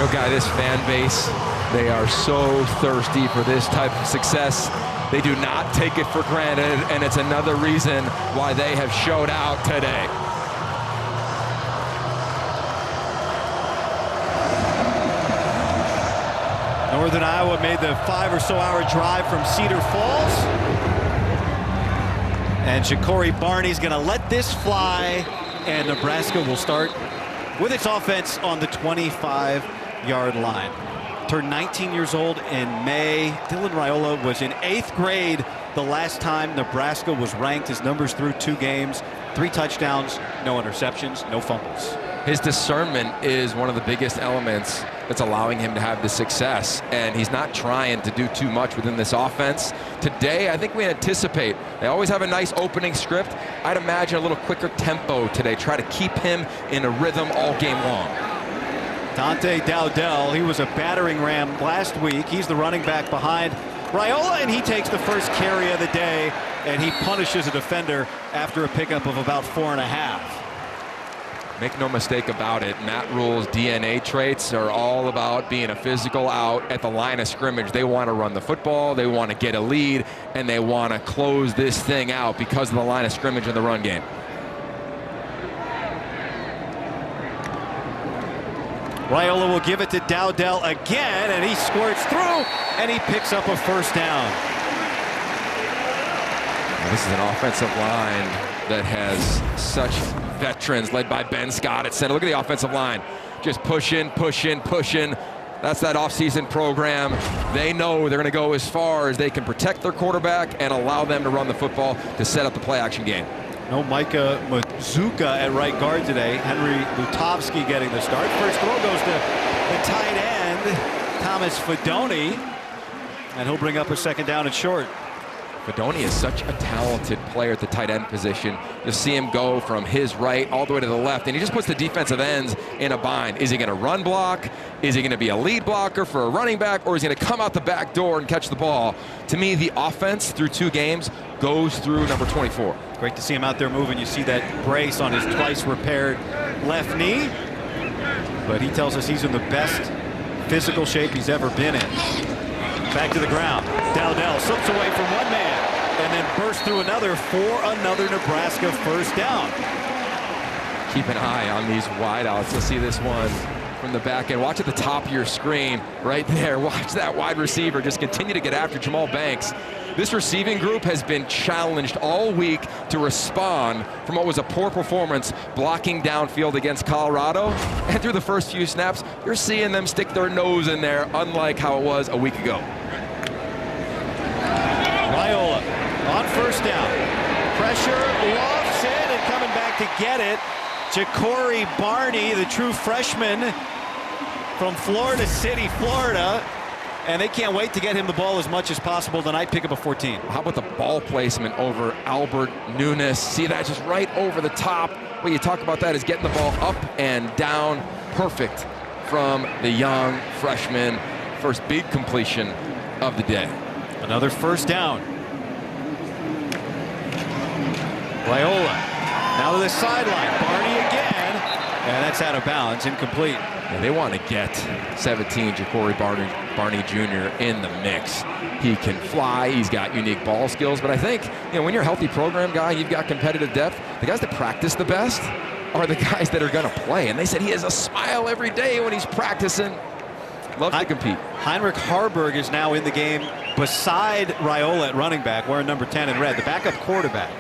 Guy, this fan base, they are so thirsty for this type of success. They do not take it for granted, and it's another reason why they have showed out today. Northern Iowa made the 5 or so hour drive from Cedar Falls. And Ja'Cory Barney's going to let this fly, and Nebraska will start with its offense on the 25-yard line. Turned 19 years old in May. Dylan Raiola was in 8th grade the last time Nebraska was ranked. His numbers through 2 games, 3 touchdowns, no interceptions, no fumbles. His discernment is one of the biggest elements that's allowing him to have the success, and he's not trying to do too much within this offense. Today, I think we anticipate, they always have a nice opening script. I'd imagine a little quicker tempo today, try to keep him in a rhythm all game long. Dante Dowdell, he was a battering ram last week. He's the running back behind Raiola, and he takes the first carry of the day, and he punishes a defender after a pickup of about 4.5. Make no mistake about it, Matt Rule's DNA traits are all about being a physical out at the line of scrimmage. They want to run the football, they want to get a lead, and they want to close this thing out because of the line of scrimmage in the run game. Raiola will give it to Dowdell again, and he squirts through, and he picks up a first down. This is an offensive line that has such veterans, led by Ben Scott at center. Look at the offensive line. Just pushing, pushing, pushing. That's that offseason program. They know they're going to go as far as they can protect their quarterback and allow them to run the football to set up the play-action game. No Micah Mazuka at right guard today. Henry Lutovsky getting the start. First throw goes to the tight end, Thomas Fedoni, and he'll bring up a second down and short. Fedoni is such a talented player at the tight end position. You'll see him go from his right all the way to the left, and he just puts the defensive ends in a bind. Is he going to run block? Is he going to be a lead blocker for a running back? Or is he going to come out the back door and catch the ball? To me, the offense through 2 games goes through number 24. Great to see him out there moving. You see that brace on his twice repaired left knee. But he tells us he's in the best physical shape he's ever been in. Back to the ground. Dowdell slips away from one man and then bursts through another for another Nebraska first down. Keep an eye on these wideouts. You'll see this one from the back end. Watch at the top of your screen right there. Watch that wide receiver just continue to get after Jamal Banks. This receiving group has been challenged all week to respond from what was a poor performance blocking downfield against Colorado. And through the first few snaps, you're seeing them stick their nose in there, unlike how it was a week ago. Raiola on first down. Pressure, lofts it, and coming back to get it, Ja'Cory Barney, the true freshman from Florida City, Florida. And they can't wait to get him the ball as much as possible tonight. Pick up a 14. How about the ball placement over Albert Nunes? See that just right over the top. What you talk about that is getting the ball up and down. Perfect from the young freshman. First big completion of the day. Another first down. Raiola now to the sideline. Barney again. And that's out of bounds, incomplete. And they want to get 17 Ja'Cory Barney Jr. in the mix. He can fly, he's got unique ball skills, but I think, when you're a healthy program guy, you've got competitive depth, the guys that practice the best are the guys that are going to play. And they said he has a smile every day when he's practicing. Loves to compete. Heinrich Harburg is now in the game beside Raiola at running back, wearing number 10 in red, the backup quarterback.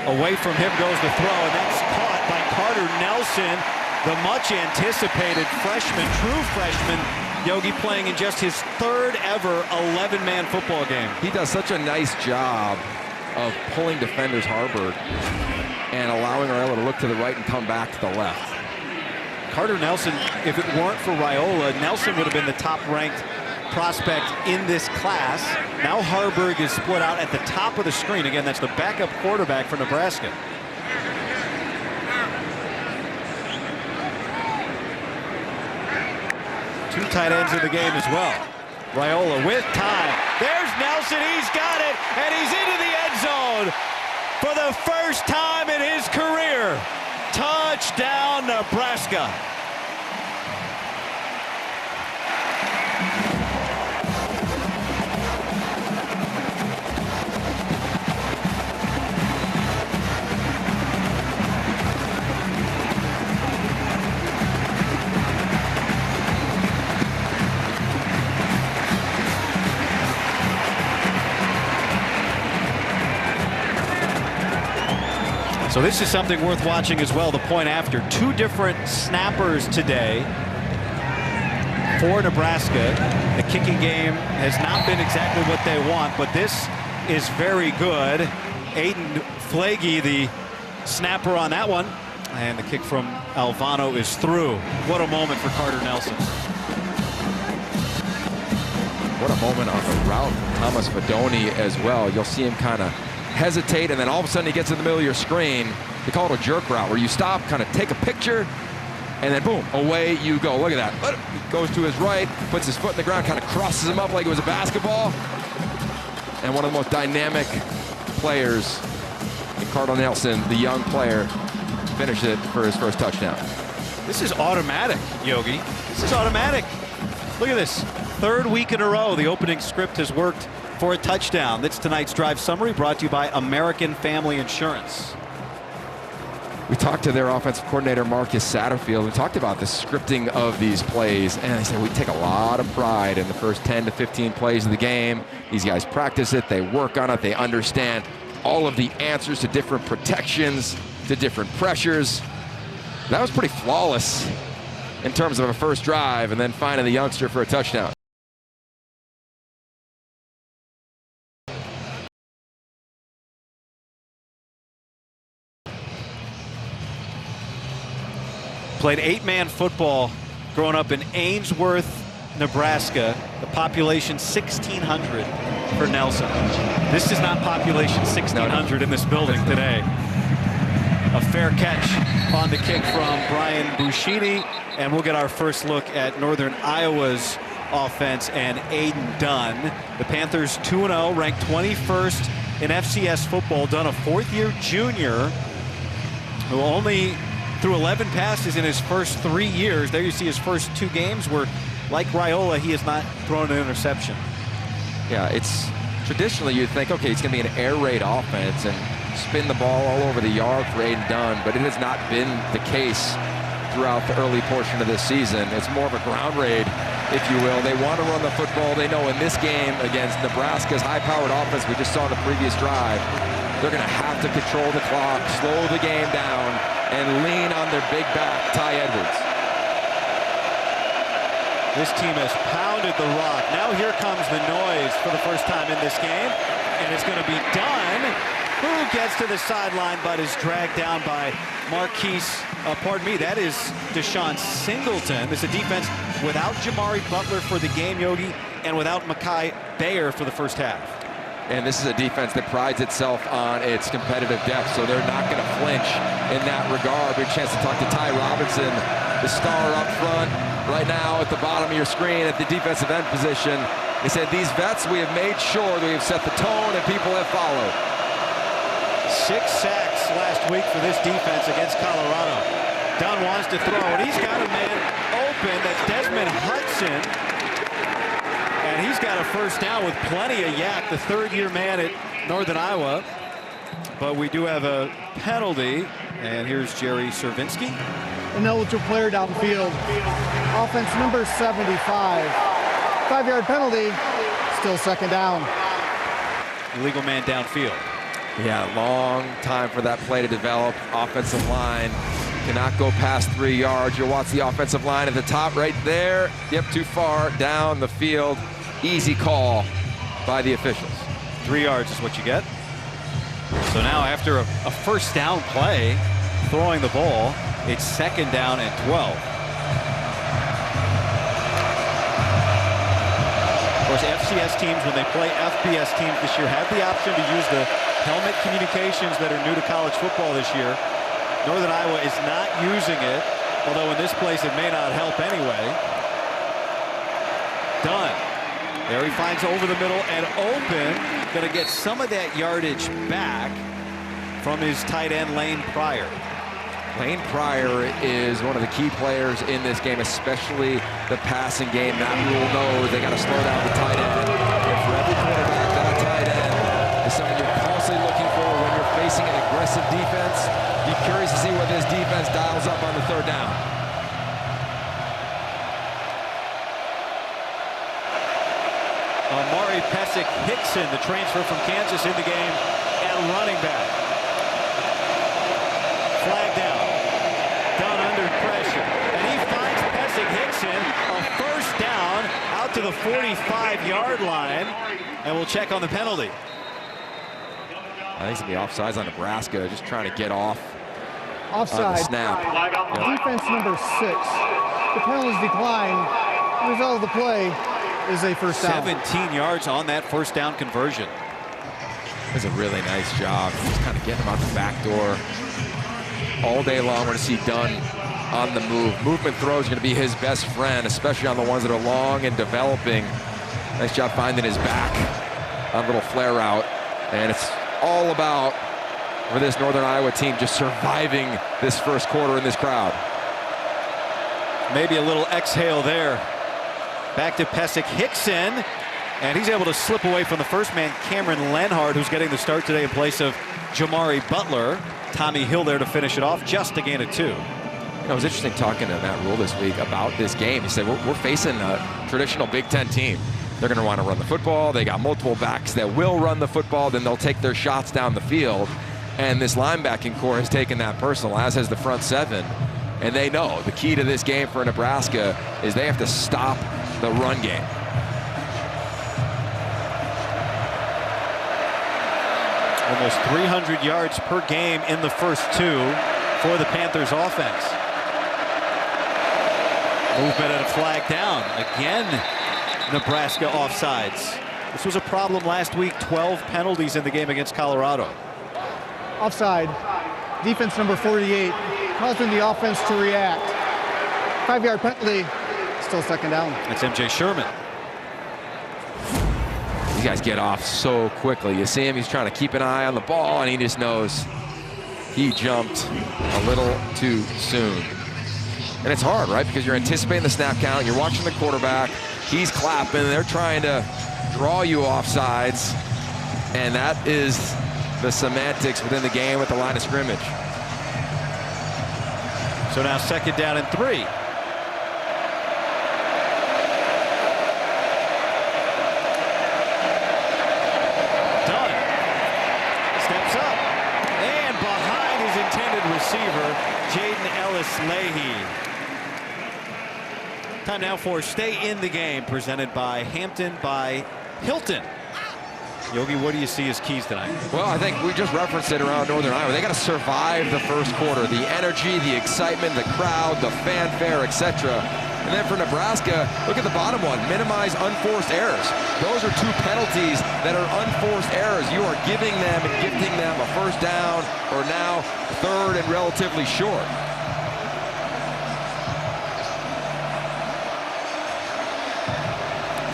Away from him goes the throw, and that's caught by Carter Nelson, the much-anticipated freshman, true freshman. Yogi playing in just his 3rd ever 11-man football game. He does such a nice job of pulling defenders Harburg and allowing Raiola to look to the right and come back to the left. Carter Nelson, if it weren't for Raiola, Nelson would have been the top-ranked prospect in this class. Now Harburg is split out at the top of the screen. Again, that's the backup quarterback for Nebraska. Two tight ends in the game as well. Raiola with time. There's Nelson. He's got it, and he's into the end zone for the first time in his career. Touchdown! Touchdown, Nebraska. So this is something worth watching as well, the point after. Two different snappers today for Nebraska. The kicking game has not been exactly what they want, but this is very good. Aiden Flagey, the snapper on that one. And the kick from Alvano is through. What a moment for Carter Nelson. What a moment on the route. Thomas Fedoni as well. You'll see him kind of hesitate, and then all of a sudden he gets in the middle of your screen. They call it a jerk route, where you stop, kind of take a picture, and then boom, away you go. Look at that. He goes to his right, puts his foot in the ground, kind of crosses him up like it was a basketball. And one of the most dynamic players, Carter Nelson, the young player, finished it for his first touchdown. This is automatic, Yogi. This is automatic. Look at this. Third week in a row, the opening script has worked for a touchdown. That's tonight's drive summary, brought to you by American Family Insurance. We talked to their offensive coordinator, Marcus Satterfield. We talked about the scripting of these plays, and they said we take a lot of pride in the first 10 to 15 plays of the game. These guys practice it, they work on it, they understand all of the answers to different protections, to different pressures. That was pretty flawless in terms of a first drive, and then finding the youngster for a touchdown. Played 8-man football growing up in Ainsworth, Nebraska. The population 1,600 for Nelson. This is not population 1,600 in this building today. A fair catch on the kick from Brian Buschini, and we'll get our first look at Northern Iowa's offense and Aiden Dunn. The Panthers 2-0, ranked 21st in FCS football. Dunn, a fourth-year junior who only threw 11 passes in his first 3 years. There you see his first 2 games where, like Raiola, he has not thrown an interception. Yeah, it's traditionally you'd think, okay, it's going to be an air raid offense and spin the ball all over the yard for Aiden Dunn, but it has not been the case throughout the early portion of this season. It's more of a ground raid, if you will. They want to run the football. They know in this game against Nebraska's high-powered offense we just saw in the previous drive, they're going to have to control the clock, slow the game down, and lean on their big back, Ty Edwards. This team has pounded the rock. Now here comes the noise for the first time in this game, and it's going to be Dunn, who gets to the sideline but is dragged down by that is Deshaun Singleton. This is a defense without Jamari Butler for the game, Yogi, and without Makai Bayer for the first half. And this is a defense that prides itself on its competitive depth, so they're not going to flinch in that regard. Big chance to talk to Ty Robinson, the star up front right now at the bottom of your screen at the defensive end position. He said, these vets, we have made sure that we have set the tone and people have followed. 6 sacks last week for this defense against Colorado. Dunn wants to throw, and he's got a man open. That's Desmond Hudson. And he's got a first down with plenty of yak, the third-year man at Northern Iowa. But we do have a penalty, and here's Jerry Servinski. An eligible player downfield. Offense number 75. 5-yard penalty, still second down. Illegal man downfield. Yeah, long time for that play to develop. Offensive line cannot go past 3 yards. You'll watch the offensive line at the top right there. Yep, too far down the field. Easy call by the officials. 3 yards is what you get. So now after a first down play, throwing the ball, it's second down and 12. Of course, FCS teams, when they play FBS teams this year, have the option to use the helmet communications that are new to college football this year. Northern Iowa is not using it, although in this place it may not help anyway. Dunn. There he finds over the middle and open. Going to get some of that yardage back from his tight end Lane Pryor. Lane Pryor is one of the key players in this game, especially the passing game. Matt Rule knows they got to slow down the tight end. And for every quarterback, that tight end is something you're constantly looking for when you're facing an aggressive defense. Be curious to see what this defense dials up on the third down. Amari Pesic-Hickson, the transfer from Kansas, in the game at running back. Flag down. Done under pressure. And he finds Pesic-Hickson a first down out to the 45-yard line. And we'll check on the penalty. I think it's going to be offsides on Nebraska, just trying to get off Offside. the snap. Defense number 6. The penalties decline. The result of the play is a first down. 17 yards on that first down conversion. That's a really nice job. Just kind of getting him out the back door. All day long, we're going to see Dunn on the move. Movement throws are going to be his best friend, especially on the ones that are long and developing. Nice job finding his back on a little flare route. And it's all about, for this Northern Iowa team, just surviving this first quarter in this crowd. Maybe a little exhale there. Back to Pesic-Hickson, and he's able to slip away from the first man, Cameron Lenhard, who's getting the start today in place of Jamari Butler. Tommy Hill there to finish it off, just a gain of 2. You know, it was interesting talking to Matt Rule this week about this game. He said, we're facing a traditional Big Ten team. They're going to want to run the football. They got multiple backs that will run the football. Then they'll take their shots down the field. And this linebacking core has taken that personal, as has the front 7. And they know the key to this game for Nebraska is they have to stop the run game. Almost 300 yards per game in the first 2 for the Panthers offense. Movement and a flag down. Again, Nebraska offsides. This was a problem last week. 12 penalties in the game against Colorado. Offside. Defense number 48, causing the offense to react. 5-yard penalty. Still second down. That's MJ Sherman. These guys get off so quickly. You see him, he's trying to keep an eye on the ball, and he just knows he jumped a little too soon. And it's hard, right? Because you're anticipating the snap count, you're watching the quarterback, he's clapping, they're trying to draw you off sides, and that is the semantics within the game at the line of scrimmage. So now second down and 3. Receiver Jaden Ellis-Leahy. Time now for Stay in the Game, presented by Hampton by Hilton. Yogi, what do you see as keys tonight? Well, I think we just referenced it around Northern Iowa. They got to survive the first quarter. The energy, the excitement, the crowd, the fanfare, etc. And then for Nebraska, look at the bottom one, minimize unforced errors. Those are 2 penalties that are unforced errors. You are giving them and gifting them a first down, or now third and relatively short.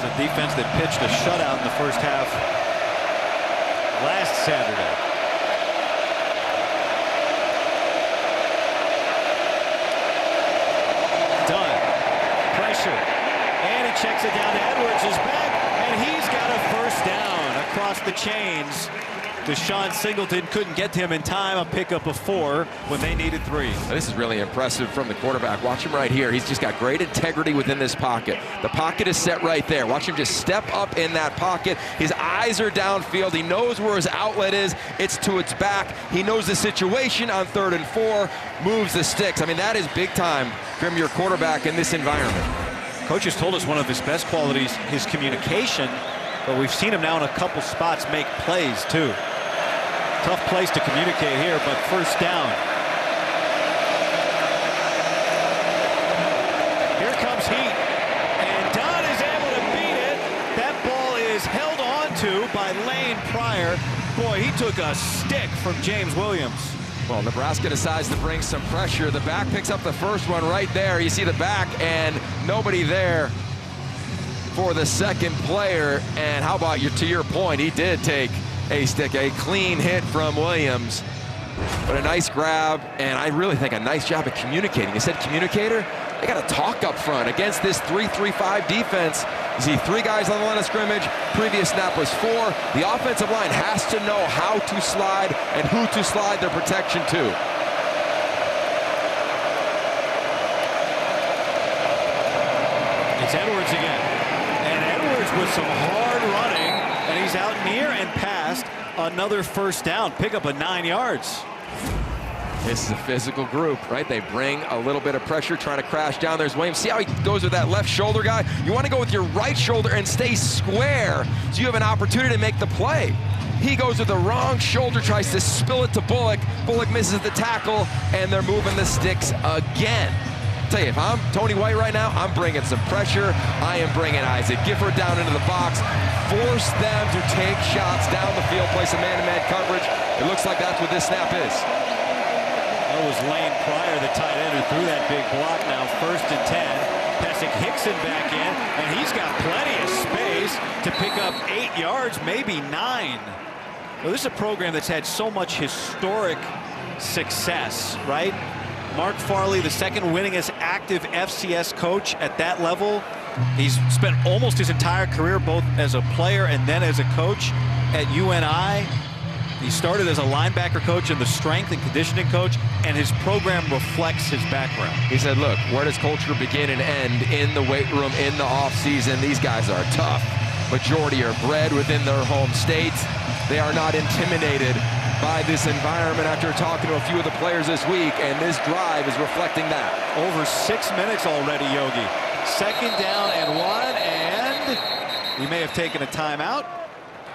It's a defense that pitched a shutout in the first half last Saturday. And he checks it down to Edwards, is back, and he's got a first down across the chains. Deshaun Singleton couldn't get to him in time. A pickup of 4 when they needed 3. This is really impressive from the quarterback. Watch him right here. He's just got great integrity within this pocket. The pocket is set right there. Watch him just step up in that pocket. His eyes are downfield. He knows where his outlet is. It's to its back. He knows the situation on 3rd and 4. Moves the sticks. I mean, that is big time from your quarterback in this environment. Coach has told us one of his best qualities, his communication, but we've seen him now in a couple spots make plays too. Tough place to communicate here, but first down. Here comes heat, and Dunn is able to beat it. That ball is held on to by Lane Pryor. Boy, he took a stick from James Williams. Well, Nebraska decides to bring some pressure. The back picks up the first one right there. You see the back and nobody there for the second player. And how about you, to your point, he did take a stick, a clean hit from Williams. But a nice grab, and I really think a nice job of communicating. You said communicator? They got to talk up front against this 3-3-5 defense. You see 3 guys on the line of scrimmage. Previous snap was 4. The offensive line has to know how to slide and who to slide their protection to. It's Edwards again. And Edwards with some hard running, and he's out near and past another first down. Pick up a 9 yards. This is a physical group, right? They bring a little bit of pressure, trying to crash down. There's Williams. See how he goes with that left shoulder guy? You want to go with your right shoulder and stay square so you have an opportunity to make the play. He goes with the wrong shoulder, tries to spill it to Bullock. Bullock misses the tackle, and they're moving the sticks again. Tell you, if I'm Tony White right now, I'm bringing some pressure. I am bringing Isaac Gifford down into the box, force them to take shots down the field, play some man-to-man coverage. It looks like that's what this snap is. That was Lane Pryor, the tight end, who threw that big block. Now 1st and 10. Pesic Hickson back in, and he's got plenty of space to pick up 8 yards, maybe 9. Well, this is a program that's had so much historic success, right? Mark Farley, the second winningest active FCS coach at that level. He's spent almost his entire career both as a player and then as a coach at UNI. He started as a linebacker coach and the strength and conditioning coach, and his program reflects his background. He said, look, where does culture begin and end? In the weight room, in the offseason. These guys are tough. Majority are bred within their home state. They are not intimidated by this environment after talking to a few of the players this week, and this drive is reflecting that. Over 6 minutes already, Yogi. 2nd down and 1, and we may have taken a timeout.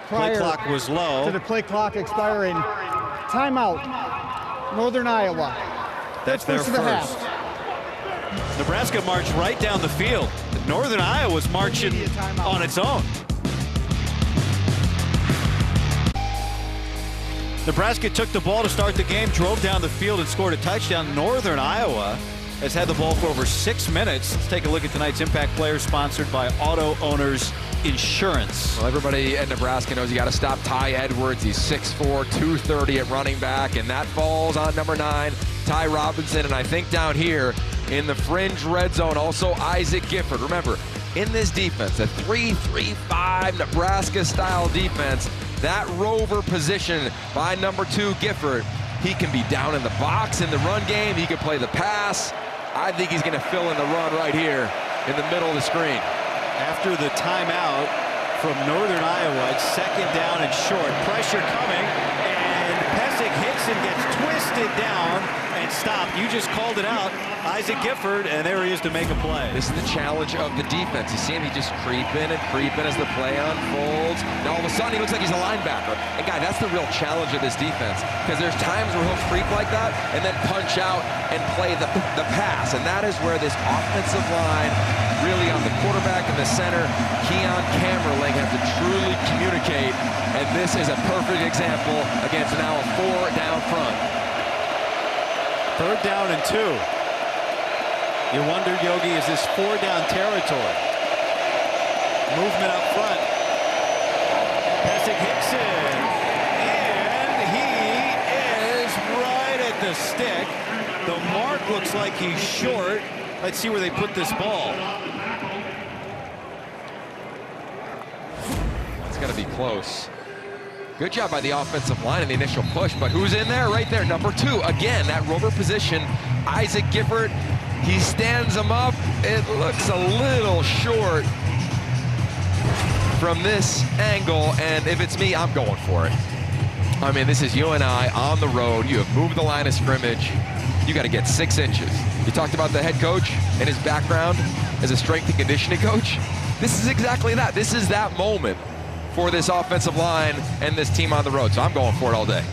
Play clock was low. To the play clock expiring. Timeout. Northern Iowa. That's their first. Nebraska marched right down the field. Northern Iowa's marching on its own. Nebraska took the ball to start the game, drove down the field and scored a touchdown. Northern Iowa has had the ball for over 6 minutes. Let's take a look at tonight's Impact Players, sponsored by Auto Owners Insurance. Well, everybody at Nebraska knows you got to stop Ty Edwards. He's 6'4", 230 at running back, and that falls on number 9, Ty Robinson. And I think down here in the fringe red zone, also Isaac Gifford. Remember, in this defense, a 3-3-5 Nebraska-style defense, that rover position by number 2, Gifford, he can be down in the box in the run game. He can play the pass. I think he's going to fill in the run right here in the middle of the screen. After the timeout from Northern Iowa, it's 2nd down and short. Pressure coming, and Pesic Hickson gets twisted down and stopped. You just called it out. Isaac Gifford, and there he is to make a play. This is the challenge of the defense. You see him, he just creeping and creeping as the play unfolds. Now all of a sudden he looks like he's a linebacker. And guy, that's the real challenge of this defense, because there's times where he'll creep like that and then punch out and play the pass. And that is where this offensive line, really on the quarterback and the center, Keon Camerling, have to truly communicate. And this is a perfect example against now a 4-down front. 3rd down and 2. You wonder, Yogi, is this 4-down territory? Movement up front. Pesic Hickson. And he is right at the stick. The mark looks like he's short. Let's see where they put this ball. It's got to be close. Good job by the offensive line in the initial push, but who's in there? Right there, number 2. Again, that rover position, Isaac Gifford. He stands him up. It looks a little short from this angle, and if it's me, I'm going for it. I mean, this is UNI on the road. You have moved the line of scrimmage. You got to get 6 inches. You talked about the head coach and his background as a strength and conditioning coach. This is exactly that. This is that moment for this offensive line and this team on the road. So I'm going for it all day.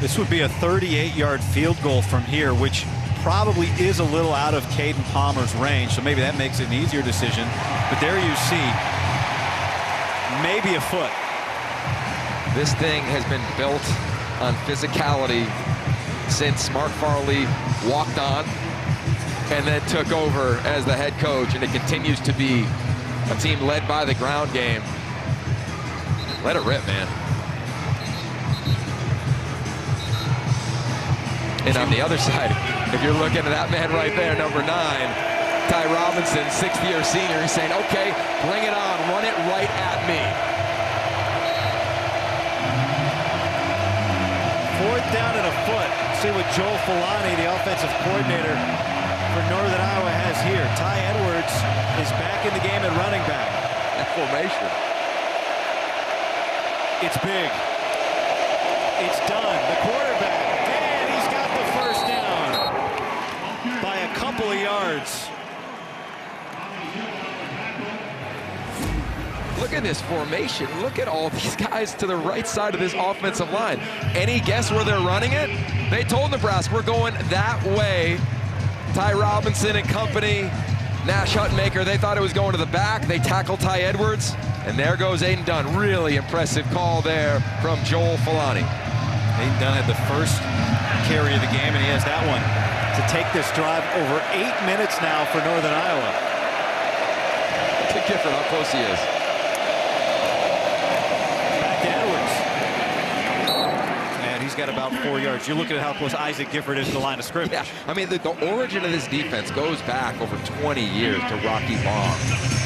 This would be a 38-yard field goal from here, which probably is a little out of Caden Palmer's range, so maybe that makes it an easier decision. But there you see, maybe a foot. This thing has been built on physicality since Mark Farley walked on and then took over as the head coach, and it continues to be a team led by the ground game. Let it rip, man. And on the other side, if you're looking at that man right there, number 9, Ty Robinson, 6th-year senior, he's saying, okay, bring it on, run it right at me. 4th down and a foot. See what Joel Filani, the offensive coordinator for Northern Iowa, has here. Ty Edwards is back in the game at running back. That formation. It's big. It's done. The quarterback, and he's got the first down by a couple of yards. Look at this formation. Look at all these guys to the right side of this offensive line. Any guess where they're running it? They told Nebraska, we're going that way. Ty Robinson and company, Nash Huttonmaker, they thought it was going to the back. They tackled Ty Edwards, and there goes Aiden Dunn. Really impressive call there from Joel Filani. Aiden Dunn had the first carry of the game, and he has that one to take this drive over 8 minutes now for Northern Iowa. Look at Gifford, how close he is. Back to Edwards. And he's got about 4 yards. You're looking at how close Isaac Gifford is to the line of scrimmage. Yeah, I mean, the origin of this defense goes back over 20 years to Rocky Long,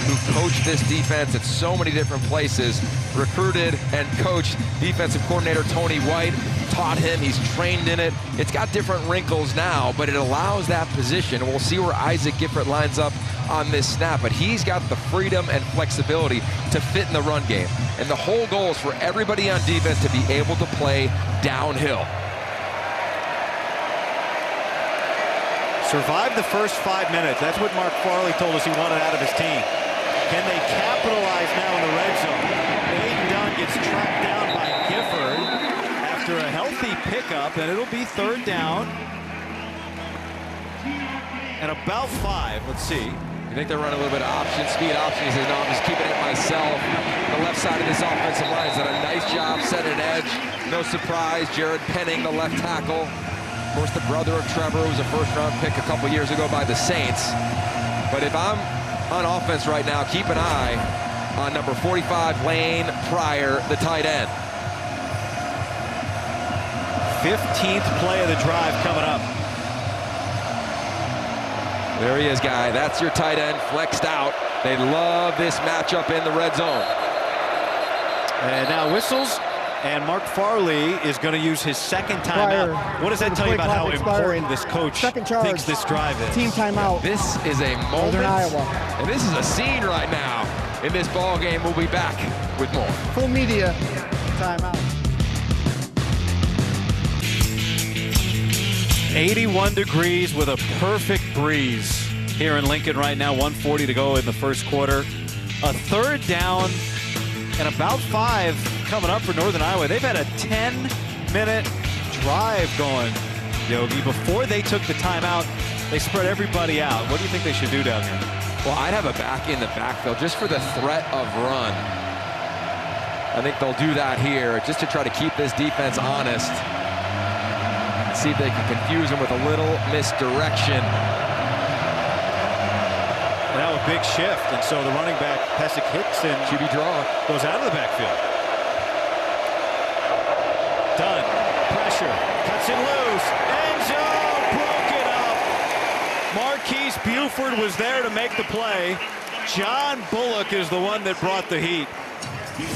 who coached this defense at so many different places, recruited and coached defensive coordinator Tony White, taught him, he's trained in it. It's got different wrinkles now, but it allows that position. We'll see where Isaac Gifford lines up on this snap, but he's got the freedom and flexibility to fit in the run game. And the whole goal is for everybody on defense to be able to play downhill. Survived the first 5 minutes. That's what Mark Farley told us he wanted out of his team. Can they capitalize now in the red zone? Aiden Dunn gets tracked down by Gifford after a healthy pickup, and it'll be 3rd down. And about 5. Let's see. You think they're running a little bit of option, speed option? He says, no, I'm just keeping it myself. The left side of this offensive line has done a nice job setting an edge. No surprise, Jared Penning, the left tackle. Of course, the brother of Trevor, who was a first-round pick a couple years ago by the Saints. But if I'm on offense right now, keep an eye on number 45, Lane Pryor, the tight end. 15th play of the drive coming up. There he is, guy. That's your tight end, flexed out. They love this matchup in the red zone. And now whistles, and Mark Farley is going to use his second timeout. What does that tell you about how important this coach thinks this drive is? Team timeout. This is a moment, Northern Iowa. And this is a scene right now in this ball game. We'll be back with more. Full media timeout. 81 degrees with a perfect breeze here in Lincoln right now. 1:40 to go in the first quarter. A 3rd down and about 5 coming up for Northern Iowa. They've had a 10-minute drive going, Yogi. Before they took the timeout, they spread everybody out. What do you think they should do down here? Well, I'd have a back in the backfield just for the threat of run. I think they'll do that here just to try to keep this defense honest. See if they can confuse him with a little misdirection. Now a big shift, and so the running back, Pesek Hickson, QB draw, goes out of the backfield. Dunn, pressure, cuts it loose, end zone, broken up. Marquise Buford was there to make the play. John Bullock is the one that brought the heat.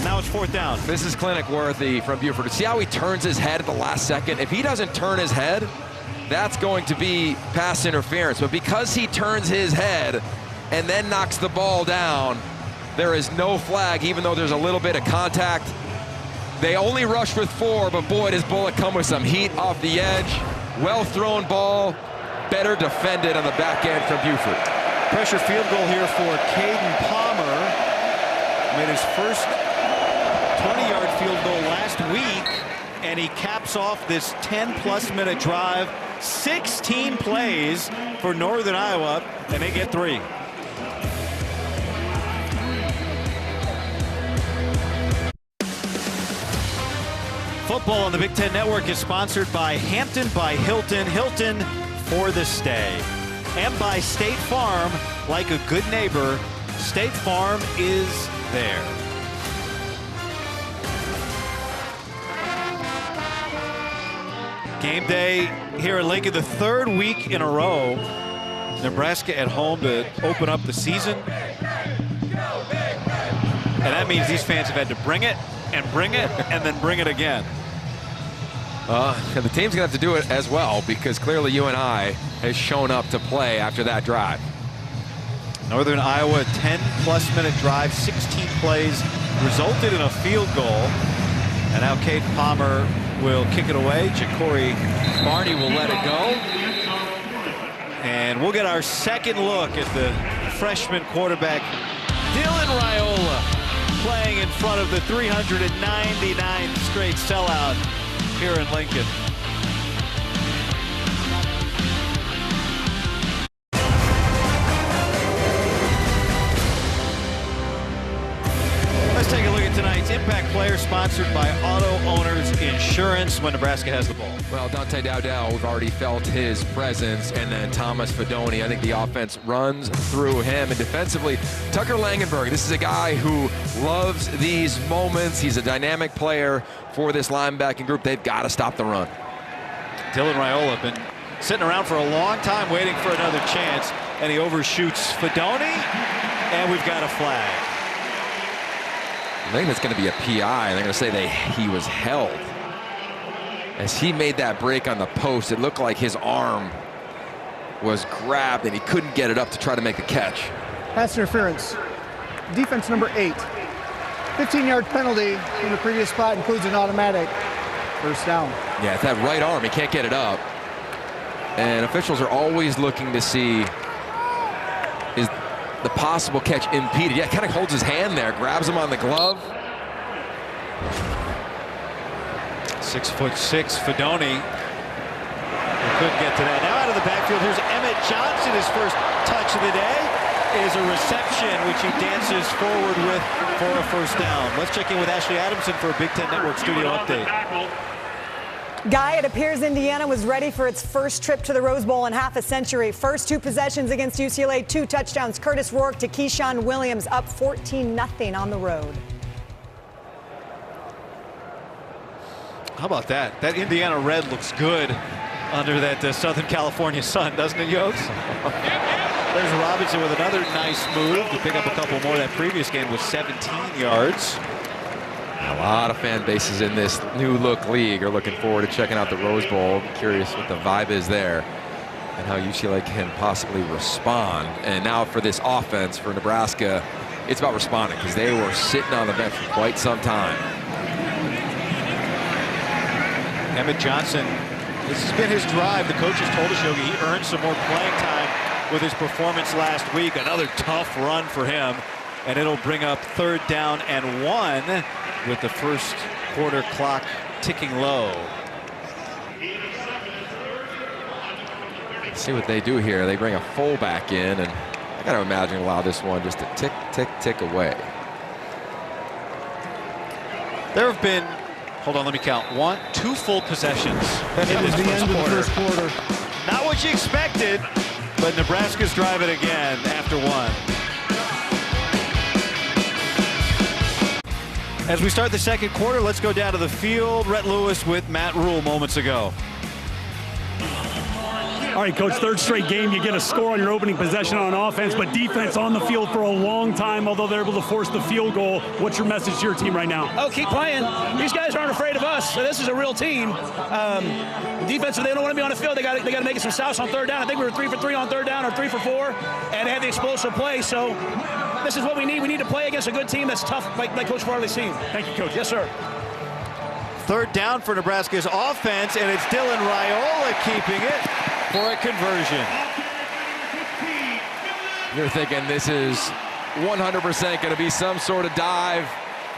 Now it's 4th down. This is clinic worthy from Buford. See how he turns his head at the last second? If he doesn't turn his head, that's going to be pass interference. But because he turns his head and then knocks the ball down, there is no flag, even though there's a little bit of contact. They only rushed with 4, but boy, does Bullock come with some heat off the edge. Well-thrown ball, better defended on the back end from Buford. Pressure field goal here for Caden Palmer. Made his first 20-yard field goal last week, and he caps off this 10-plus minute drive. 16 plays for Northern Iowa, and they get 3. Football on the Big Ten Network is sponsored by Hampton by Hilton. Hilton for the stay. And by State Farm. Like a good neighbor, State Farm is there. Game day here in Lincoln, the third week in a row. Nebraska at home to open up the season. And that means these fans have had to bring it and bring it and then bring it again. The team's going to have to do it as well, because clearly UNI has shown up to play after that drive. Northern Iowa, 10-plus minute drive, 16 plays, resulted in a field goal. And now Cade Palmer will kick it away. Ja'Cory Barney will let it go. And we'll get our second look at the freshman quarterback, Dylan Raiola, playing in front of the 399th straight sellout here in Lincoln. Let's take a look at tonight's Impact Player, sponsored by Auto Owners Insurance when Nebraska has the ball. Well, Dante Dowdell, we've already felt his presence, and then Thomas Fedoni. I think the offense runs through him. And defensively, Tucker Langenberg, this is a guy who loves these moments. He's a dynamic player for this linebacking group. They've got to stop the run. Dylan Raiola been sitting around for a long time waiting for another chance, and he overshoots Fedoni, and we've got a flag. I think it's going to be a PI, and they're going to say he was held. As he made that break on the post, it looked like his arm was grabbed and he couldn't get it up to try to make the catch. Pass interference. Defense number 8. 15-yard penalty in the previous spot includes an automatic first down. Yeah, it's that right arm. He can't get it up. And officials are always looking to see, is the possible catch impeded? Yeah, kind of holds his hand there, grabs him on the glove. 6'6" Fedoni. We couldn't get to that. Now out of the backfield, here's Emmett Johnson. His first touch of the day is a reception, which he dances forward with for a first down. Let's check in with Ashley Adamson for a Big Ten Network studio update. Guy, it appears Indiana was ready for its first trip to the Rose Bowl in half a century. First 2 possessions against UCLA, 2 touchdowns. Curtis Rourke to Keyshawn Williams, up 14-0 on the road. How about that? That Indiana red looks good under that Southern California sun, doesn't it, Yost? There's Robinson with another nice move to pick up a couple more. That previous game was 17 yards. A lot of fan bases in this new look league are looking forward to checking out the Rose Bowl. I'm curious what the vibe is there and how UCLA can possibly respond. And now for this offense for Nebraska, it's about responding, because they were sitting on the bench for quite some time. Emmett Johnson, this has been his drive. The coaches told us, Yogi, he earned some more playing time with his performance last week. Another tough run for him, and it'll bring up 3rd down and 1 with the first quarter clock ticking low. Let's see what they do here. They bring a fullback in, and I got to imagine allow this one just to tick, tick, tick away. There have been, hold on, let me count. 2 full possessions in this First quarter. Not what you expected, but Nebraska's driving again after 1. As we start the second quarter, let's go down to the field. Rhett Lewis with Matt Rule moments ago. All right, Coach, 3rd straight game, you get a score on your opening possession on offense, but defense on the field for a long time, although they're able to force the field goal. What's your message to your team right now? Oh, keep playing. These guys aren't afraid of us, so this is a real team. Defensive, they don't want to be on the field. They got to make it some stops on 3rd down. I think we were 3 for 3 on 3rd down, or 3 for 4, and they had the explosive play, so this is what we need. We need to play against a good team that's tough, like Coach Farley's team. Thank you, Coach. Yes, sir. 3rd down for Nebraska's offense, and it's Dylan Raiola keeping it for a conversion. You're thinking this is 100% going to be some sort of dive,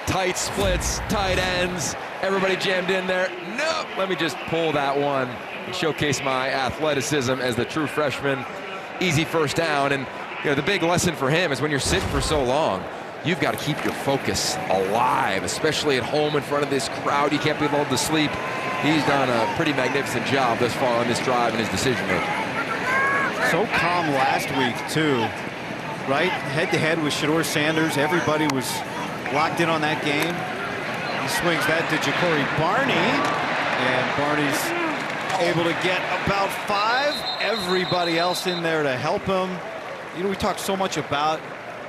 tight splits, tight ends, everybody jammed in there. Nope, let me just pull that one and showcase my athleticism as the true freshman. Easy first down. And the big lesson for him is when you're sitting for so long, you've got to keep your focus alive, especially at home in front of this crowd. You can't be lulled to sleep. He's done a pretty magnificent job thus far on this drive and his decision-making. So calm last week, too, right? Head-to-head with Shedeur Sanders. Everybody was locked in on that game. He swings that to Ja'Cory Barney, and Barney's able to get about 5. Everybody else in there to help him. You know, we talked so much about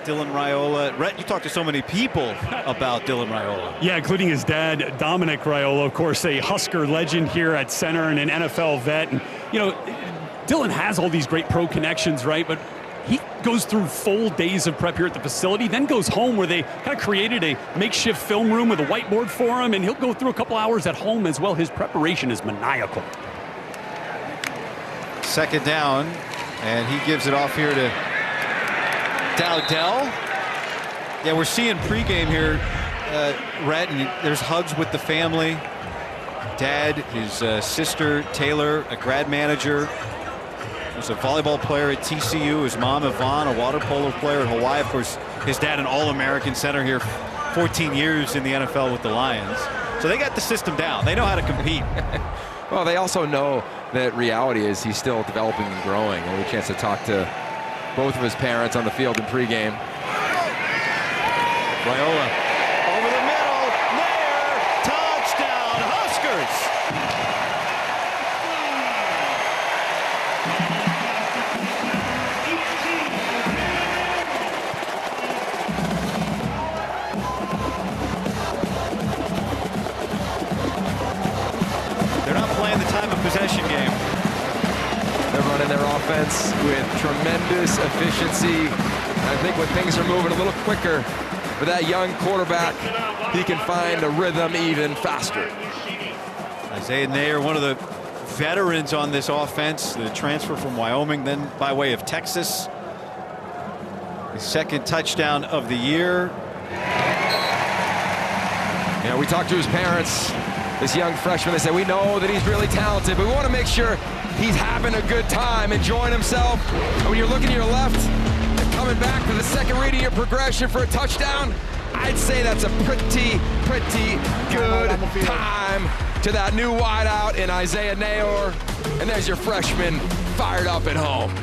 Dylan Raiola. Rhett, you talked to so many people about Dylan Raiola. Yeah, including his dad, Dominic Raiola, of course, a Husker legend here at center and an NFL vet. And, you know, Dylan has all these great pro connections, right? But he goes through full days of prep here at the facility, then goes home where they kind of created a makeshift film room with a whiteboard for him, and he'll go through a couple hours at home as well. His preparation is maniacal. Second down, and he gives it off here to Dowdell. Yeah, we're seeing pregame here, Rhett, and there's hugs with the family. Dad, his sister, Taylor, a grad manager, was a volleyball player at TCU. His mom, Yvonne, a water polo player at Hawaii. Of course, his dad, an All-American center here, 14 years in the NFL with the Lions. So they got the system down. They know how to compete. Well, they also know that reality is he's still developing and growing. I had a chance to talk to both of his parents on the field in pregame. Raiola over the middle, there, touchdown, Huskers. They're not playing the time of possession game. They're running their offense with tremendous efficiency. I think when things are moving a little quicker for that young quarterback, he can find a rhythm even faster. Isaiah Nayer, one of the veterans on this offense, the transfer from Wyoming, then by way of Texas. His second touchdown of the year. You know, we talked to his parents, this young freshman. They said, we know that he's really talented, but we want to make sure he's having a good time, enjoying himself. And when you're looking to your left, and coming back for the second read of your progression for a touchdown, I'd say that's a pretty good time to that new wideout in Isaiah Nayor. And there's your freshman fired up at home.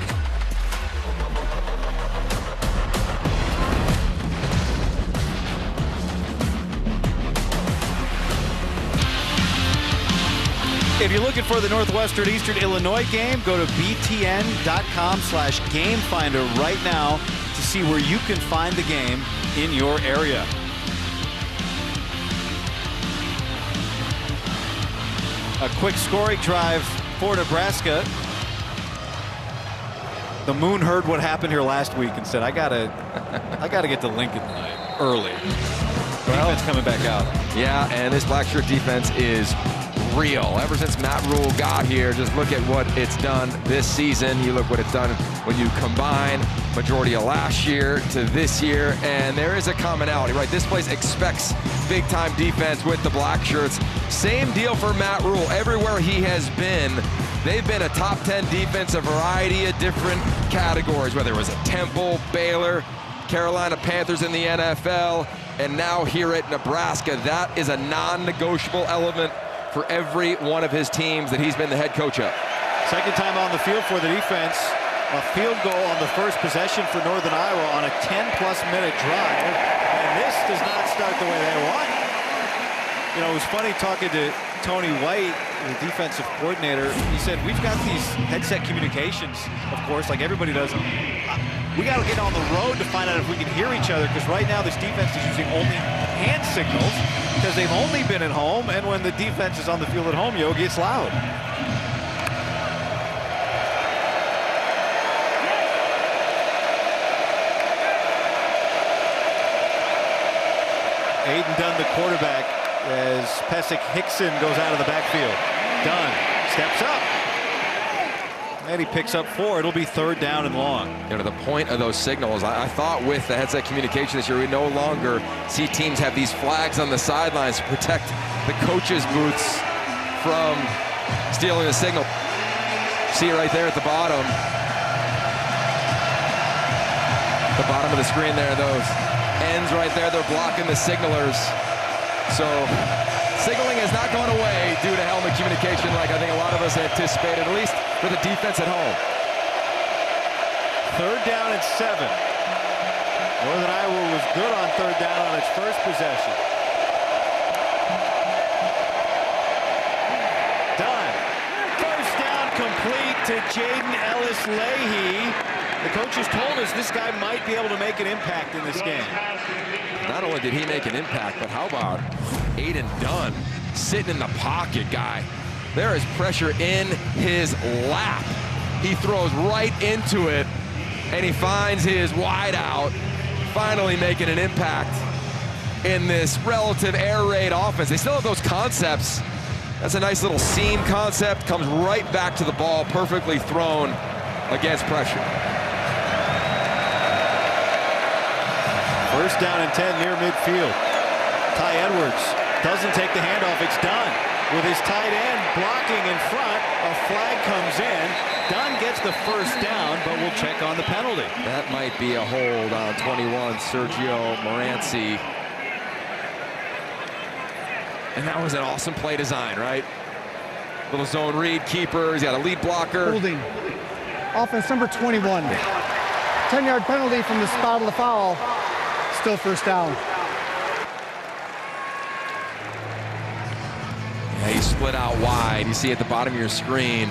If you're looking for the Northwestern Eastern Illinois game, go to btn.com/gamefinder right now to see where you can find the game in your area. A quick scoring drive for Nebraska. The Moon heard what happened here last week and said, I gotta get to Lincoln tonight early. Well, defense coming back out. Yeah, and this black shirt defense is real. Ever since Matt Rule got here, just look at what it's done this season. You look what it's done when you combine majority of last year to this year, and there is a commonality, right? This place expects big-time defense with the black shirts. Same deal for Matt Rule. Everywhere he has been, they've been a top 10 defense, a variety of different categories, whether it was a Temple, Baylor, Carolina Panthers in the NFL, and now here at Nebraska. That is a non-negotiable element for every one of his teams that he's been the head coach of. Second time on the field for the defense. A field goal on the first possession for Northern Iowa on a 10-plus minute drive. And this does not start the way they want. You know, it was funny talking to Tony White, the defensive coordinator. He said, we've got these headset communications, of course, like everybody does. We got to get on the road to find out if we can hear each other, because right now this defense is using only hand signals because they've only been at home, and when the defense is on the field at home, Yogi, it's loud. Aiden Dunn, the quarterback, as Pesic Hickson goes out of the backfield. Dunn steps up. And he picks up 4. It'll be third down and long. You know, the point of those signals, I thought with the headset communication this year, we no longer see teams have these flags on the sidelines to protect the coaches' booths from stealing the signal. See it right there at the bottom. The bottom of the screen there, those ends right there, they're blocking the signalers. So signaling has not gone away due to helmet communication like I think a lot of us anticipated, at least for the defense at home. Third down and 7. Northern Iowa was good on third down on its first possession. Dunn, to Jaden Ellis-Leahy. The coaches told us this guy might be able to make an impact in this game. Not only did he make an impact, but how about Aiden Dunn sitting in the pocket, guy? There is pressure in his lap. He throws right into it, and he finds his wide out, finally making an impact in this relative air raid offense. They still have those concepts. That's a nice little seam concept, comes right back to the ball, perfectly thrown against pressure. First down and 10 near midfield. Ty Edwards doesn't take the handoff. It's Dunn with his tight end blocking in front. A flag comes in. Dunn gets the first down, but we'll check on the penalty. That might be a hold on 21, Sergio Moranci. And that was an awesome play design, right? Little zone read, keeper, he's got a lead blocker. Holding. Offense number 21. 10-yard penalty from the spot of the foul. Still first down. Yeah, he split out wide. You see at the bottom of your screen.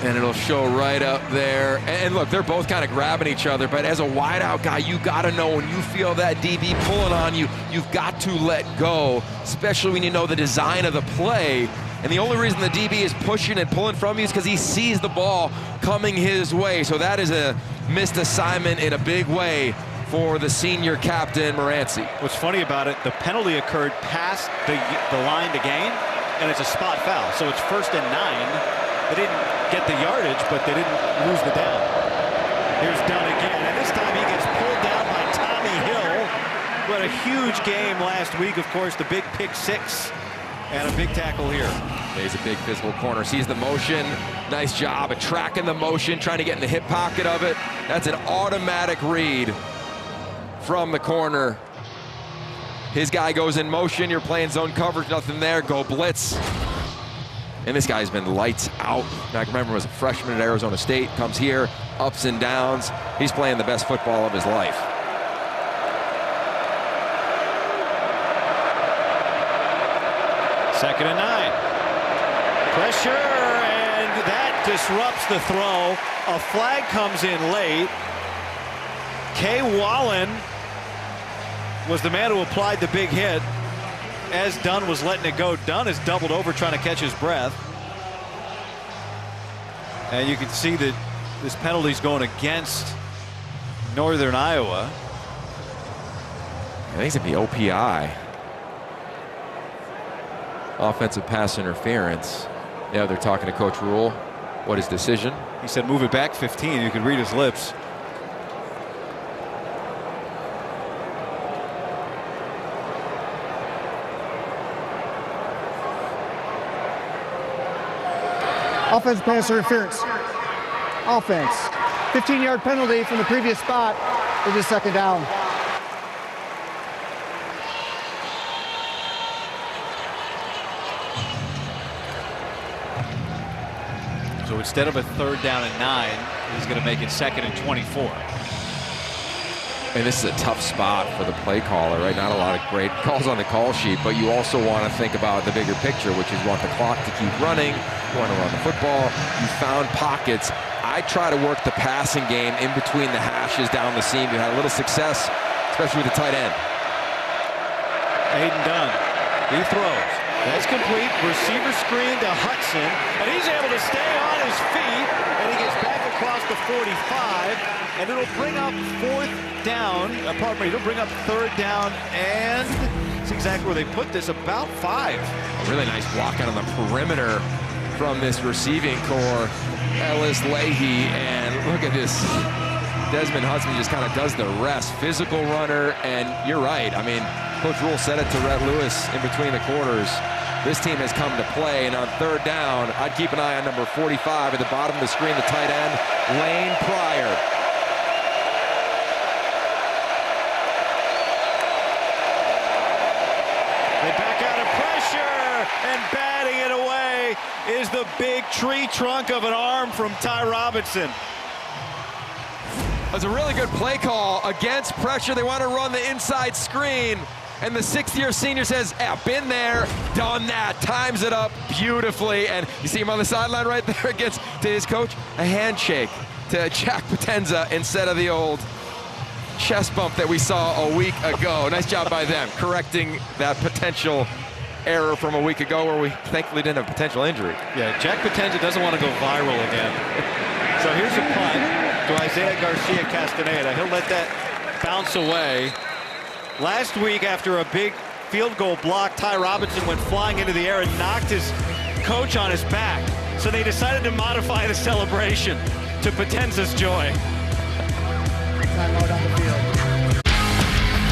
And it'll show right up there. And look, they're both kind of grabbing each other, but as a wideout guy, you got to know when you feel that DB pulling on you, you've got to let go, especially when you know the design of the play. And the only reason the DB is pushing and pulling from you is because he sees the ball coming his way. So that is a missed assignment in a big way for the senior captain, Moranci. What's funny about it, the penalty occurred past the line to gain, and it's a spot foul. So it's 1st and 9. They didn't get the yardage, but they didn't lose the down. Here's Dunn again, and this time he gets pulled down by Tommy Hill. But a huge game last week, of course, the big pick 6 and a big tackle here. He's a big physical corner, sees the motion, nice job at tracking the motion, trying to get in the hip pocket of it. That's an automatic read from the corner. His guy goes in motion, you're playing zone coverage, nothing there, go blitz. And this guy's been lights out. I can remember he was a freshman at Arizona State, comes here, ups and downs. He's playing the best football of his life. Second and 9. Pressure, and that disrupts the throw. A flag comes in late. Kay Wallen was the man who applied the big hit. As Dunn was letting it go, Dunn is doubled over trying to catch his breath. And you can see that this penalty is going against Northern Iowa. I think it's going to be OPI. Offensive pass interference. Yeah, they're talking to Coach Rule. What his decision? He said move it back 15. You could read his lips. Offensive pass interference. Offense. 15-yard penalty from the previous spot. It is second down. So instead of a 3rd down and 9, he's going to make it 2nd and 24. And this is a tough spot for the play caller, right? Not a lot of great calls on the call sheet, but you also want to think about the bigger picture, which is you want the clock to keep running, you want to run the football. You found pockets. I try to work the passing game in between the hashes down the seam. You had a little success, especially with the tight end. Aiden Dunn, he throws. That's complete. Receiver screen to Hudson, and he's able to stay on his feet, and he gets back across the 45, and it'll bring up 4th down. Pardon me, it'll bring up 3rd down, and that's exactly where they put this, about 5. A really nice block out on the perimeter from this receiving core, Ellis-Leahy, and look at this. Desmond Hudson just kind of does the rest. Physical runner, and you're right. I mean, Coach Rule said it to Rhett Lewis in between the quarters. This team has come to play, and on 3rd down, I'd keep an eye on number 45 at the bottom of the screen, the tight end, Lane Pryor. They back out of pressure, and batting it away is the big tree trunk of an arm from Ty Robinson. That's a really good play call against pressure. They want to run the inside screen. And the sixth-year senior says, yeah, been there, done that, times it up beautifully. And you see him on the sideline right there, gets to his coach, a handshake to Jack Potenza instead of the old chest bump that we saw a week ago. Nice job by them, correcting that potential error from a week ago where we thankfully didn't have potential injury. Yeah, Jack Potenza doesn't want to go viral again. So here's a punt to Isaiah Garcia Castaneda. He'll let that bounce away. Last week, after a big field goal block, Ty Robinson went flying into the air and knocked his coach on his back. So they decided to modify the celebration to Potenza's joy. Timeout on the field.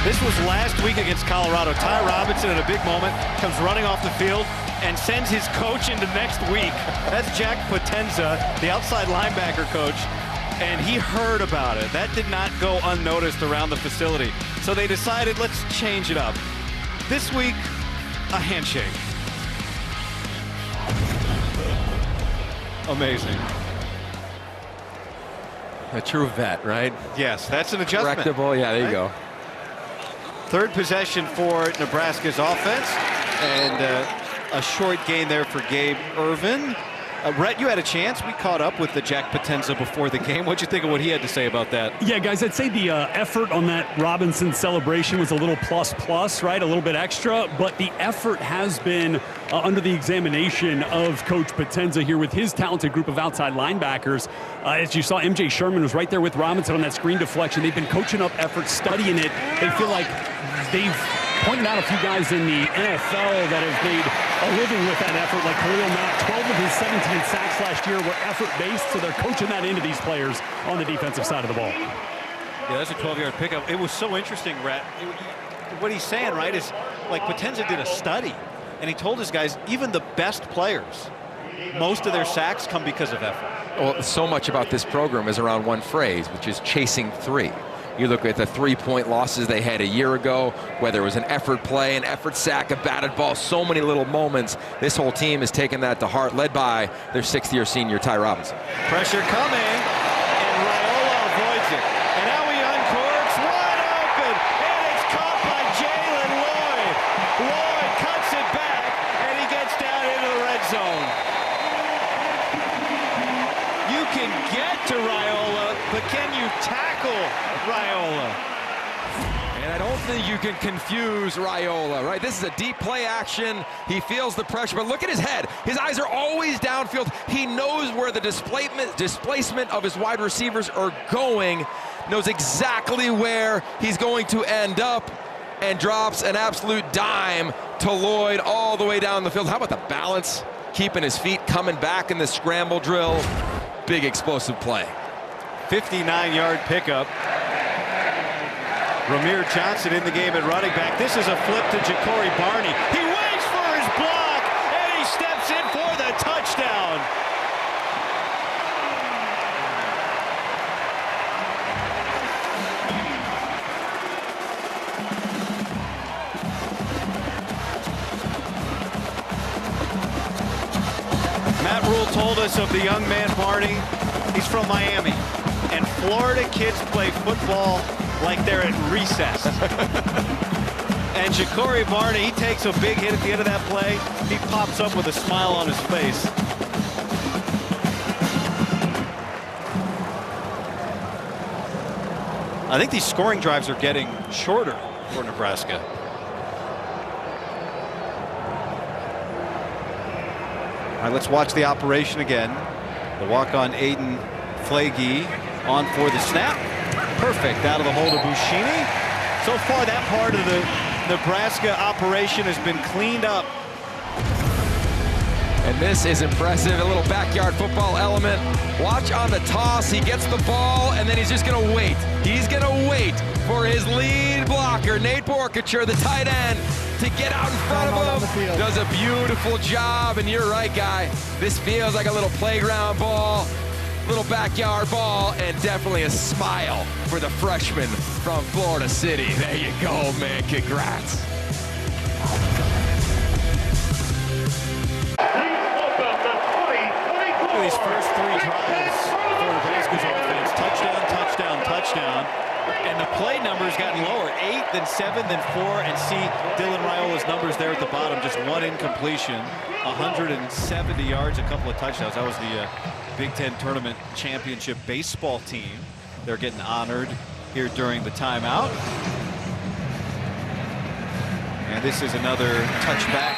This was last week against Colorado. Ty Robinson at a big moment comes running off the field and sends his coach into next week. That's Jack Potenza, the outside linebacker coach, and he heard about it. That did not go unnoticed around the facility. So they decided, let's change it up. This week, a handshake. Amazing. A true vet, right? Yes, that's an adjustment. Correctable, yeah, there you go. Third possession for Nebraska's offense, and a short gain there for Gabe Irvin. Rhett, you had a chance. We caught up with the Jack Potenza before the game. What'd you think of what he had to say about that? Yeah, guys, I'd say the effort on that Robinson celebration was a little plus, right? A little bit extra, but the effort has been under the examination of Coach Potenza here with his talented group of outside linebackers. As you saw, MJ Sherman was right there with Robinson on that screen deflection. They've been coaching up effort, studying it. They feel like they've pointed out a few guys in the NFL that have made a living with that effort, like Khalil Mack. 12 of his 17 sacks last year were effort-based, so they're coaching that into these players on the defensive side of the ball. Yeah, that's a 12-yard pickup. It was so interesting, Rhett. What he's saying, right, is like Potenza did a study, and he told his guys, even the best players, most of their sacks come because of effort. Well, so much about this program is around one phrase, which is chasing three. You look at the 3-point losses they had a year ago, whether it was an effort play, an effort sack, a batted ball, so many little moments. This whole team has taken that to heart, led by their sixth-year senior, Ty Robinson. Pressure coming, and Raiola avoids it. And now he uncorks, wide open, and it's caught by Jalen Lloyd. Lloyd cuts it back, and he gets down into the red zone. You can get to Raiola, but can you tackle Raiola? And I don't think you can confuse Raiola, right? This is a deep play action. He feels the pressure, but look at his head. His eyes are always downfield. He knows where the displacement of his wide receivers are going, knows exactly where he's going to end up, and drops an absolute dime to Lloyd all the way down the field. How about the balance? Keeping his feet, coming back in the scramble drill. Big explosive play. 59-yard pickup. Ramir Johnson in the game at running back. This is a flip to Ja'Cory Barney. He waits for his block, and he steps in for the touchdown. Matt Rule told us of the young man Barney. He's from Miami, and Florida kids play football like they're at recess. And Ja'Cory Barney, he takes a big hit at the end of that play. He pops up with a smile on his face. I think these scoring drives are getting shorter for Nebraska. All right, let's watch the operation again. The walk-on Aiden Flagey on for the snap. Perfect out of the hold of Bushini. So far, that part of the Nebraska operation has been cleaned up. And this is impressive, a little backyard football element. Watch on the toss, he gets the ball, and then he's just gonna wait. He's gonna wait for his lead blocker, Nate Borkature, the tight end, to get out in front of him. Does a beautiful job, and you're right, Guy. This feels like a little playground ball, little backyard ball, and definitely a smile for the freshman from Florida City. There you go, man, congrats. These first three drives for Nebraska's offense, touchdown, touchdown, touchdown, and the play numbers gotten lower. 8, then 7, then 4, and see Dylan Raiola's numbers there at the bottom. Just 1 incompletion, 170 yards, a couple of touchdowns. That was the Big Ten Tournament Championship baseball team. They're getting honored here during the timeout. And this is another touchback.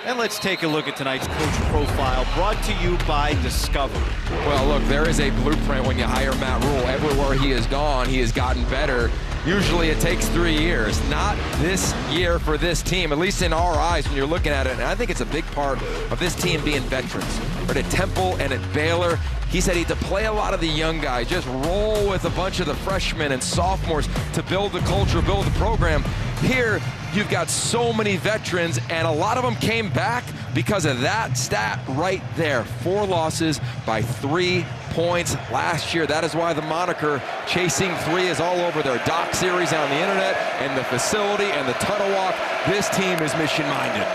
And let's take a look at tonight's coach profile, brought to you by Discover. Well, look, there is a blueprint when you hire Matt Rule. Everywhere he has gone, he has gotten better. Usually it takes 3 years. Not this year for this team, at least in our eyes when you're looking at it. And I think it's a big part of this team being veterans. But at Temple and at Baylor, he said he had to play a lot of the young guys, just roll with a bunch of the freshmen and sophomores to build the culture, build the program. Here, you've got so many veterans, and a lot of them came back because of that stat right there. 4 losses by 3 points last year. That is why the moniker Chasing 3 is all over their doc series on the internet and the facility and the tunnel walk. This team is mission-minded.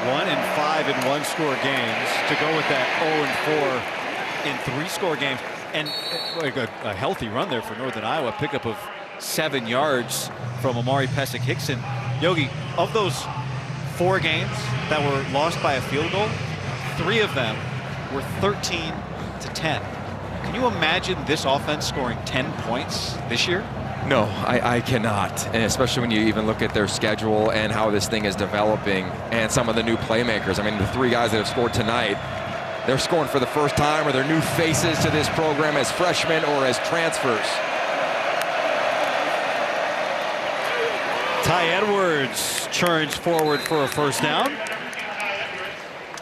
1-5 in 1-score games to go with that 0-4 in 3-score games. And like a healthy run there for Northern Iowa. Pickup of 7 yards from Amari Pesic-Hickson. Yogi, of those 4 games that were lost by a field goal, 3 of them were 13-10. Can you imagine this offense scoring 10 points this year? No, I cannot, and especially when you even look at their schedule and how this thing is developing and some of the new playmakers. I mean, the 3 guys that have scored tonight, they're scoring for the first time, or they're new faces to this program as freshmen or as transfers. Ty Edwards churns forward for a first down.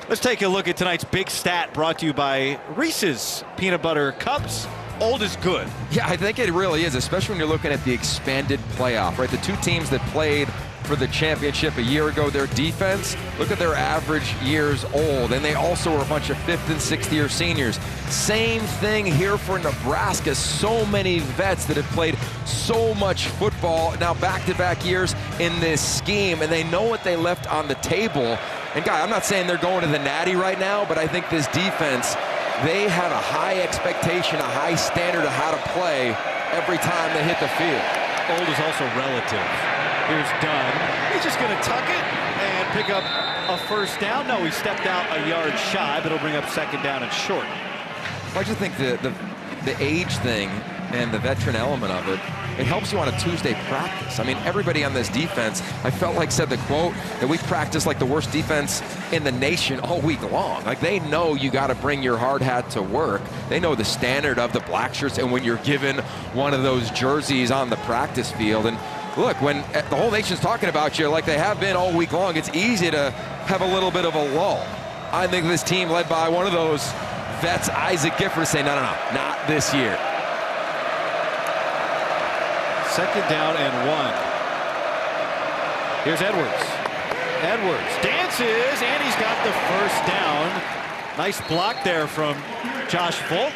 Let's take a look at tonight's big stat, brought to you by Reese's Peanut Butter Cups. Old is good. Yeah, I think it really is, especially when you're looking at the expanded playoff, right? The 2 teams that played for the championship a year ago, their defense, look at their average years old, and they also were a bunch of 5th and 6th year seniors. Same thing here for Nebraska. So many vets that have played so much football, now back-to-back years in this scheme, and they know what they left on the table. And Guy, I'm not saying they're going to the Natty right now, but I think this defense, they have a high expectation, a high standard of how to play every time they hit the field. Old is also relative. Here's Dunn. He's just going to tuck it and pick up a first down. No, he stepped out a yard shy, but it'll bring up 2nd down and short. I just think the age thing and the veteran element of it, it helps you on a Tuesday practice. I mean, everybody on this defense, I felt like said the quote that we practice like the worst defense in the nation all week long. Like, they know you got to bring your hard hat to work. They know the standard of the black shirts, and when you're given one of those jerseys on the practice field, and look, when the whole nation's talking about you like they have been all week long, it's easy to have a little bit of a lull. I think this team, led by one of those vets, Isaac Gifford, say, no, not this year. 2nd down and 1. Here's Edwards. Edwards dances, and he's got the first down. Nice block there from Josh Volk.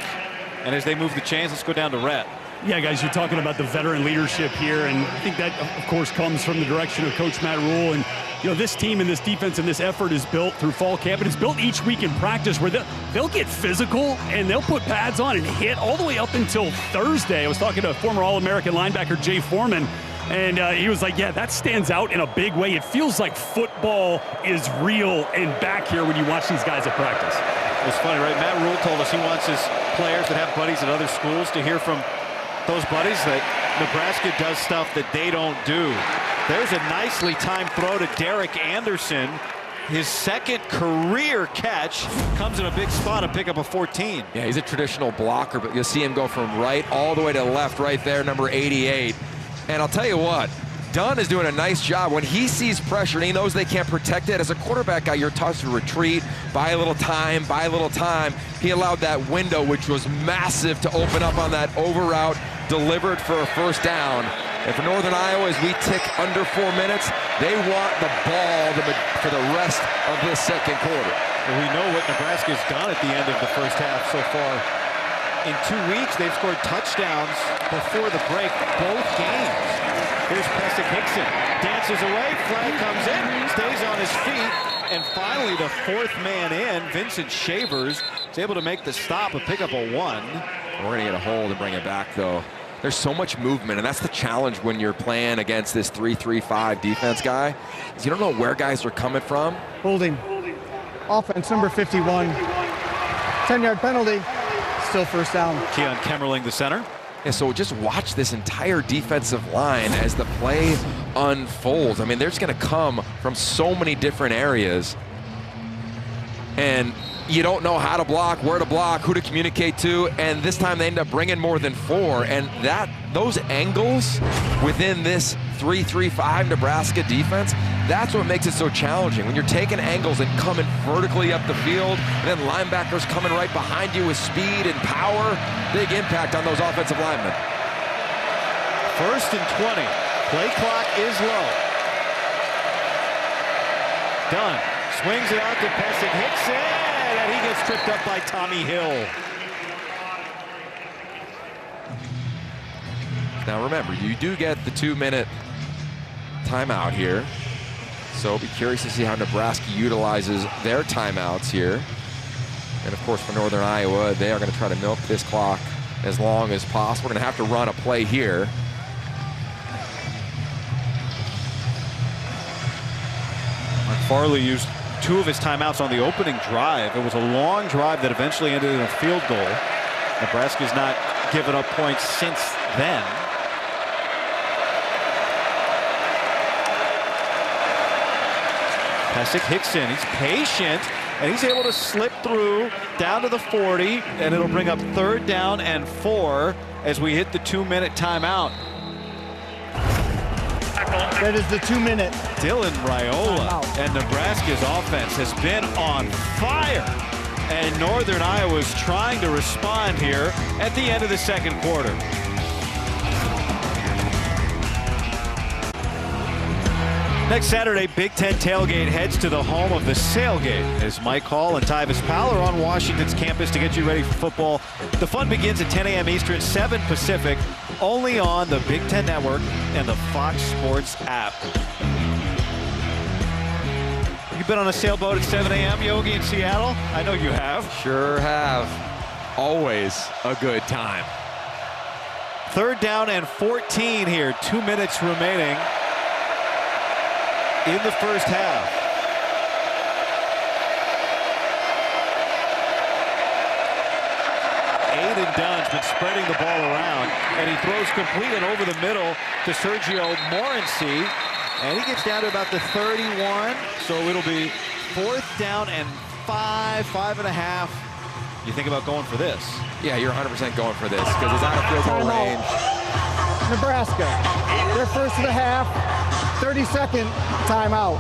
And as they move the chains, let's go down to Rhett. Yeah, guys, you're talking about the veteran leadership here, and I think that, of course, comes from the direction of Coach Matt Rule. And, you know, this team and this defense and this effort is built through fall camp, and it's built each week in practice where they'll get physical and they'll put pads on and hit all the way up until Thursday. I was talking to former All-American linebacker Jay Foreman, and he was like, yeah, that stands out in a big way. It feels like football is real and back here when you watch these guys at practice. It's funny, right? Matt Rule told us he wants his players that have buddies at other schools to hear from those buddies that Nebraska does stuff that they don't do. There's a nicely timed throw to Derek Anderson. His 2nd career catch comes in a big spot to pick up a 14. Yeah, he's a traditional blocker, but you'll see him go from right all the way to left right there, number 88. And I'll tell you what, Dunn is doing a nice job. When he sees pressure and he knows they can't protect it, as a quarterback guy, you're taught to retreat, buy a little time, buy a little time. He allowed that window, which was massive, to open up on that over route, delivered for a first down. And for Northern Iowa, as we tick under 4 minutes, they want the ball for the rest of this 2nd quarter. Well, we know what Nebraska's done at the end of the first half so far. In 2 weeks, they've scored touchdowns before the break, both games. Here's Pesic-Hickson, dances away, flag comes in, stays on his feet, and finally the 4th man in, Vincent Shavers, is able to make the stop and pick up a 1. We're going to get a hold and bring it back, though. There's so much movement, and that's the challenge when you're playing against this 3-3-5 defense guy, is you don't know where guys are coming from. Holding. Offense number 51. 10-yard penalty. Still first down. Keon Kemmerling, the center. Yeah, so just watch this entire defensive line as the play unfolds. I mean, they're just going to come from so many different areas. And you don't know how to block, where to block, who to communicate to, and this time they end up bringing more than 4. And those angles within this 3-3-5 Nebraska defense, that's what makes it so challenging. When you're taking angles and coming vertically up the field, and then linebackers coming right behind you with speed and power, big impact on those offensive linemen. 1st and 20. Play clock is low. Dunn swings it out to Pesic, hits it, and he gets tripped up by Tommy Hill. Now remember, you do get the 2-minute timeout here. So be curious to see how Nebraska utilizes their timeouts here. And of course for Northern Iowa, they are going to try to milk this clock as long as possible. We're going to have to run a play here. Farley used 2 of his timeouts on the opening drive. It was a long drive that eventually ended in a field goal. Nebraska's not given up points since then. Pesic Hickson, he's patient, and he's able to slip through down to the 40, and it'll bring up 3rd down and 4 as we hit the 2-minute timeout. That is the 2-minute. Dylan Raiola and Nebraska's offense has been on fire. And Northern Iowa's trying to respond here at the end of the 2nd quarter. Next Saturday, Big Ten Tailgate heads to the home of the Sailgate as Mike Hall and Tyvis Powell are on Washington's campus to get you ready for football. The fun begins at 10 a.m. Eastern, 7 Pacific, only on the Big Ten Network and the Fox Sports app. You've been on a sailboat at 7 a.m., Yogi, in Seattle? I know you have. Sure have. Always a good time. 3rd down and 14 here, 2 minutes remaining in the first half. Aiden Dunn's been spreading the ball around, and he throws complete and over the middle to Sergio Morency, and he gets down to about the 31, so it'll be 4th down and 5.5. You think about going for this? Yeah, you're 100% going for this because it's out of field goal range. Nebraska, their first of the half, 30-second timeout.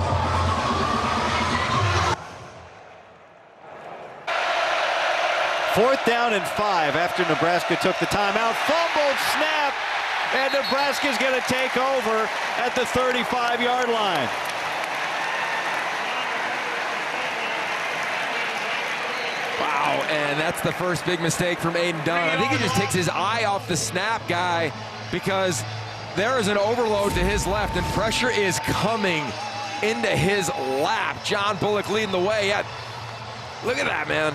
Fourth down and 5 after Nebraska took the timeout. Fumbled snap, and Nebraska's going to take over at the 35-yard line. Wow, and that's the first big mistake from Aiden Dunn. I think he just takes his eye off the snap guy because there is an overload to his left, and pressure is coming into his lap. John Bullock leading the way. Yeah, look at that, man.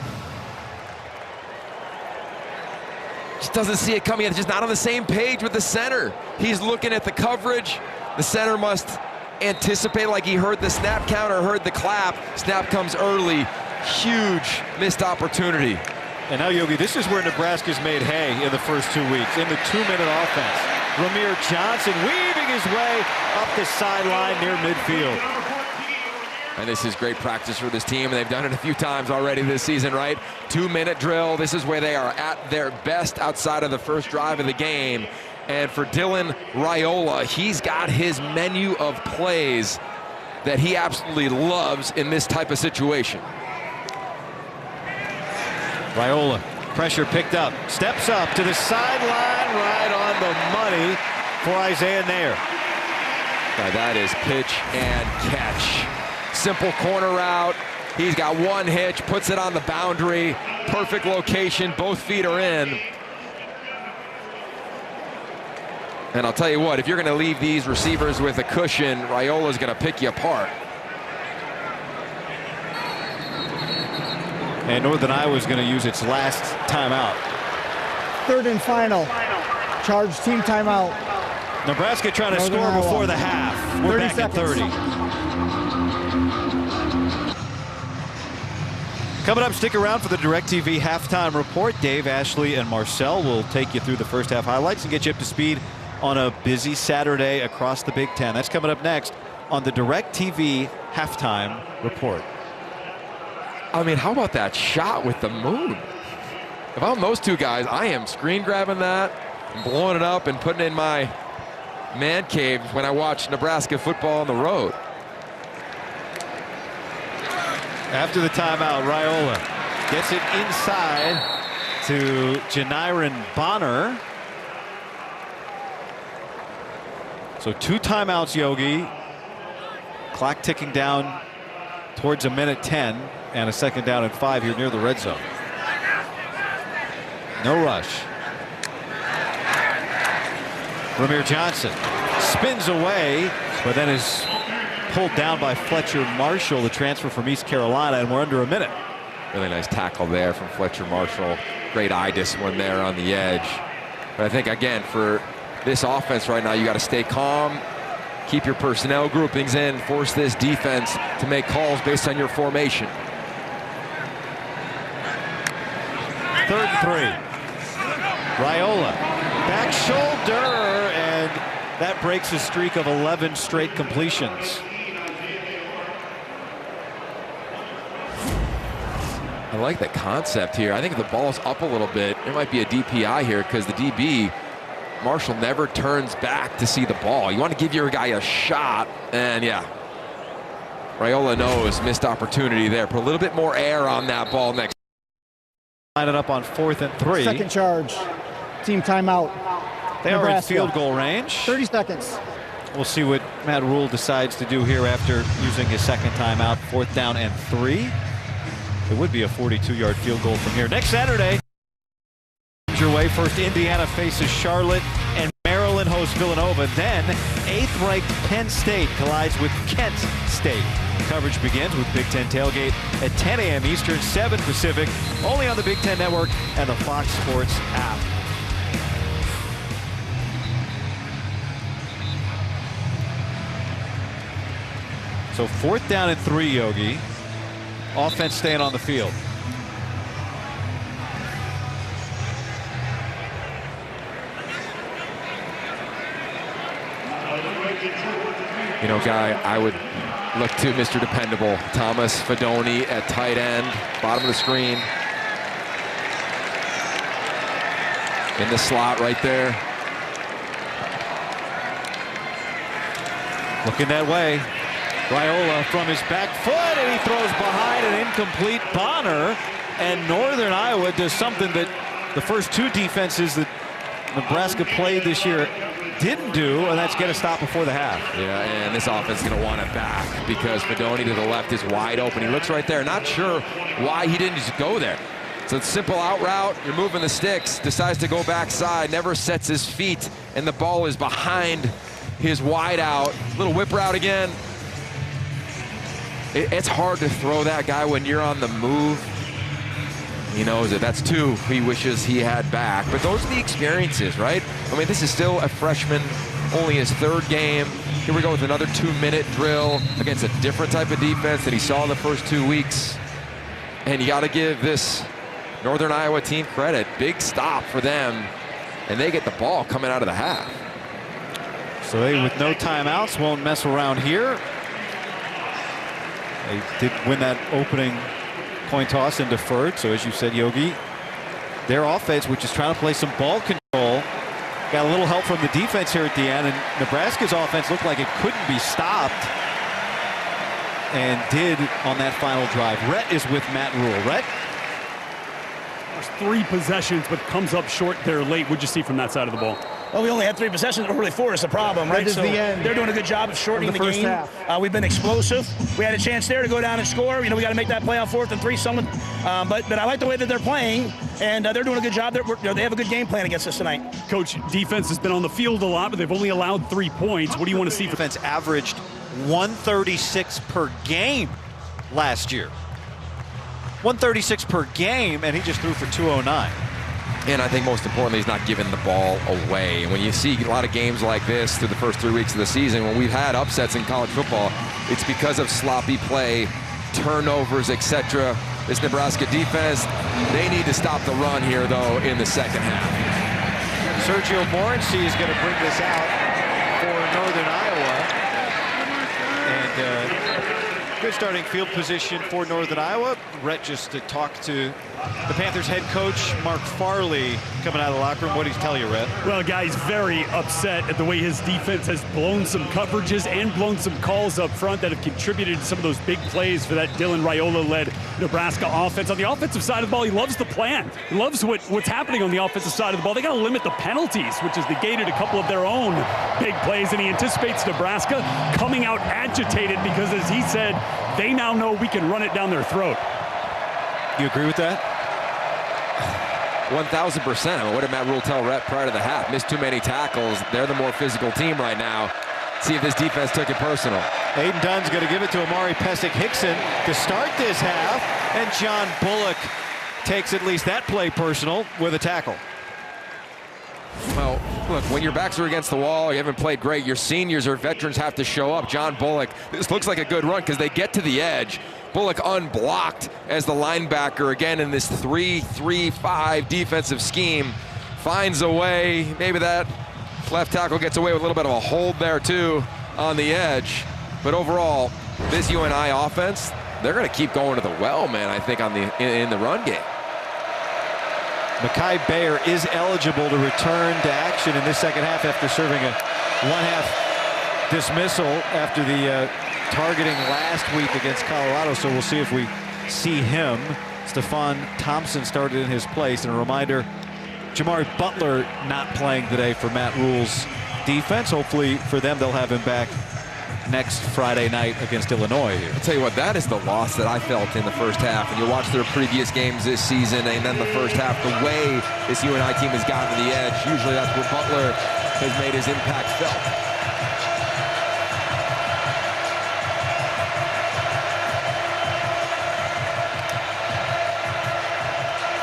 Just doesn't see it coming. It's just not on the same page with the center. He's looking at the coverage. The center must anticipate like he heard the snap count or heard the clap. Snap comes early. Huge missed opportunity. And now, Yogi, this is where Nebraska's made hay in the first 2 weeks, in the 2-minute offense. Ramir Johnson weaving his way up the sideline near midfield. And this is great practice for this team. They've done it a few times already this season, right? 2-minute drill. This is where they are at their best outside of the first drive of the game. And for Dylan Raiola, he's got his menu of plays that he absolutely loves in this type of situation. Raiola, pressure picked up, steps up to the sideline, right on the money for Isaiah Nair. Now that is pitch and catch. Simple corner route. He's got one hitch, puts it on the boundary. Perfect location, both feet are in. And I'll tell you what, if you're going to leave these receivers with a cushion, Raiola's going to pick you apart. And Northern Iowa is going to use its last timeout. 3rd and final. Charge, team timeout. Nebraska trying to Northern score Iowa. before the half. We're 30 back at seconds. 30. Coming up, stick around for the DirecTV halftime report. Dave, Ashley, and Marcel will take you through the first half highlights and get you up to speed on a busy Saturday across the Big Ten. That's coming up next on the DirecTV halftime report. I mean, how about that shot with the moon? If I'm those two guys, I am screen grabbing that, and blowing it up and putting it in my man cave when I watch Nebraska football on the road. After the timeout, Raiola gets it inside to Janiron Bonner. So 2 timeouts, Yogi. Clock ticking down towards a minute 10 and a 2nd down and 5 here near the red zone. No rush. Ramir Johnson spins away, but then is pulled down by Fletcher Marshall, the transfer from East Carolina, and we're under a minute. Really nice tackle there from Fletcher Marshall. Great eye discipline there on the edge. But I think, again, for this offense right now, you got to stay calm, keep your personnel groupings in, force this defense to make calls based on your formation. 3rd and 3. Raiola, back shoulder, and that breaks a streak of 11 straight completions. I like the concept here. I think if the ball's up a little bit, there might be a DPI here because the DB, Marshall, never turns back to see the ball. You want to give your guy a shot, and yeah, Raiola knows missed opportunity there. Put a little bit more air on that ball next. Line it up on 4th and 3. Second charge, team timeout. They are in Nebraska. field goal range. 30 seconds. We'll see what Matt Rule decides to do here after using his 2nd timeout. 4th down and 3. It would be a 42-yard field goal from here. Next Saturday, your way. First, Indiana faces Charlotte, and Maryland hosts Villanova. Then, 8th-ranked Penn State collides with Kent State. Coverage begins with Big Ten Tailgate at 10 a.m. Eastern, 7 Pacific, only on the Big Ten Network and the Fox Sports app. So 4th down and 3, Yogi. Offense staying on the field. You know, Guy, I would look to Mr. Dependable, Thomas Fedoni at tight end, bottom of the screen. In the slot right there. Looking that way. Raiola from his back foot, and he throws behind an incomplete Bonner. And Northern Iowa does something that the first 2 defenses that Nebraska played this year didn't do, and that's get a stop before the half. Yeah, and this offense is going to want it back because Fedoni to the left is wide open. He looks right there. Not sure why he didn't just go there. So it's simple out route. You're moving the sticks. Decides to go backside. Never sets his feet, and the ball is behind his wide out. Little whip route again. It's hard to throw that guy when you're on the move. He knows it. That's 2 he wishes he had back. But those are the experiences, right? I mean, this is still a freshman, only his 3rd game. Here we go with another 2-minute drill against a different type of defense that he saw in the first 2 weeks. And you got to give this Northern Iowa team credit. Big stop for them. And they get the ball coming out of the half. So they, with no timeouts, won't mess around here. They did win that opening coin toss and deferred. So as you said, Yogi, their offense, which is trying to play some ball control, got a little help from the defense here at the end. And Nebraska's offense looked like it couldn't be stopped, and did on that final drive. Rhett is with Matt Rule. Rhett? There's 3 possessions, but comes up short there late. What'd you see from that side of the ball? Well, we only had 3 possessions, but really 4 is the problem, right? That is So the end they're doing a good job of shortening of the the first game. half. We've been explosive. We had a chance there to go down and score. You know, we got to make that play on 4th and 3. But I like the way that they're playing, and they're doing a good job. They have a good game plan against us tonight. Coach, defense has been on the field a lot, but they've only allowed 3 points. What do you want to see? Defense averaged 136 per game last year. 136 per game, and he just threw for 209. And I think most importantly, he's not giving the ball away. And when you see a lot of games like this through the first 3 weeks of the season, when we've had upsets in college football, it's because of sloppy play, turnovers, etc. This Nebraska defense, they need to stop the run here, though, in the second half. Sergio Morency is going to bring this out for Northern Iowa. And good starting field position for Northern Iowa. Rhett just talked to the Panthers head coach, Mark Farley, coming out of the locker room. What did he tell you, Rhett? Well, guys, very upset at the way his defense has blown some coverages and blown some calls up front that have contributed to some of those big plays for that Dylan Raiola-led Nebraska offense. On the offensive side of the ball, he loves the plan. He loves what's happening on the offensive side of the ball. They got to limit the penalties, which has negated a couple of their own big plays, and he anticipates Nebraska coming out agitated because, as he said, they now know we can run it down their throat. You agree with that? 1,000%. I mean, what did Matt Rule tell Rhett prior to the half? Missed too many tackles. They're the more physical team right now. See if this defense took it personal. Aiden Dunn's going to give it to Amari Pesic-Hickson to start this half, and John Bullock takes at least that play personal with a tackle. Well, look, when your backs are against the wall, you haven't played great, your seniors or veterans have to show up. John Bullock, this looks like a good run because they get to the edge. Bullock unblocked as the linebacker, again in this 3-3-5 defensive scheme, finds a way. Maybe that left tackle gets away with a little bit of a hold there too on the edge. But overall, this UNI offense, they're going to keep going to the well, man, I think, in the run game. Mekhi Bayer is eligible to return to action in this second half after serving a one-half dismissal after the targeting last week against Colorado. So we'll see if we see him. Stephon Thompson started in his place. And a reminder, Jamari Butler not playing today for Matt Rule's defense. Hopefully for them, they'll have him back next Friday night against Illinois here. I'll tell you what, that is the loss that I felt in the first half. And you watch their previous games this season and then the first half, the way this UNI team has gotten to the edge, usually that's where Butler has made his impact felt.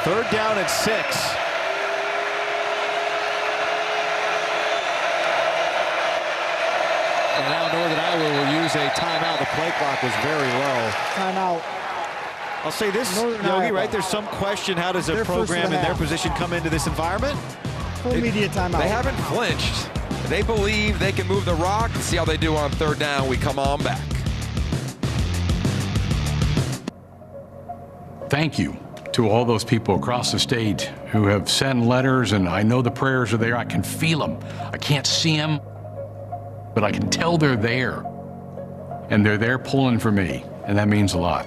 Third down and 6. And now Northern Iowa will use a timeout. The play clock was very low. Timeout. I'll say this, Northern Yogi, Iowa. right? There's some question, how does a They're first program of the in their half. position come into this environment? Full media timeout. They haven't flinched. They believe they can move the rock. See how they do on third down. We come on back. Thank you to all those people across the state who have sent letters, and I know the prayers are there. I can feel them. I can't see them, but I can tell they're there. And they're there pulling for me, and that means a lot.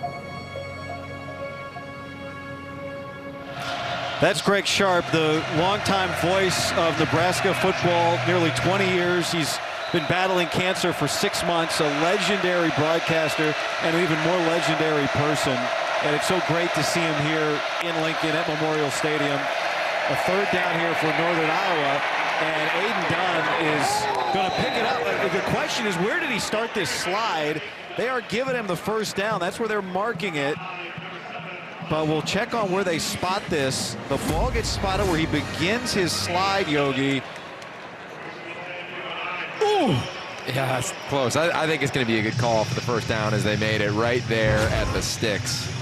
That's Greg Sharp, the longtime voice of Nebraska football, nearly 20 years. He's been battling cancer for 6 months, a legendary broadcaster and an even more legendary person. And it's so great to see him here in Lincoln at Memorial Stadium. A third down here for Northern Iowa, and Aiden Dunn is going to pick it up. The question is, where did he start this slide? They are giving him the first down. That's where they're marking it. But we'll check on where they spot this. The ball gets spotted where he begins his slide, Yogi. Ooh! Yeah, it's close. I think it's going to be a good call for the first down as they made it right there at the sticks.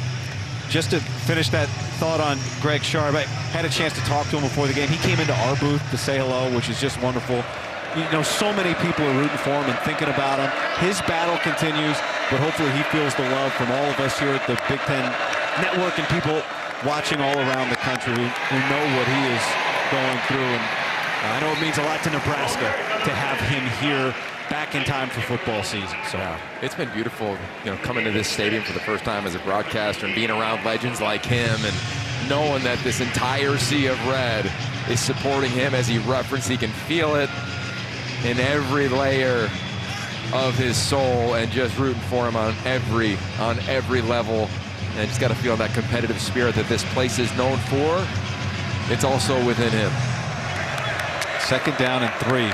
Just to finish that thought on Greg Sharp, I had a chance to talk to him before the game. He came into our booth to say hello, which is just wonderful. You know, so many people are rooting for him and thinking about him. His battle continues, but hopefully he feels the love from all of us here at the Big Ten Network and people watching all around the country who know what he is going through. And I know it means a lot to Nebraska to have him here back in time for football season. So yeah, it's been beautiful, you know, coming to this stadium for the first time as a broadcaster and being around legends like him and knowing that this entire sea of red is supporting him. As he referenced, he can feel it in every layer of his soul and just rooting for him on every level. And just got to feel that competitive spirit that this place is known for. It's also within him. Second down and 3.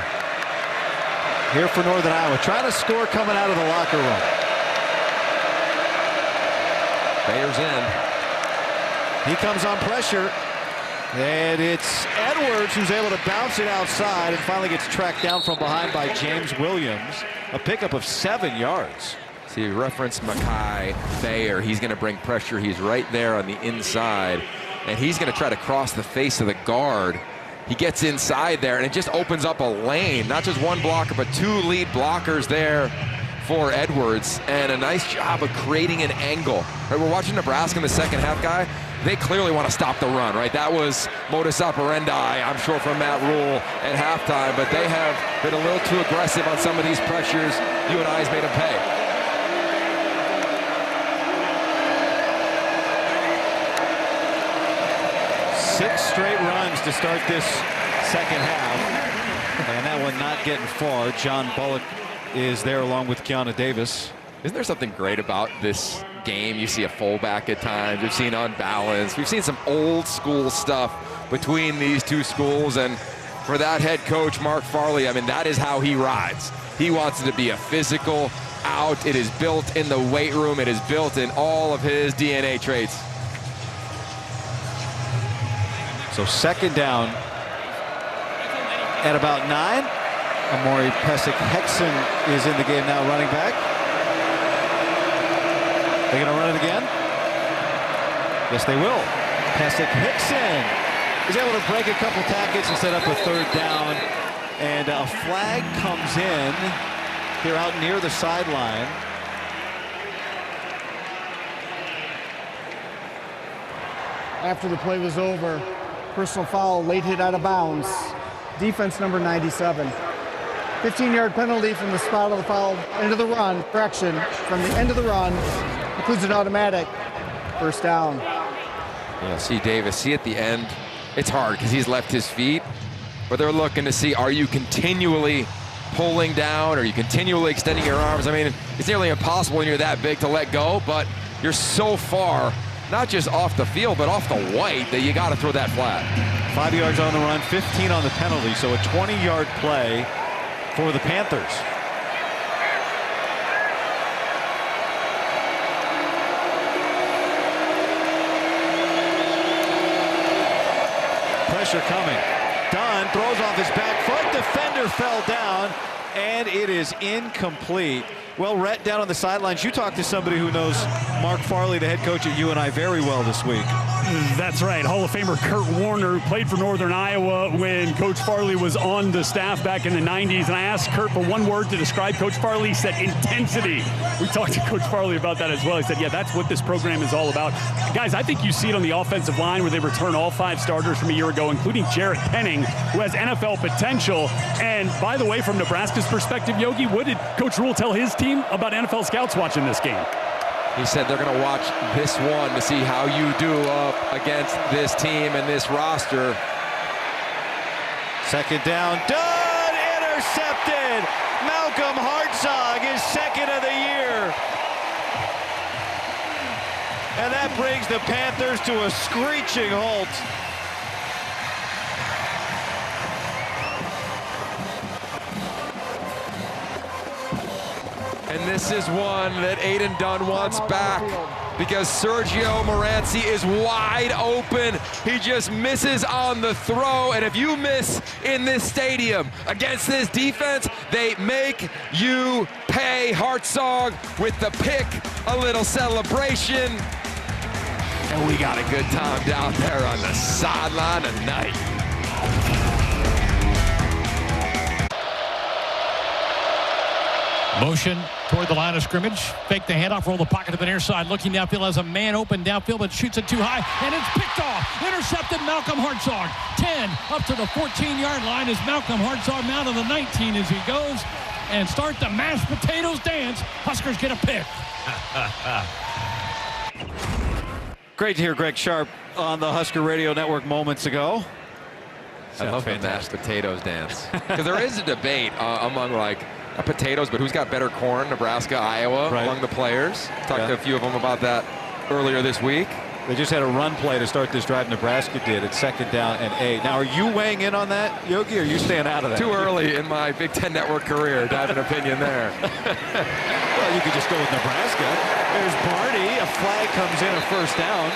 Here for Northern Iowa, trying to score coming out of the locker room. Bayer's in. He comes on pressure. And it's Edwards who's able to bounce it outside and finally gets tracked down from behind by James Williams. A pickup of 7 yards. See, reference Mackay Bayer. He's going to bring pressure. He's right there on the inside, and he's going to try to cross the face of the guard. He gets inside there, and it just opens up a lane. Not just one blocker, but 2 lead blockers there for Edwards, and a nice job of creating an angle. Right, we're watching Nebraska in the second half, Guy. They clearly want to stop the run, right? That was modus operandi, I'm sure, from Matt Rule at halftime, but they have been a little too aggressive on some of these pressures. UNI's made them pay. Six straight runs to start this second half, and that one not getting far. John Bullock is there along with Keanu Davis. Isn't there something great about this game? You see a fullback at times. We've seen unbalanced. We've seen some old school stuff between these two schools. And for that head coach, Mark Farley, I mean, that is how he rides. He wants it to be a physical out. It is built in the weight room. It is built in all of his DNA traits. So second down at about 9. Amori Pesek-Hexon is in the game now, running back. They're going to run it again? Yes, they will. Pesek-Hexon is able to break a couple tackles and set up a third down. And a flag comes in here out near the sideline. After the play was over, personal foul, late hit out of bounds. Defense number 97. 15-yard penalty from the spot of the foul into the run. Correction, from the end of the run, includes an automatic first down. Yeah, see Davis, see at the end, it's hard because he's left his feet, but they're looking to see, are you continually pulling down? Are you continually extending your arms? I mean, it's nearly impossible when you're that big to let go, but you're so far, not just off the field, but off the white, that you got to throw that flat. 5 yards on the run, 15 on the penalty, so a 20-yard play for the Panthers. Pressure coming. Dunn throws off his back foot. Defender fell down, and it is incomplete. Well, Rhett, down on the sidelines, you talked to somebody who knows Mark Farley, the head coach at UNI, very well this week. That's right. Hall of Famer Kurt Warner, who played for Northern Iowa when Coach Farley was on the staff back in the 90s. And I asked Kurt for one word to describe Coach Farley. He said intensity. We talked to Coach Farley about that as well. He said, yeah, that's what this program is all about. Guys, I think you see it on the offensive line where they return all 5 starters from a year ago, including Jarrett Penning, who has NFL potential. And by the way, from Nebraska's perspective, Yogi, what did Coach Rule tell his team about NFL scouts watching this game? He said they're going to watch this one to see how you do up against this team and this roster. Second down, Dunn intercepted. Malcolm Hartzog is second of the year. And that brings the Panthers to a screeching halt. And this is one that Aiden Dunn wants back because Sergio Moranci is wide open. He just misses on the throw. And if you miss in this stadium against this defense, they make you pay. Hartzog with the pick, a little celebration. And we got a good time down there on the sideline tonight. Motion toward the line of scrimmage. Fake the handoff, roll the pocket to the near side. Looking downfield as a man open downfield, but shoots it too high. And it's picked off. Intercepted Malcolm Hartzog. 10 up to the 14-yard line as Malcolm Hartzog now to the 19 as he goes and start the mashed potatoes dance. Huskers get a pick. Great to hear Greg Sharp on the Husker Radio Network moments ago. I love the mashed potatoes dance. Because there is a debate among like potatoes, but who's got better corn, Nebraska, Iowa, among the players. Talked to a few of them about that earlier this week. They just had a run play to start this drive. Nebraska did. It's second down and 8. Now, are you weighing in on that, Yogi, or are you staying out of that? Too early in my Big Ten Network career to have an opinion there. Well, you could just go with Nebraska. There's Barney. A flag comes in, a first down.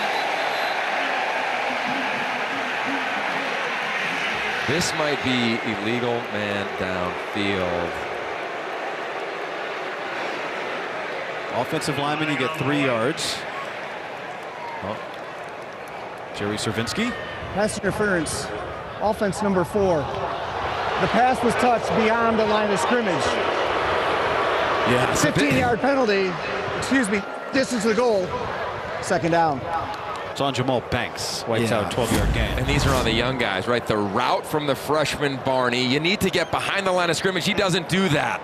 This might be illegal man downfield. Offensive lineman, you get 3 yards. Oh. Jerry Cervinski. Pass interference. Offense number 4. The pass was touched beyond the line of scrimmage. Yeah, 15-yard penalty. Excuse me. Distance to the goal. Second down. It's on Jamal Banks. Whites out 12-yard gain. And these are on the young guys, right? The route from the freshman Barney. You need to get behind the line of scrimmage. He doesn't do that.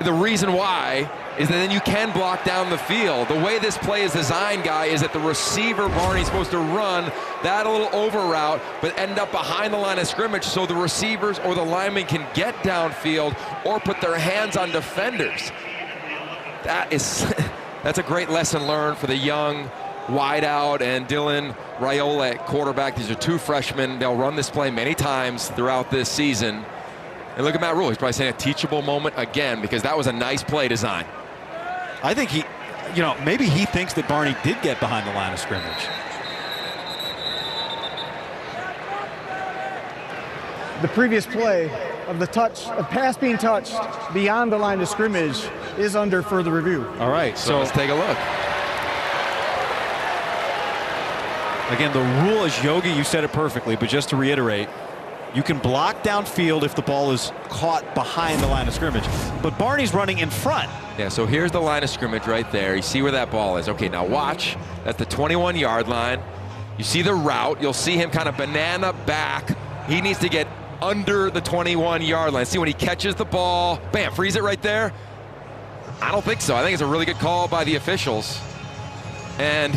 The reason why is that then you can block down the field. The way this play is designed, guy, is that the receiver Barney's supposed to run that a little over route, but end up behind the line of scrimmage so the receivers or the linemen can get downfield or put their hands on defenders. That's a great lesson learned for the young wideout and Dylan Raiola at quarterback. These are 2 freshmen. They'll run this play many times throughout this season. And look at Matt Rule. He's probably saying a teachable moment again because that was a nice play design. I think he, maybe he thinks that Barney did get behind the line of scrimmage. The previous play of the pass being touched beyond the line of scrimmage is under further review. All right, so let's take a look. Again, the rule is, Yogi, you said it perfectly, but just to reiterate, you can block downfield if the ball is caught behind the line of scrimmage. But Barney's running in front. Yeah, so here's the line of scrimmage right there. You see where that ball is. Okay, now watch. That's the 21-yard line. You see the route. You'll see him kind of banana back. He needs to get under the 21-yard line. See when he catches the ball, bam, freeze it right there. I don't think so. I think it's a really good call by the officials. And,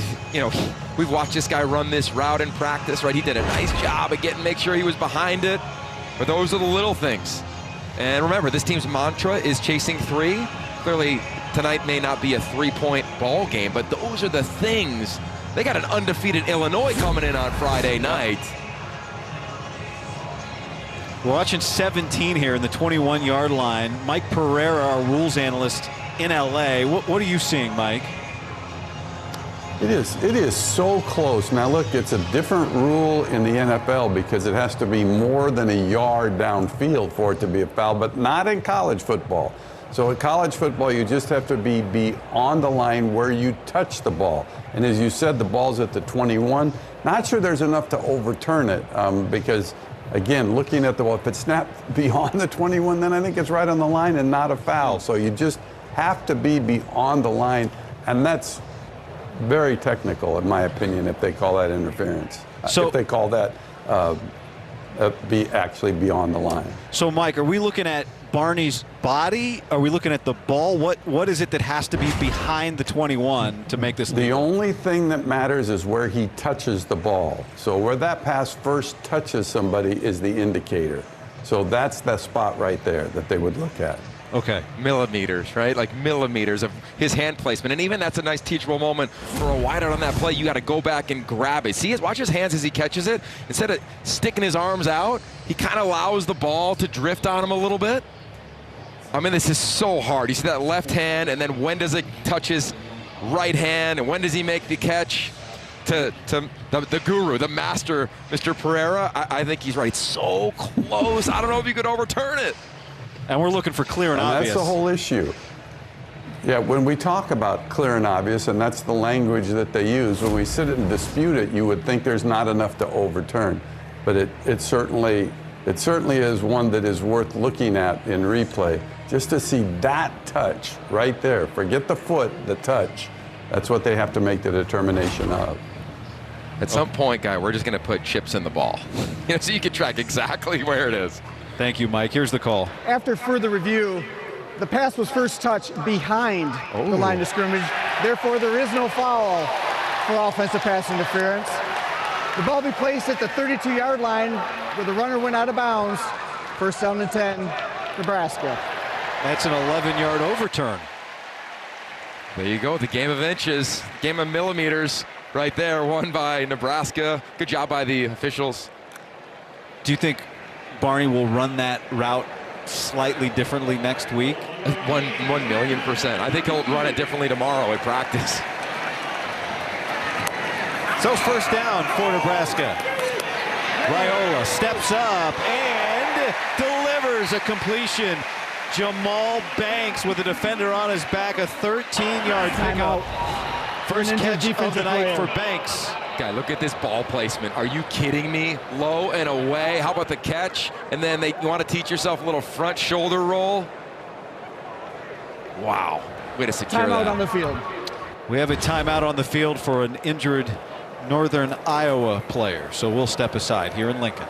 we've watched this guy run this route in practice, right? He did a nice job of make sure he was behind it. But those are the little things. And remember, this team's mantra is chasing 3. Clearly, tonight may not be a 3-point ball game, but those are the things. They got an undefeated Illinois coming in on Friday night. We're watching 17 here in the 21-yard line. Mike Pereira, our rules analyst in LA. What are you seeing, Mike? It is so close. Now look, it's a different rule in the NFL because it has to be more than a yard downfield for it to be a foul, but not in college football. So in college football, you just have to be on the line where you touch the ball. And as you said, the ball's at the 21. Not sure there's enough to overturn it because, again, looking at the ball, if it's snapped beyond the 21, then I think it's right on the line and not a foul. So you just have to be beyond the line, and that's very technical, in my opinion, if they call that interference. So if they call that actually beyond the line. So, Mike, are we looking at Barney's body? Are we looking at the ball? What is it that has to be behind the 21 to make this legal? The only thing that matters is where he touches the ball. So where that pass first touches somebody is the indicator. So that's the spot right there that they would look at. Okay. Millimeters, right? Like millimeters of his hand placement. And even that's a nice teachable moment for a wideout on that play. You got to go back and grab it. See, watch his hands as he catches it. Instead of sticking his arms out, he kind of allows the ball to drift on him a little bit. I mean, this is so hard. You see that left hand, and then when does it touch his right hand, and when does he make the catch? To the guru, the master, Mr. Pereira, I think he's right. It's so close. I don't know if you could overturn it. And we're looking for clear and obvious. That's the whole issue. Yeah, when we talk about clear and obvious, and that's the language that they use, when we sit and dispute it, you would think there's not enough to overturn. But it certainly is one that is worth looking at in replay, just to see that touch right there. Forget the foot, the touch. That's what they have to make the determination of. At some point, Guy, we're just going to put chips in the ball, so you can track exactly where it is. Thank you, Mike. Here's the call. After further review, the pass was first touched behind the line of scrimmage. Therefore, there is no foul for offensive pass interference. The ball be placed at the 32-yard line where the runner went out of bounds. First down and 10, Nebraska. That's an 11-yard overturn. There you go, the game of inches, game of millimeters right there, won by Nebraska. Good job by the officials. Do you think Barney will run that route slightly differently next week? 1,000,000%. I think he'll run it differently tomorrow at practice. So first down for Nebraska. Raiola steps up and delivers a completion. Jamal Banks with a defender on his back, a 13-yard pickup. First catch of the night for Banks. Guy, look at this ball placement. Are you kidding me? Low and away. How about the catch? And then you want to teach yourself a little front shoulder roll. Wow. Way to secure that. Timeout on the field. We have a timeout on the field for an injured Northern Iowa player, so we'll step aside here in Lincoln.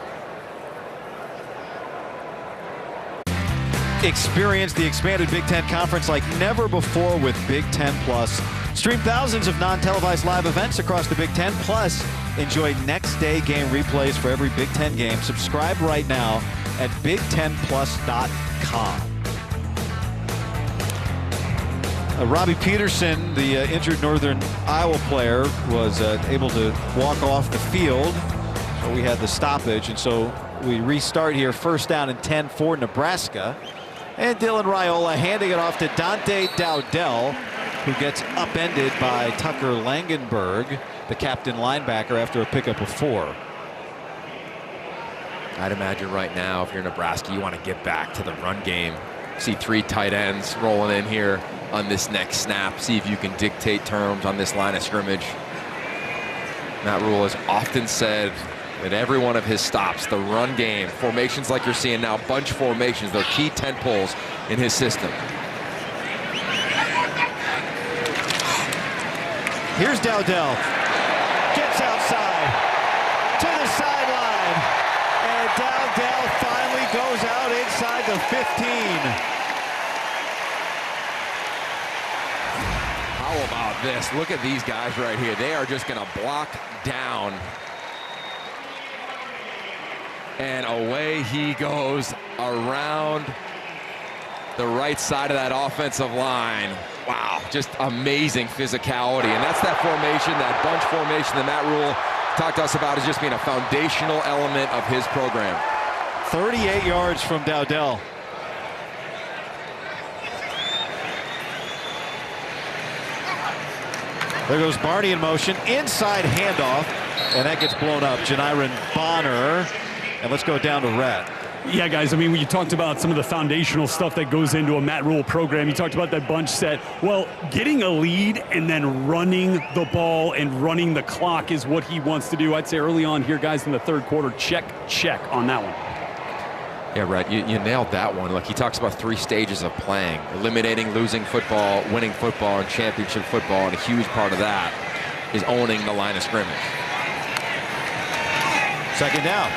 Experience the expanded Big Ten Conference like never before with Big Ten Plus. Stream thousands of non-televised live events across the Big Ten. Plus, enjoy next-day game replays for every Big Ten game. Subscribe right now at BigTenPlus.com. Robbie Peterson, the injured Northern Iowa player, was able to walk off the field. So we had the stoppage, and so we restart here. First down and 10 for Nebraska. And Dylan Raiola handing it off to Dante Dowdell, who gets upended by Tucker Langenberg, the captain linebacker, after a pickup of 4. I'd imagine right now, if you're Nebraska, you want to get back to the run game. See 3 tight ends rolling in here on this next snap. See if you can dictate terms on this line of scrimmage. Matt Rule has often said that every one of his stops, the run game, formations like you're seeing now, bunch formations, they're key tent poles in his system. Here's Dowdell. Gets outside to the sideline. And Dowdell finally goes out inside the 15. How about this? Look at these guys right here. They are just going to block down. And away he goes around the right side of that offensive line. Wow, just amazing physicality. And that's that formation, that bunch formation that Matt Rule talked to us about as just being a foundational element of his program. 38 yards from Dowdell. There goes Barney in motion, inside handoff, and that gets blown up. Janiron Bonner, and let's go down to Rhett. Yeah, guys, I mean, when you talked about some of the foundational stuff that goes into a Matt Rule program, you talked about that bunch set. Well, getting a lead and then running the ball and running the clock is what he wants to do. I'd say early on here, guys, in the third quarter, check on that one. Yeah, Rhett, you nailed that one. Look, he talks about 3 stages of playing: eliminating, losing football, winning football, and championship football. And a huge part of that is owning the line of scrimmage. Second down.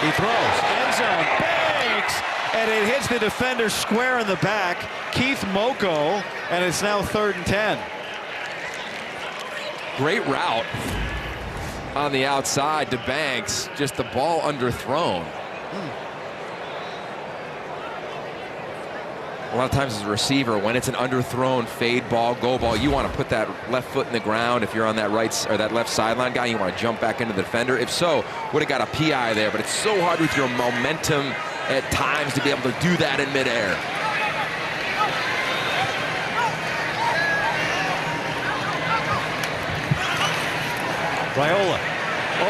He throws. End zone. Banks! And it hits the defender square in the back. Keith Moko. And it's now 3rd and 10. Great route on the outside to Banks. Just the ball underthrown. A lot of times as a receiver, when it's an underthrown fade ball, go ball, you want to put that left foot in the ground. If you're on that right or that left sideline guy, you want to jump back into the defender. If so, would have got a PI there, but it's so hard with your momentum at times to be able to do that in midair. Raiola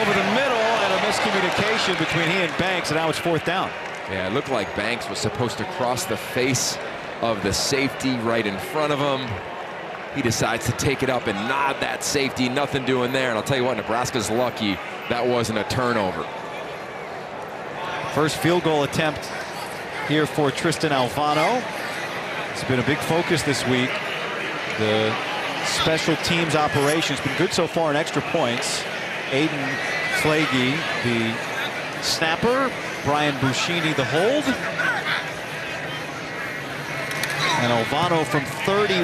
over the middle, and a miscommunication between he and Banks, and now it's 4th down. Yeah, it looked like Banks was supposed to cross the face of the safety right in front of him. He decides to take it up and nod that safety. Nothing doing there. And I'll tell you what, Nebraska's lucky that wasn't a turnover. First field goal attempt here for Tristan Alvano. It's been a big focus this week. The special teams operation's been good so far in extra points. Aiden Flagey, the snapper. Brian Buscini, the hold. And Alvano from 31.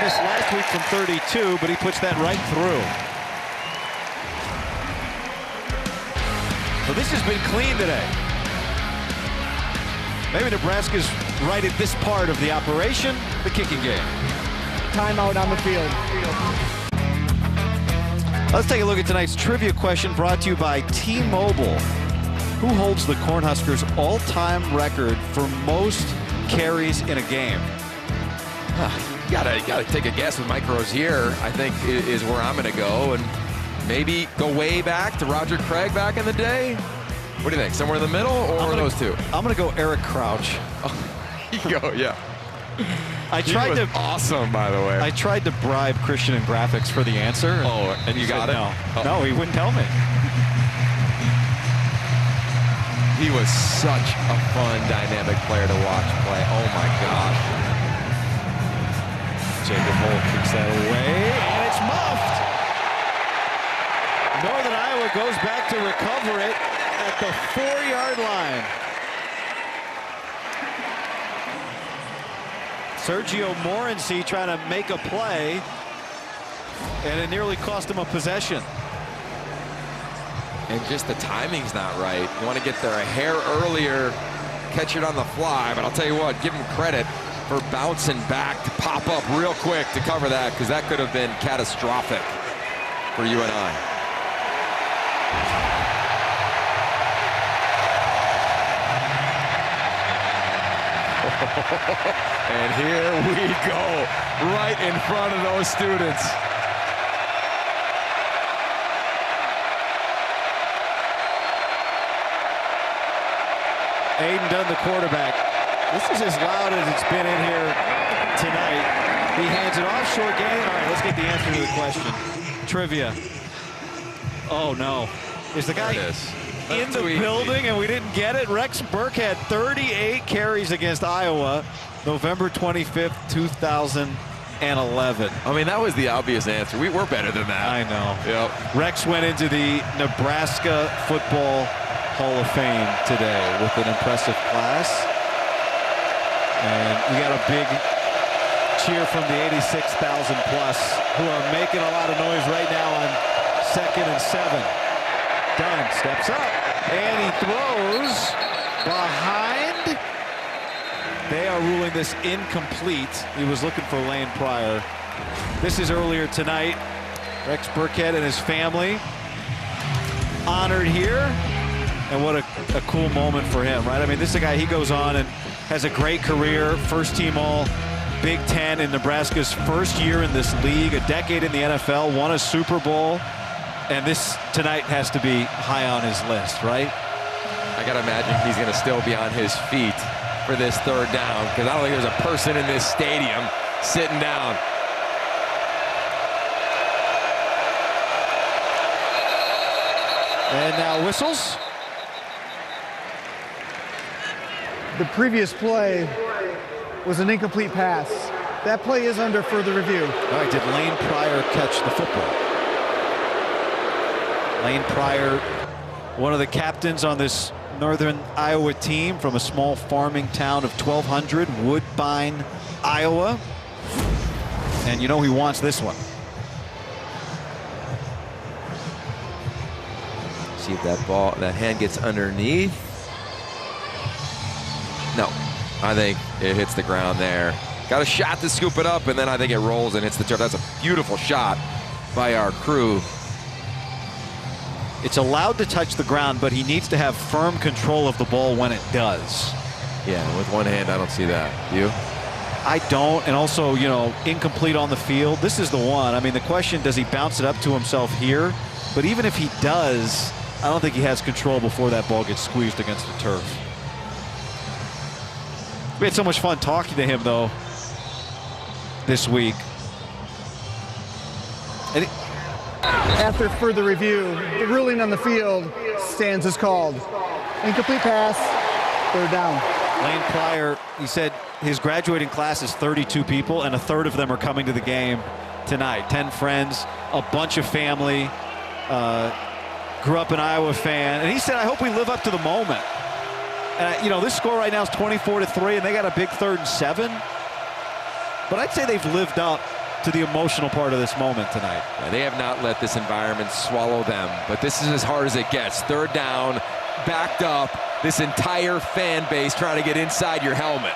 Missed last week from 32, but he puts that right through. So this has been clean today. Maybe Nebraska's right at this part of the operation, the kicking game. Timeout on the field. Let's take a look at tonight's trivia question brought to you by T-Mobile. Who holds the Cornhuskers' all-time record for most carries in a game? You gotta take a guess with Mike Rozier, I think, is where I'm gonna go, and maybe go way back to Roger Craig back in the day. What do you think? Somewhere in the middle or those two? I'm going to go Eric Crouch. You go, yeah. I tried to awesome, by the way. I tried to bribe Christian and Graphics for the answer. And you got it? No. Oh. No, he wouldn't tell me. He was such a fun, dynamic player to watch play. Oh my gosh. Jacob Holt kicks that away, and it's muffed. Northern Iowa goes back to recover it at the 4-yard line. Sergio Morency trying to make a play, and it nearly cost him a possession. And just the timing's not right. You want to get there a hair earlier, catch it on the fly, but I'll tell you what, give him credit for bouncing back to pop up real quick to cover that, because that could have been catastrophic for UNI. And here we go, right in front of those students. Aiden Dunn, the quarterback. This is as loud as it's been in here tonight. He hands it off, short gain. All right, let's get the answer to the question. Trivia. Oh, no. Is the guy in the building and we didn't get it? Rex Burke had 38 carries against Iowa, November 25th, 2011. I mean, that was the obvious answer. We were better than that. I know. Yep. Rex went into the Nebraska Football Hall of Fame today with an impressive class. And we got a big cheer from the 86,000 plus who are making a lot of noise right now on 2nd and 7. Dunn steps up and he throws behind. They are ruling this incomplete. He was looking for Lane Pryor. This is earlier tonight. Rex Burkhead and his family honored here. And what a cool moment for him, right? I mean, this is a guy, he goes on and has a great career. First team all Big Ten in Nebraska's first year in this league, a decade in the NFL, won a Super Bowl. And this tonight has to be high on his list, right? I got to imagine he's going to still be on his feet for this 3rd down, because I don't think there's a person in this stadium sitting down. And now whistles. The previous play was an incomplete pass. That play is under further review. All right, did Lane Pryor catch the football? Lane Pryor, one of the captains on this Northern Iowa team from a small farming town of 1,200, Woodbine, Iowa. And you know he wants this one. See if that hand gets underneath. No, I think it hits the ground there. Got a shot to scoop it up, and then I think it rolls and hits the turf. That's a beautiful shot by our crew. It's allowed to touch the ground, but he needs to have firm control of the ball when it does. Yeah, with one hand, I don't see that. You? I don't, and also, you know, incomplete on the field. This is the one. I mean, the question, does he bounce it up to himself here? But even if he does, I don't think he has control before that ball gets squeezed against the turf. We had so much fun talking to him, though, this week. And After further review, the ruling on the field stands as called. Incomplete pass, 3rd down. Lane Pryor, he said his graduating class is 32 people, and 1/3 of them are coming to the game tonight. 10 friends, a bunch of family, grew up an Iowa fan. And he said, I hope we live up to the moment. And, you know, this score right now is 24-3, and they got a big 3rd and 7. But I'd say they've lived up to the emotional part of this moment tonight. Yeah, they have not let this environment swallow them, but this is as hard as it gets. 3rd down, backed up, this entire fan base trying to get inside your helmet.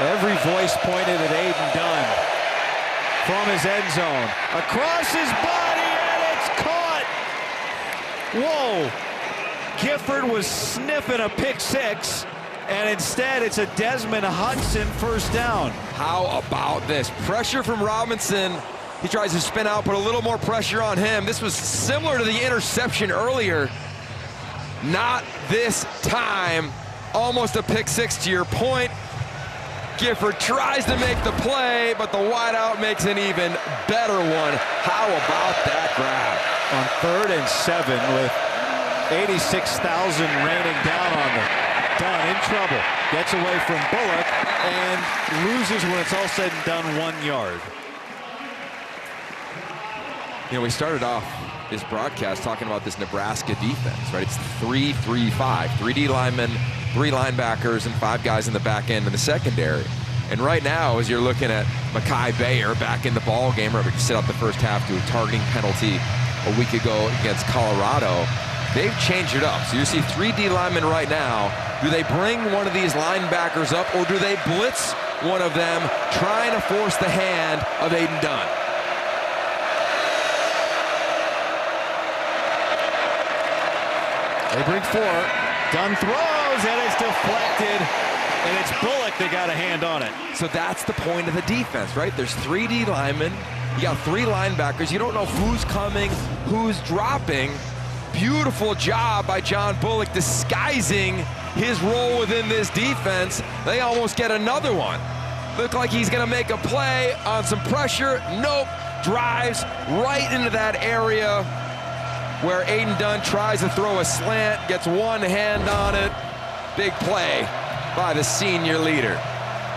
Every voice pointed at Aiden Dunn from his end zone. Across his body, and it's caught. Whoa. Gifford was sniffing a pick 6, And instead, it's a Desmond Hudson first down. How about this? Pressure from Robinson. He tries to spin out, put a little more pressure on him. This was similar to the interception earlier. Not this time. Almost a pick six to your point. Gifford tries to make the play, but the wideout makes an even better one. How about that grab? On 3rd and 7 with 86,000 raining down on them. Dunn in trouble. Gets away from Bullock and loses when it's all said and done 1 yard. You know, we started off this broadcast talking about this Nebraska defense, right? It's 3-3-5, 3 D linemen, 3 linebackers, and 5 guys in the back end in the secondary. And right now, as you're looking at Mekhi Bayer back in the ball game, remember, set out the first half to a targeting penalty a week ago against Colorado. They've changed it up. So you see 3 D linemen right now. Do they bring one of these linebackers up, or do they blitz one of them, trying to force the hand of Aiden Dunn? They bring 4. Dunn throws, and it's deflected. And it's Bullock that got a hand on it. So that's the point of the defense, right? There's 3 D linemen. You got 3 linebackers. You don't know who's coming, who's dropping. Beautiful job by John Bullock disguising his role within this defense. They almost get another one. Look like he's going to make a play on some pressure. Nope. Drives right into that area where Aiden Dunn tries to throw a slant, gets one hand on it. Big play by the senior leader.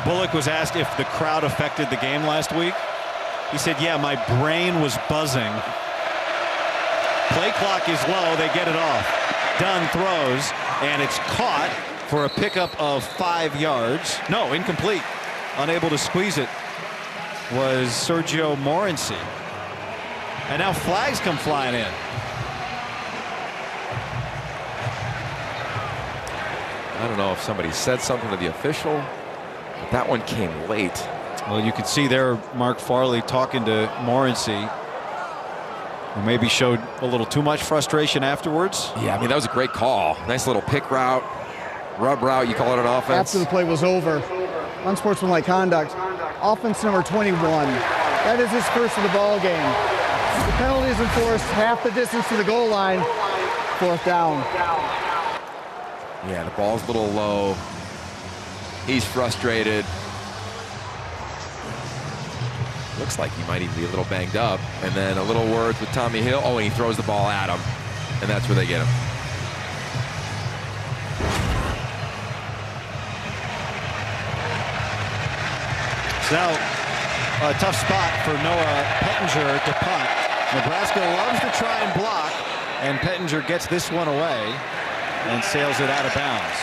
Bullock was asked if the crowd affected the game last week. He said, yeah, my brain was buzzing. Play clock is low, they get it off. Dunn throws, and it's caught for a pickup of 5 yards. No, incomplete. Unable to squeeze it was Sergio Morency. And now flags come flying in. I don't know if somebody said something to the official, but that one came late. Well, you could see there Mark Farley talking to Morency, who maybe showed a little too much frustration afterwards. Yeah, I mean, that was a great call. Nice little pick route, rub route, you call it an offense? After the play was over, unsportsmanlike conduct. Offense number 21. That is his first of the ball game. The penalty is enforced half the distance to the goal line. 4th down. Yeah, the ball's a little low. He's frustrated. Looks like he might even be a little banged up. And then a little words with Tommy Hill. Oh, and he throws the ball at him. And that's where they get him. So now a tough spot for Noah Pettinger to punt. Nebraska loves to try and block, and Pettinger gets this one away and sails it out of bounds.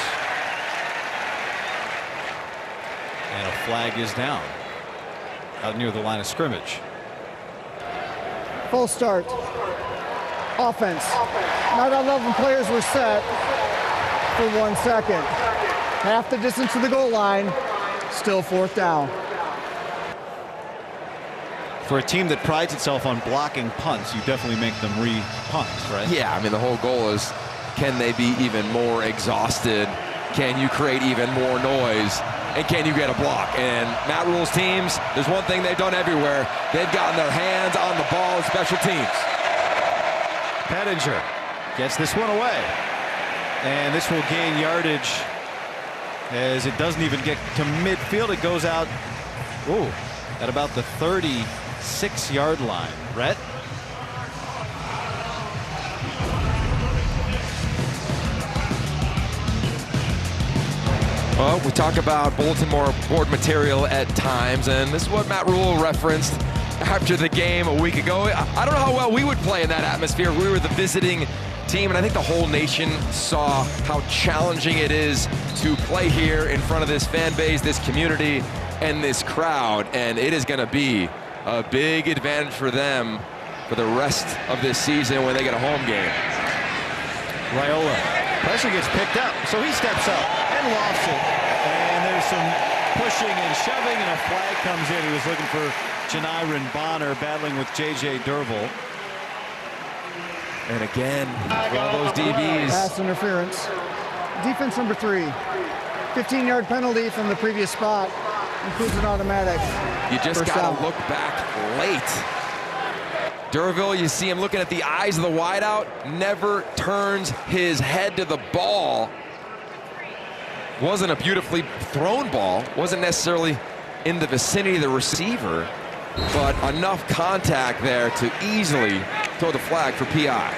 And a flag is down out near the line of scrimmage. Full start. Offense. Not 11 players were set for 1 second. Half the distance to the goal line. Still 4th down. For a team that prides itself on blocking punts, you definitely make them re-punt, right? Yeah, I mean, the whole goal is, can they be even more exhausted? Can you create even more noise? And can you get a block? And Matt Rule's teams, there's one thing they've done everywhere. They've gotten their hands on the ball in special teams. Pettinger gets this one away. And this will gain yardage as it doesn't even get to midfield. It goes out at about the 36-yard line. Rhett? Well, we talk about bulletin board material at times, and this is what Matt Rule referenced after the game a week ago. I don't know how well we would play in that atmosphere if we were the visiting team, and I think the whole nation saw how challenging it is to play here in front of this fan base, this community, and this crowd, and it is going to be a big advantage for them for the rest of this season when they get a home game. Raiola. Pressure gets picked up, so he steps up and lofts it. And there's some pushing and shoving, and a flag comes in. He was looking for Janiron Bonner battling with J.J. Derville. And again, for all those DBs. Pass interference. Defense number 3. 15-yard penalty from the previous spot. Includes an automatic. You just first got to down. look back late. D'Urville, you see him looking at the eyes of the wideout, never turns his head to the ball. Wasn't a beautifully thrown ball, wasn't necessarily in the vicinity of the receiver, but enough contact there to easily throw the flag for PI.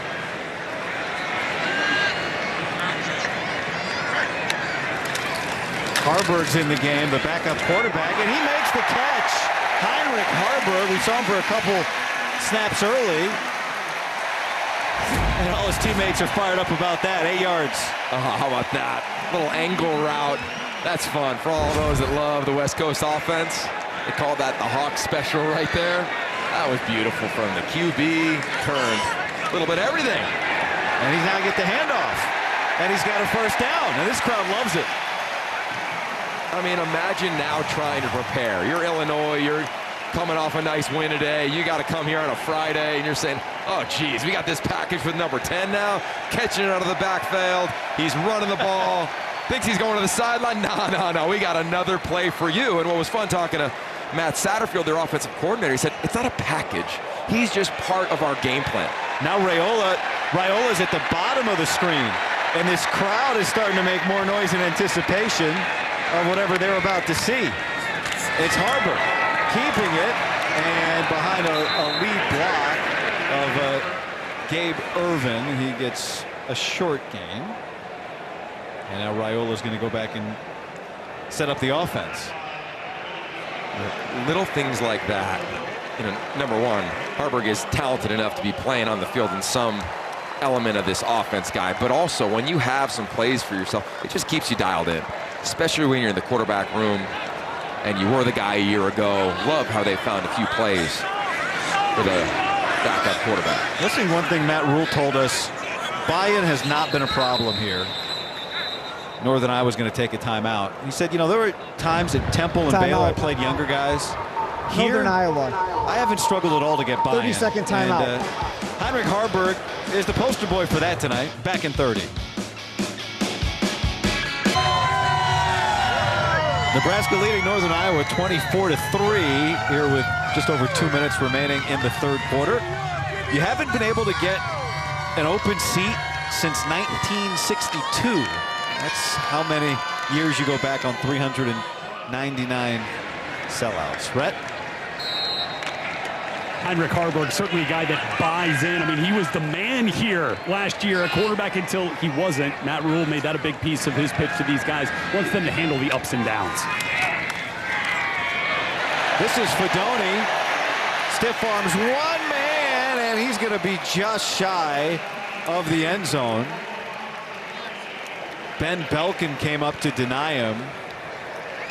Harburg's in the game, the backup quarterback, and he makes the catch. Heinrich Haarberg, we saw him for a couple snaps early. And all his teammates are fired up about that. 8 yards. Oh, how about that? Little angle route. That's fun for all those that love the West Coast offense. They call that the Hawk special right there. That was beautiful from the QB. Turned a little bit of everything. And he's now get the handoff. And he's got a first down. And this crowd loves it. I mean, imagine now trying to prepare. You're Illinois, you're coming off a nice win today. You got to come here on a Friday, and you're saying, oh, geez, we got this package with number 10 now, catching it out of the backfield. He's running the ball, thinks he's going to the sideline. No, we got another play for you. And what was fun talking to Matt Satterfield, their offensive coordinator, he said, it's not a package. He's just part of our game plan. Now Raiola's at the bottom of the screen, and this crowd is starting to make more noise in anticipation of whatever they're about to see. It's Haarberg keeping it, and behind a lead block of Gabe Irvin, he gets a short gain. And now Raiola's going to go back and set up the offense. Little things like that. You know, number one, Haarberg is talented enough to be playing on the field in some element of this offense, guy. But also, when you have some plays for yourself, it just keeps you dialed in, especially when you're in the quarterback room and you were the guy a year ago. Love how they found a few plays for the backup quarterback. Listening to one thing Matt Rule told us, buy-in has not been a problem here. Northern Iowa's going to take a timeout. He said, you know, there were times at Temple and Baylor I played younger guys. Here, Northern Iowa. I haven't struggled at all to get by. 30-second timeout. Heinrich Haarberg is the poster boy for that tonight. Back in 30. Nebraska leading Northern Iowa 24-3 here with just over 2 minutes remaining in the third quarter. You haven't been able to get an open seat since 1962. That's how many years you go back on 399 sellouts. Rhett? Heinrich Haarberg, certainly a guy that buys in. I mean, he was the man here last year, a quarterback until he wasn't. Matt Rule made that a big piece of his pitch to these guys. Wants them to handle the ups and downs. This is Fedoni. Stiff arms one man, and he's going to be just shy of the end zone. Ben Belkin came up to deny him.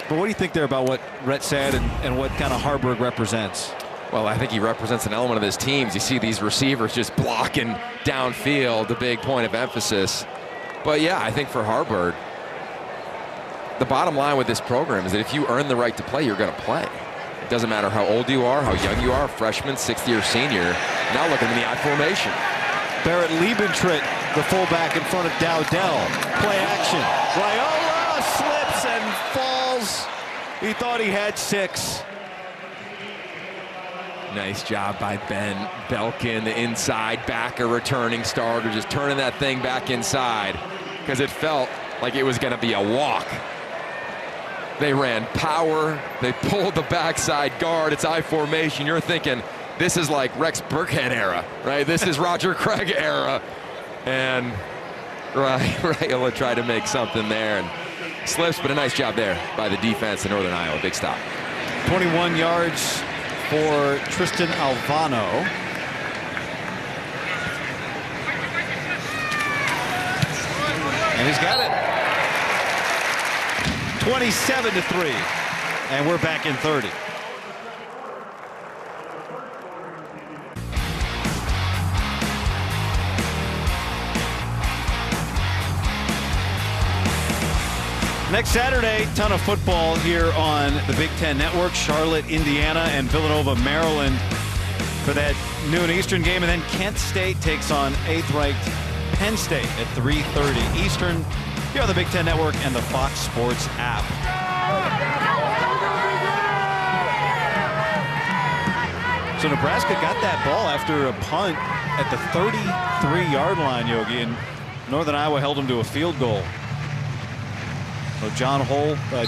But what do you think there about what Rhett said and what kind of Haarberg represents? Well, I think he represents an element of his teams. You see these receivers just blocking downfield, the big point of emphasis. But yeah, I think for Haarberg, the bottom line with this program is that if you earn the right to play, you're going to play. It doesn't matter how old you are, how young you are, freshman, 6th-year senior. Now looking in the I formation. Barrett Liebentritt, the fullback in front of Dowdell. Play action. Raiola slips and falls. He thought he had 6. Nice job by Ben Belkin, the inside backer, returning starter, just turning that thing back inside because it felt like it was going to be a walk. They ran power. They pulled the backside guard. It's I formation. You're thinking this is like Rex Burkhead era, right? This is Roger Craig era. And Raiola tried to make something there and slips, but a nice job there by the defense in Northern Iowa. Big stop. 21 yards for Tristan Alvano. And he's got it. 27-3. And we're back in 30. Next Saturday, ton of football here on the Big Ten Network. Charlotte, Indiana, and Villanova, Maryland for that noon Eastern game. And then Kent State takes on 8th-ranked Penn State at 3:30 Eastern. here on the Big Ten Network and the Fox Sports app. So Nebraska got that ball after a punt at the 33-yard line, Yogi, and Northern Iowa held them to a field goal. So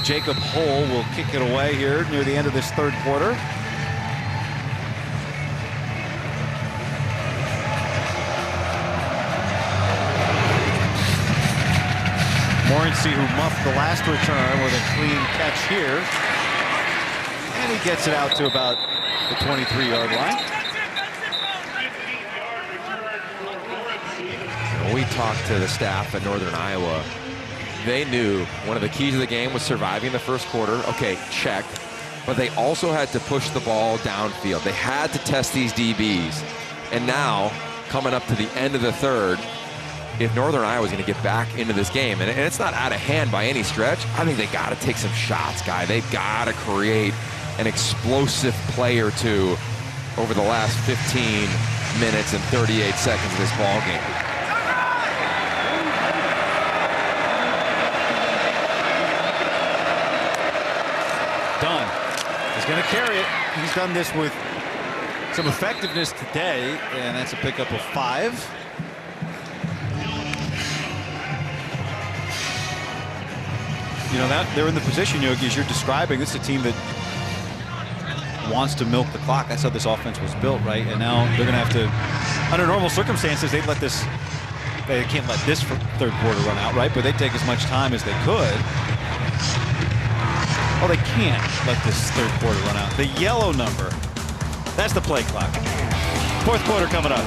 Jacob Hull will kick it away here near the end of this third quarter. Morency, who muffed the last return with a clean catch here. And he gets it out to about the 23-yard line. When we talked to the staff at Northern Iowa, they knew one of the keys of the game was surviving the first quarter. Okay, check. But they also had to push the ball downfield. They had to test these DBs. And now, coming up to the end of the third, if Northern Iowa is going to get back into this game, and it's not out of hand by any stretch, I think they got to take some shots, guy. They've got to create an explosive play or two over the last 15 minutes and 38 seconds of this ball game. Dunn is going to carry it. He's done this with some effectiveness today, and that's a pickup of 5. You know, that they're in the position, Yogi, as you're describing. This is a team that wants to milk the clock. That's how this offense was built, right? And now they're going to have to, under normal circumstances, they can't let this third quarter run out, right? But they take as much time as they could. Oh, they can't let this third quarter run out. The yellow number, that's the play clock. Fourth quarter coming up.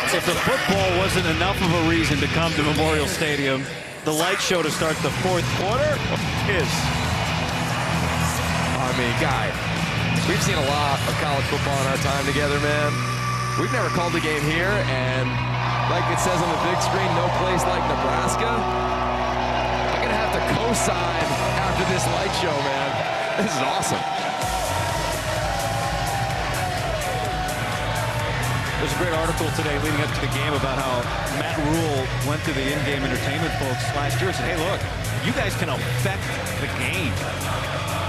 If the football wasn't enough of a reason to come to Memorial Stadium, the light show to start the fourth quarter is. I mean, Guy, we've seen a lot of college football in our time together, man. We've never called a game here, and like it says on the big screen, no place like Nebraska. I'm going to have to co-sign after this light show, man. This is awesome. There's a great article today leading up to the game about how Matt Rule went to the in-game entertainment folks last year and said, hey, look, you guys can affect the game.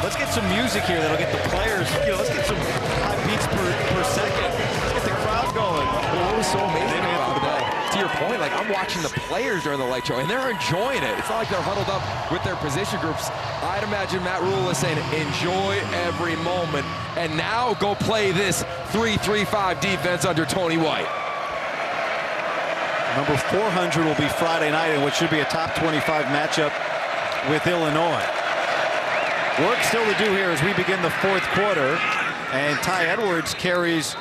Let's get some music here that'll get the players, let's get some high beats per second. Let's get the crowd going. Well, what was so amazing about the ball. To your point, like, I'm watching the players during the light show, and they're enjoying it. It's not like they're huddled up with their position groups. I'd imagine Matt Rule is saying, enjoy every moment, and now go play this 3-3-5 defense under Tony White. Number 400 will be Friday night in what should be a top 25 matchup with Illinois. Work still to do here as we begin the fourth quarter, and Ty Edwards carries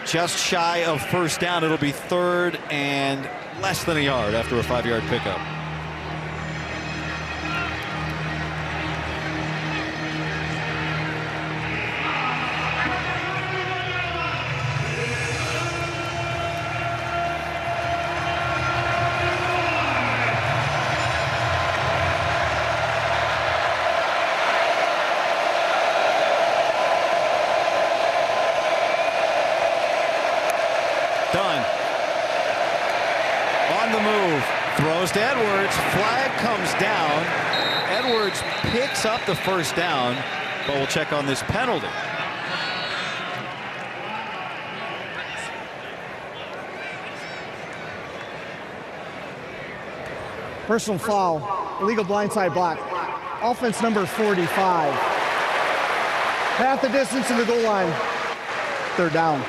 just shy of first down. It'll be third and less than a yard after a 5-yard pickup. Dunn on the move, throws to Edwards, flag comes down. Edwards picks up the first down, but we'll check on this penalty. Personal foul, illegal blindside block. Offense number 45. Half the distance to the goal line. Third down.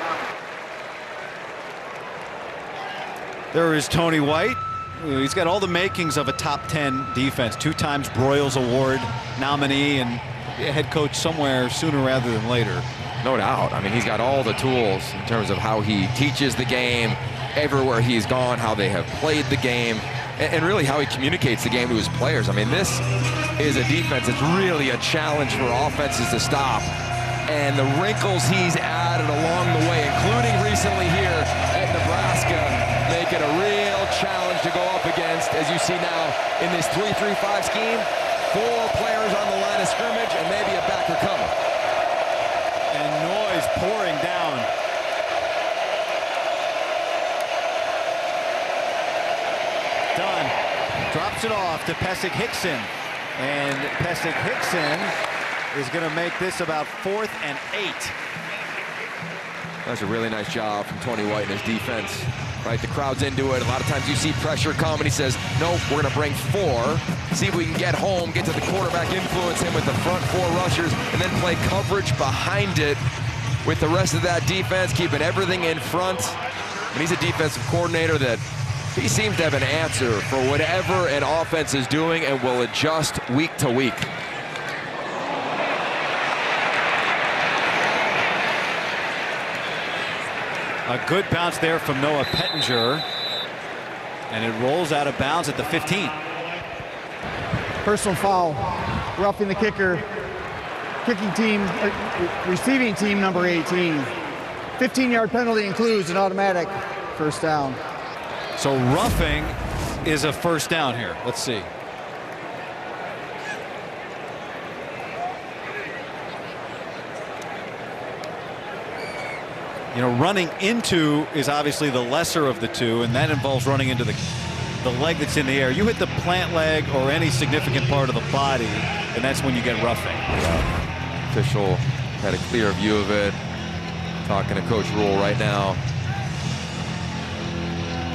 There is Tony White. He's got all the makings of a top 10 defense. 2 times Broyles Award nominee and a head coach somewhere sooner rather than later. No doubt. I mean, he's got all the tools in terms of how he teaches the game, everywhere he's gone, how they have played the game, and really how he communicates the game to his players. I mean, this is a defense that's really a challenge for offenses to stop. And the wrinkles he's added along the way, including recently here at Nebraska, make it a real challenge to go up against, as you see now in this 3-3-5 scheme. 4 players on the line of scrimmage and maybe a backer coming. And noise pouring down drops it off to Pesic Hickson. And Pesic Hickson is going to make this about 4th and 8. That's a really nice job from Tony White and his defense. Right, the crowd's into it. A lot of times you see pressure come, and he says, nope, we're going to bring 4. See if we can get home, get to the quarterback, influence him with the front 4 rushers, and then play coverage behind it with the rest of that defense, keeping everything in front. And he's a defensive coordinator that he seems to have an answer for whatever an offense is doing and will adjust week to week. A good bounce there from Noah Pettinger, and it rolls out of bounds at the 15. Personal foul, roughing the kicker, receiving team number 18. 15-yard penalty includes an automatic first down. So roughing is a first down here. Let's see. You know, running into is obviously the lesser of the two, and that involves running into the leg that's in the air. You hit the plant leg or any significant part of the body, and that's when you get roughing. Yeah. Official had a clear view of it. Talking to Coach Rule right now.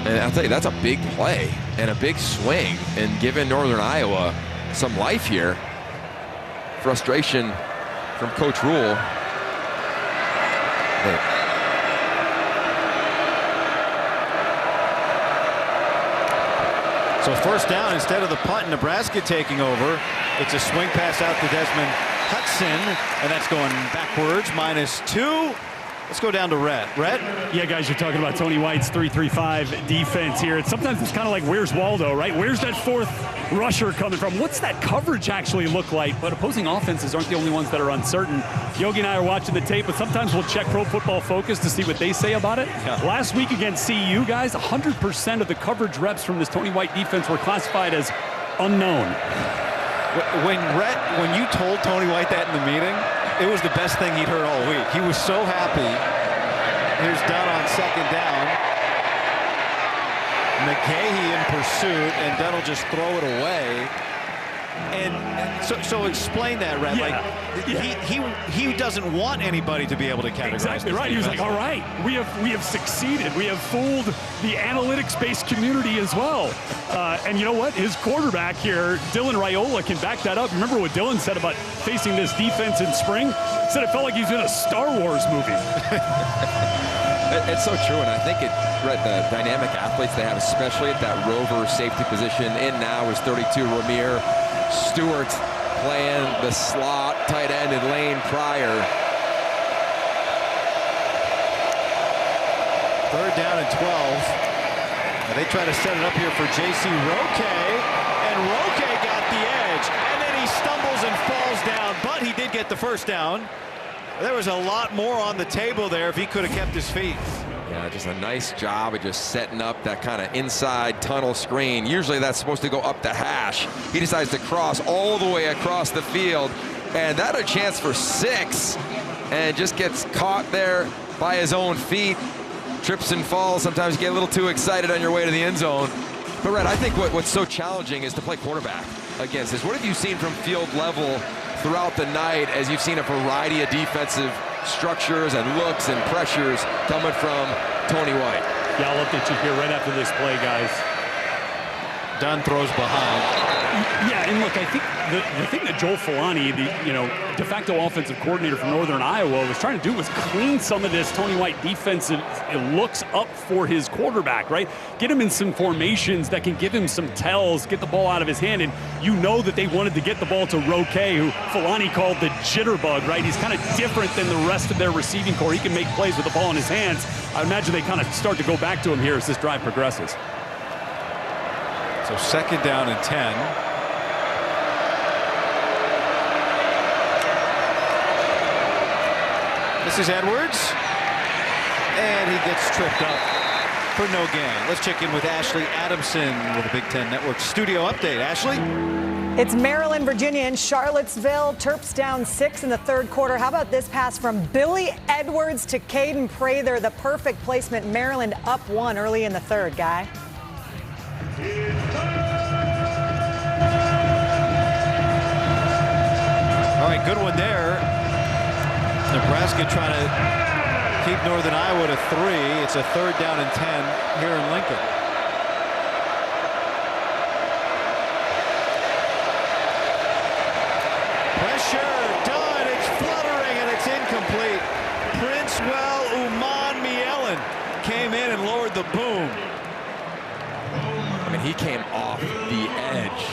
And I'll tell you, that's a big play and a big swing, and giving Northern Iowa some life here. Frustration from Coach Rule. So first down instead of the punt, Nebraska taking over. It's a swing pass out to Desmond Hudson, and that's going backwards, -2. Let's go down to Rhett. Rhett? Yeah, guys, you're talking about Tony White's 3-3-5 defense here. Sometimes it's kind of like, where's Waldo, right? Where's that 4th rusher coming from? What's that coverage actually look like? But opposing offenses aren't the only ones that are uncertain. Yogi and I are watching the tape, but sometimes we'll check Pro Football Focus to see what they say about it. Yeah. Last week against CU, guys, 100% of the coverage reps from this Tony White defense were classified as unknown. When you told Tony White that in the meeting, it was the best thing he'd heard all week. He was so happy. Here's Dunn on 2nd down. McGahee in pursuit, and Dunn will just throw it away. And so explain that, Red. Yeah. Like he doesn't want anybody to be able to categorize. Exactly right. He was like, all right, we have succeeded. We have fooled the analytics-based community as well. And you know what? His quarterback here, Dylan Raiola, can back that up. Remember what Dylan said about facing this defense in spring? He said it felt like he was in a Star Wars movie. It's so true, and I think the dynamic athletes they have, especially at that rover safety position. In now is 32 Ramir Stewart playing the slot tight end in Lane Pryor. 3rd down and 12. And they try to set it up here for J.C. Roque, and Roque got the edge, and then he stumbles and falls down, but he did get the first down. There was a lot more on the table there if he could have kept his feet. Yeah, just a nice job of just setting up that kind of inside tunnel screen. Usually that's supposed to go up the hash. He decides to cross all the way across the field, and that a chance for 6, and just gets caught there by his own feet. Trips and falls. Sometimes you get a little too excited on your way to the end zone. But, Red, I think what's so challenging is to play quarterback against this. What have you seen from field level throughout the night as you've seen a variety of defensive structures and looks and pressures coming from Tony White? Yeah, I'll update you here right after this play, guys. Dunn throws behind. Yeah, and look, I think the thing that Joel Filani, the de facto offensive coordinator from Northern Iowa, was trying to do was clean some of this Tony White defensive looks up for his quarterback, right? Get him in some formations that can give him some tells, get the ball out of his hand, and you know that they wanted to get the ball to Roque, who Filani called the jitterbug, right? He's kind of different than the rest of their receiving core. He can make plays with the ball in his hands. I imagine they kind of start to go back to him here as this drive progresses. So 2nd down and 10. This is Edwards, and he gets tripped up for no gain. Let's check in with Ashley Adamson with a Big Ten Network studio update. Ashley? It's Maryland, Virginia, and Charlottesville. Terps down 6 in the 3rd quarter. How about this pass from Billy Edwards to Caden Prather? The perfect placement. Maryland up 1 early in the 3rd, Guy. good one there. Nebraska trying to keep Northern Iowa to 3. It's a 3rd down and 10 here in Lincoln. Pressure done. It's fluttering and it's incomplete. Princewell Uman Mielen came in and lowered the boom. I mean, he came off the edge.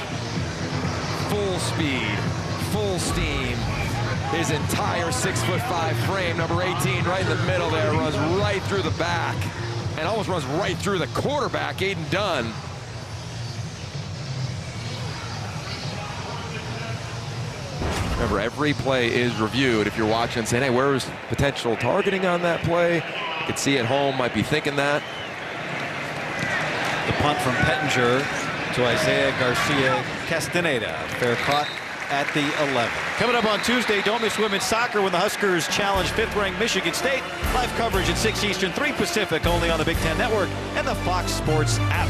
Full speed, full steam. His entire 6'5" frame, number 18, right in the middle there, runs right through the back and almost runs right through the quarterback, Aiden Dunn. Remember, every play is reviewed. If you're watching and saying, hey, where was potential targeting on that play? You could see at home, might be thinking that. The punt from Pettinger to Isaiah Garcia Castaneda. Fair caught at the 11. Coming up on Tuesday, don't miss women's soccer when the Huskers challenge 5th-ranked Michigan State. Live coverage at 6 Eastern, 3 Pacific, only on the Big Ten Network and the Fox Sports app.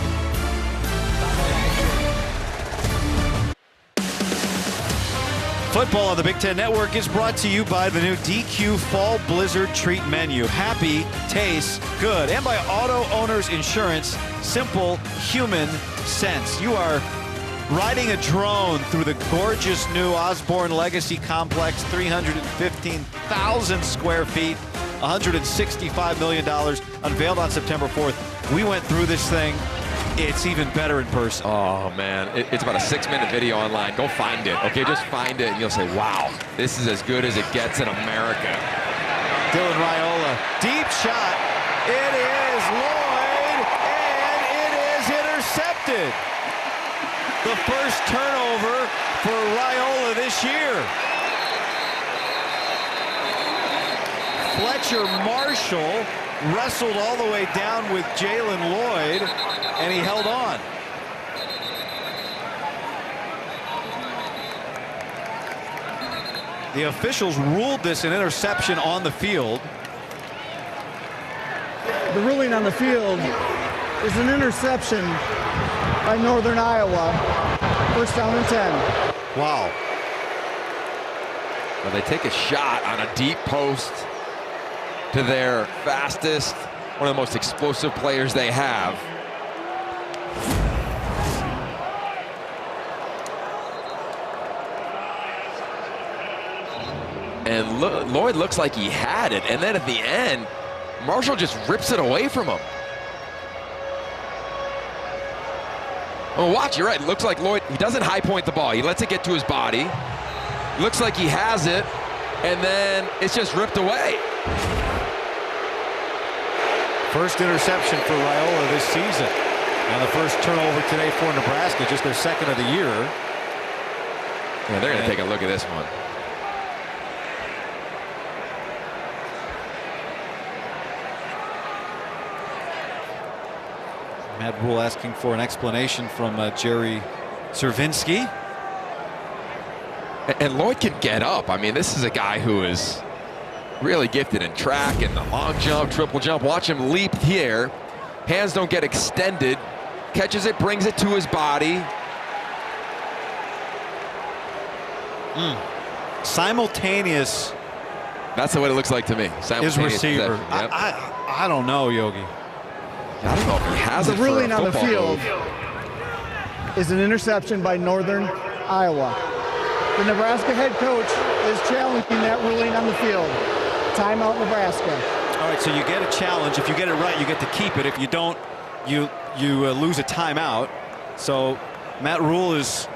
Football on the Big Ten Network is brought to you by the new DQ Fall Blizzard Treat Menu. Happy, tastes good. And by Auto Owners Insurance. Simple, human sense. You are riding a drone through the gorgeous new Osborne Legacy Complex, 315,000 square feet, $165 million, unveiled on September 4th. We went through this thing. It's even better in person. Oh, man. It's about a 6-minute video online. Go find it, okay? Just find it, and you'll say, wow, this is as good as it gets in America. Dylan Raiola, deep shot. It is Lloyd, and it is intercepted. The first turnover for Raiola this year. Fletcher Marshall wrestled all the way down with Jalen Lloyd, and he held on. The officials ruled this an interception on the field. The ruling on the field is an interception by Northern Iowa. 1st down and 10. Wow. Well, they take a shot on a deep post to their fastest, one of the most explosive players they have. And Lloyd looks like he had it, and then at the end, Marshall just rips it away from him. Oh, watch, you're right. It looks like Lloyd, he doesn't high point the ball. He lets it get to his body. Looks like he has it, and then it's just ripped away. First interception for Raiola this season. And the first turnover today for Nebraska, just their 2nd of the year. Yeah, they're going to take a look at this one. Matt Rule asking for an explanation from Jerry Cervinski. And Lloyd can get up. I mean, this is a guy who is really gifted in track and the long jump, triple jump. Watch him leap here. Hands don't get extended. Catches it, brings it to his body. Simultaneous. That's the way it looks like to me. His receiver. Yep. I don't know, Yogi. I don't know if he has the it ruling for a on the field move. is an interception by Northern Iowa. The Nebraska head coach is challenging that ruling on the field. Timeout, Nebraska. All right, so you get a challenge. If you get it right, you get to keep it. If you don't, you lose a timeout. So Matt Rule is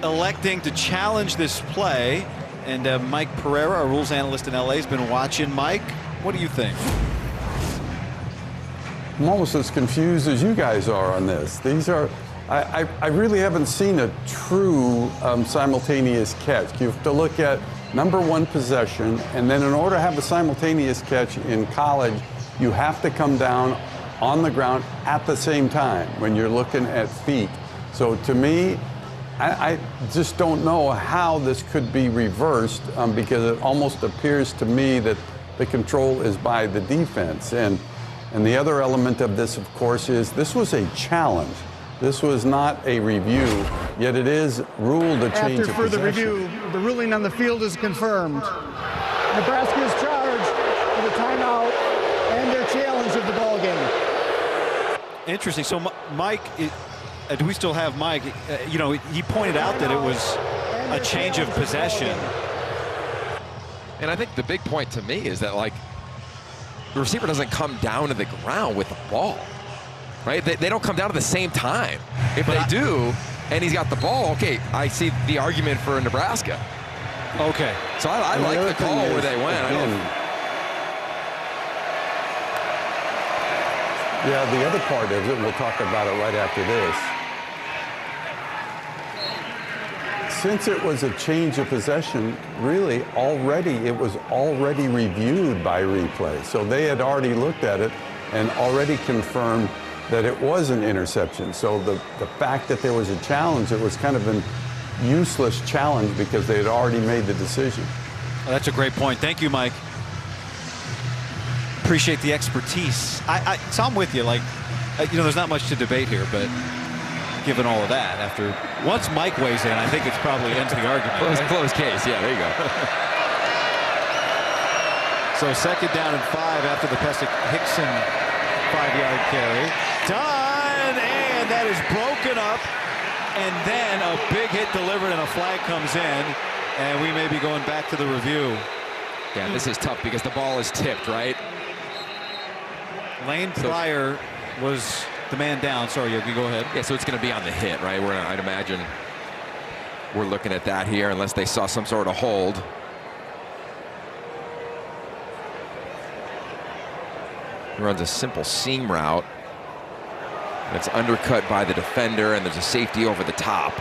electing to challenge this play. And Mike Pereira, our rules analyst in LA, has been watching. Mike, what do you think? I'm almost as confused as you guys are on this. These are, I really haven't seen a true simultaneous catch. You have to look at number one possession, and then in order to have a simultaneous catch in college, you have to come down on the ground at the same time when you're looking at feet. So to me, I just don't know how this could be reversed because it almost appears to me that the control is by the defense. And the other element of this, of course, is this was a challenge. This was not a review. Yet it is ruled a change After of further possession. review, the ruling on the field is confirmed. Nebraska is charged with a timeout and their challenge of the ball game. Interesting. So, Mike, do we still have Mike? You know, he pointed out that it was a change of possession. And I think the big point to me is that, like, the receiver doesn't come down to the ground with the ball, right? They don't come down at the same time. If they do, and he's got the ball, okay, I see the argument for Nebraska. Okay. So I like the call where they went. Yeah, the other part of it, we'll talk about it right after this. Since it was a change of possession, really it was already reviewed by replay. So they had already looked at it and already confirmed that it was an interception. So the fact that there was a challenge, it was kind of an useless challenge because they had already made the decision. Well, that's a great point. Thank you, Mike. Appreciate the expertise. So I'm with you. Like, you know, there's not much to debate here, but given all of that, once Mike weighs in, I think it's probably ends the argument. Close case. Yeah, there you go. So 2nd down and 5 after the Pesek-Hickson 5-yard carry. Done, and that is broken up. And then a big hit delivered and a flag comes in, and we may be going back to the review. Yeah, this is tough because the ball is tipped, right? Lane Pryor was the man down. Sorry, Yogi, go ahead. Yeah, so it's going to be on the hit, right? I'd imagine we're looking at that here unless they saw some sort of hold. He runs a simple seam route. And it's undercut by the defender, and there's a safety over the top.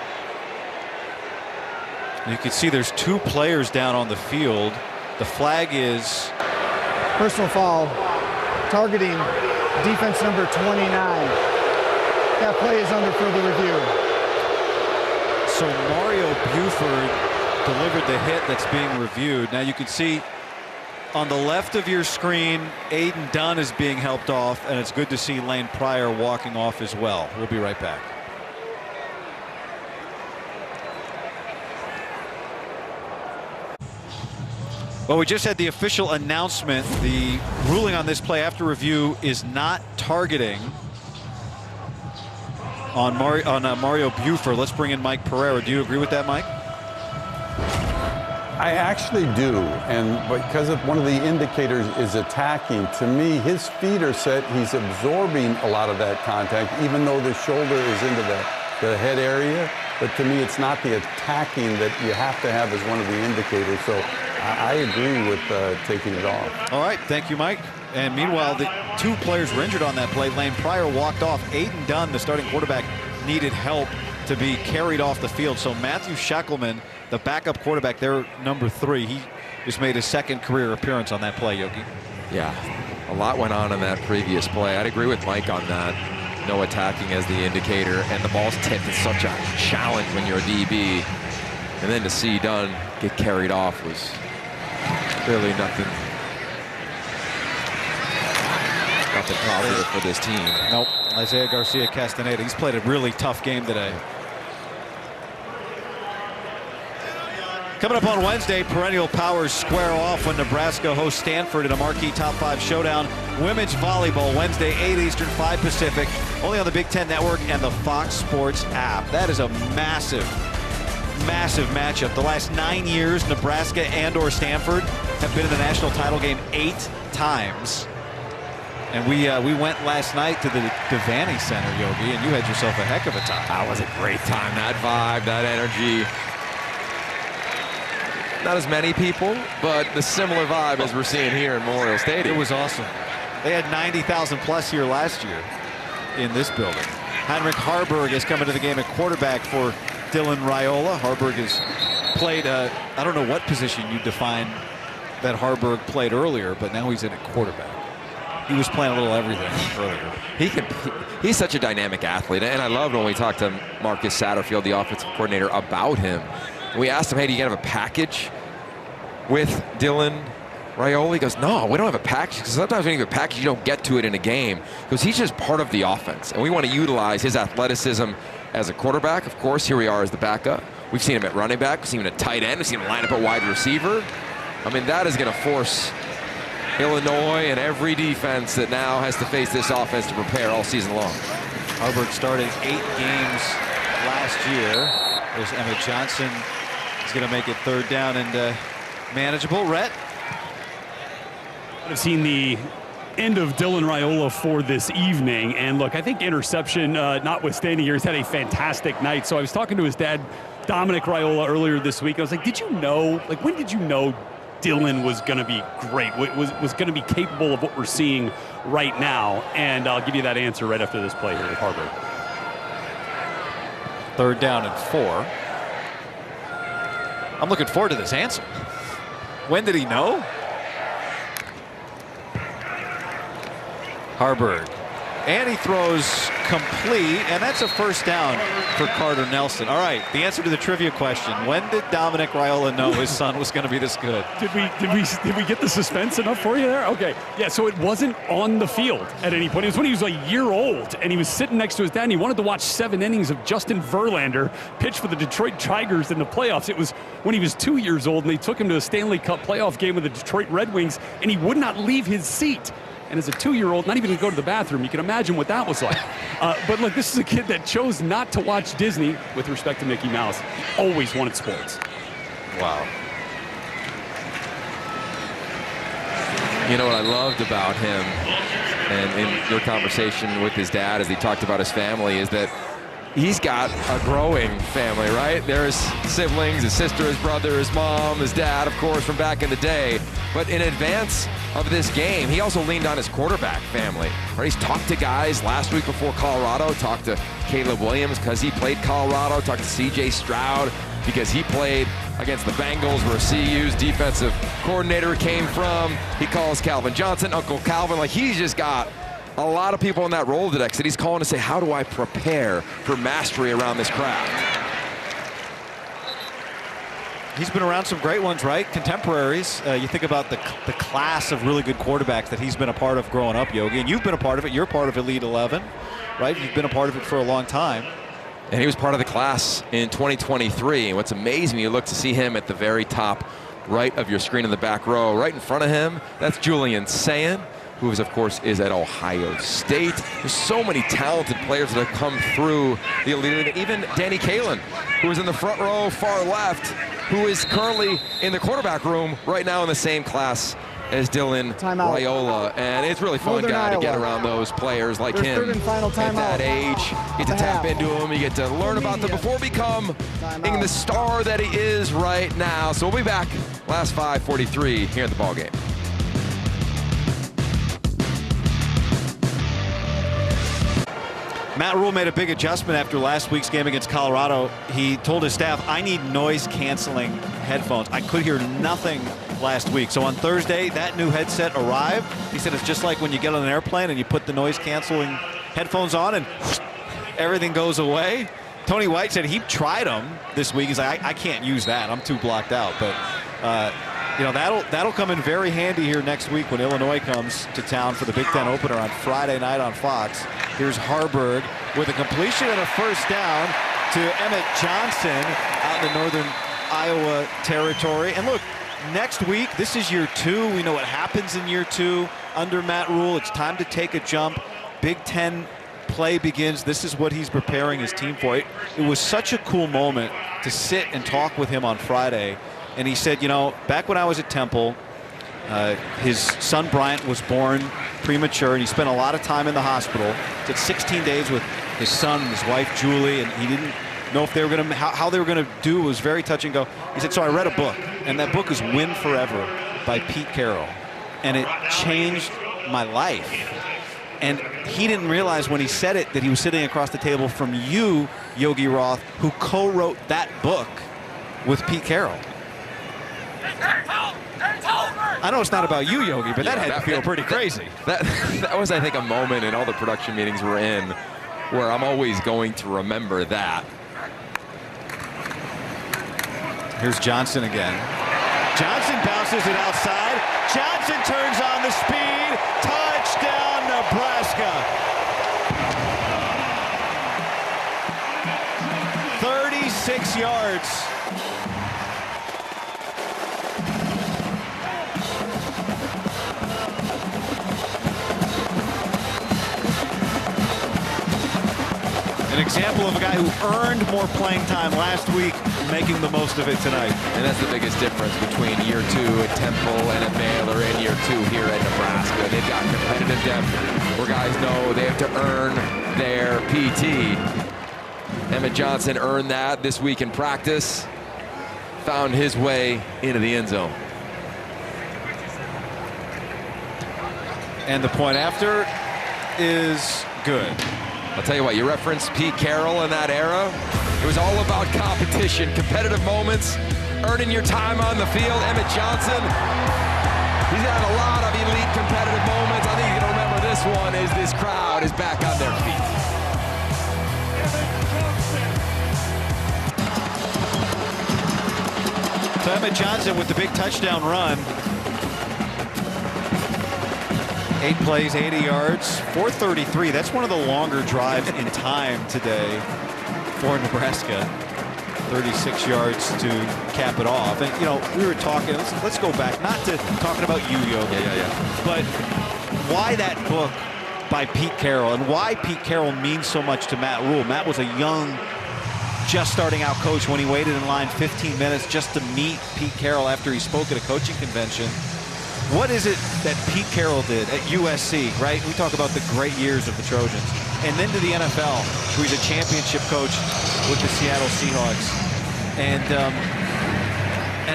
You can see there's 2 players down on the field. The flag is Personal foul, targeting defense number 29. That play is under further review. So Mario Buford delivered the hit that's being reviewed. Now you can see on the left of your screen, Aiden Dunn is being helped off, and it's good to see Lane Pryor walking off as well. We'll be right back. Well, we just had the official announcement. The ruling on this play after review is not targeting on Mario Buford. Let's bring in Mike Pereira. Do you agree with that, Mike? I actually do, and because of one of the indicators is attacking, to me, his feet are set. He's absorbing a lot of that contact, even though the shoulder is into the head area. But to me, it's not the attacking that you have to have as one of the indicators. So I agree with taking it off. All right, thank you, Mike. And meanwhile, the 2 players were injured on that play. Lane Pryor walked off. Aiden Dunn, the starting quarterback, needed help to be carried off the field. So Matthew Schackelman, the backup quarterback, their number 3, he just made his 2nd career appearance on that play, Yogi. Yeah, a lot went on in that previous play. I'd agree with Mike on that. No attacking as the indicator, and the ball's tipped. It's such a challenge when you're a DB. And then to see Dunn get carried off was really nothing positive for this team. Nope. Isaiah Garcia Castaneda, he's played a really tough game today. Coming up on Wednesday, perennial powers square off when Nebraska hosts Stanford in a marquee top 5 showdown. Women's volleyball Wednesday, 8 Eastern, 5 Pacific, only on the Big Ten Network and the Fox Sports app. That is a massive matchup. The last 9 years, Nebraska and/or Stanford have been in the national title game 8 times. And we went last night to the Devaney Center, Yogi, and you had yourself a heck of a time. That was a great time. That vibe, that energy. Not as many people, but the similar vibe as we're seeing here in Memorial Stadium. It was awesome. They had 90,000 plus here last year in this building. Heinrich Harburg is coming to the game at quarterback for Dylan Raiola. Harburg has played, I don't know what position you define that Harburg played earlier, but now he's in at quarterback. He was playing a little everything earlier. He's such a dynamic athlete, and I loved when we talked to Marcus Satterfield, the offensive coordinator, about him. We asked him, hey, do you have a package with Dylan Raiola? He goes, no, we don't have a package, because sometimes when you have a package, you don't get to it in a game, because he's just part of the offense, and we want to utilize his athleticism as a quarterback. Of course, here we are as the backup. We've seen him at running back. We've seen him at tight end. We've seen him line up at wide receiver. I mean, that is going to force Illinois and every defense that now has to face this offense to prepare all season long. Harburg started 8 games last year. There's Emmett Johnson. He's going to make it 3rd down and manageable. Rhett? I've seen the end of Dylan Raiola for this evening, and look, I think interception notwithstanding here, he's had a fantastic night. So I was talking to his dad, Dominic Raiola, earlier this week. I was like, did you know, like, when did you know Dylan was going to be great, was going to be capable of what we're seeing right now? And I'll give you that answer right after this play here at Harburg. 3rd down and 4. I'm looking forward to this answer. When did he know? Harburg. And he throws complete, and that's a 1st down for Carter Nelson. All right, the answer to the trivia question: when did Dominic Raiola know his son was going to be this good? Did we get the suspense enough for you there? Okay, yeah. So it wasn't on the field at any point. It was when he was a year old, and he was sitting next to his dad, and he wanted to watch 7 innings of Justin Verlander pitch for the Detroit Tigers in the playoffs. It was when he was 2 years old, and they took him to a Stanley Cup playoff game with the Detroit Red Wings, and he would not leave his seat. And as a 2-year-old, not even to go to the bathroom, you can imagine what that was like. But look, this is a kid that chose not to watch Disney with respect to Mickey Mouse. He always wanted sports. Wow. You know what I loved about him, and in your conversation with his dad as he talked about his family, is that he's got a growing family, right? There's siblings, his sister, his brother, his mom, his dad, of course, from back in the day. But in advance of this game, he also leaned on his quarterback family, right? He's talked to guys last week before Colorado, talked to Caleb Williams because he played Colorado, talked to C.J. Stroud because he played against the Bengals, where CU's defensive coordinator came from. He calls Calvin Johnson Uncle Calvin. Like, he's just got a lot of people in that Rolodex that he's calling to say, how do I prepare for mastery around this craft? He's been around some great ones, right? Contemporaries. You think about the class of really good quarterbacks that he's been a part of growing up, Yogi, and you've been a part of it. You're part of Elite 11, right? You've been a part of it for a long time. And he was part of the class in 2023. And what's amazing, you look to see him at the very top right of your screen in the back row. Right in front of him, that's Julian Sayin, who is, of course, is at Ohio State. There's so many talented players that have come through the Elite. Even Danny Kalin, who is in the front row, far left, who is currently in the quarterback room right now in the same class as Dylan Raiola. And it's really fun, guy, to get around those players like him at that age. You get to tap into them, you get to learn about them before becoming the star that he is right now. So we'll be back last 5:43 here at the ballgame. Matt Rule made a big adjustment after last week's game against Colorado. He told his staff, I need noise-canceling headphones. I could hear nothing last week. So on Thursday, that new headset arrived. He said it's just like when you get on an airplane and you put the noise-canceling headphones on and everything goes away. Tony White said he tried them this week. He's like, I can't use that. I'm too blocked out. But you know, that'll come in very handy here next week when Illinois comes to town for the Big Ten opener on Friday night on Fox. Here's Harburg with a completion and a 1st down to Emmett Johnson out in the northern Iowa territory. And look, next week, this is year 2. We know what happens in year 2 under Matt Rule. It's time to take a jump. Big Ten play begins. This is what he's preparing his team for. It was such a cool moment to sit and talk with him on Friday. And he said, you know, back when I was at Temple, his son Bryant was born premature, and he spent a lot of time in the hospital. He did 16 days with his son and his wife Julie, and he didn't know if they were going to how they were going to do. It was very touch and go. He said, so I read a book, and that book is Win Forever by Pete Carroll, and it changed my life. And he didn't realize when he said it that he was sitting across the table from you, Yogi Roth, who co-wrote that book with Pete Carroll. I know it's not about you, Yogi, but that had to feel pretty crazy. That was, I think, a moment in all the production meetings we're in where I'm always going to remember that. Here's Johnson again. Johnson bounces it outside. Johnson turns on the speed. Touchdown, Nebraska. 36 yards. An example of a guy who earned more playing time last week, making the most of it tonight. And that's the biggest difference between year 2 at Temple and at Baylor and year 2 here at Nebraska. They've got competitive depth where guys know they have to earn their PT. Emmett Johnson earned that this week in practice, found his way into the end zone. And the point after is good. I'll tell you what, you referenced Pete Carroll in that era. It was all about competition, competitive moments, earning your time on the field. Emmett Johnson, he's had a lot of elite competitive moments. I think you can remember this one as this crowd is back on their feet. So Emmett Johnson with the big touchdown run. 8 plays, 80 yards, 433. That's one of the longer drives in time today for Nebraska. 36 yards to cap it off. And, you know, we were talking, let's go back, not to talking about you, Yogi, but why that book by Pete Carroll and why Pete Carroll means so much to Matt Rule. Matt was a young, just starting out coach when he waited in line 15 minutes just to meet Pete Carroll after he spoke at a coaching convention. What is it that Pete Carroll did at USC, right? We talk about the great years of the Trojans. And then to the NFL, where he's a championship coach with the Seattle Seahawks. And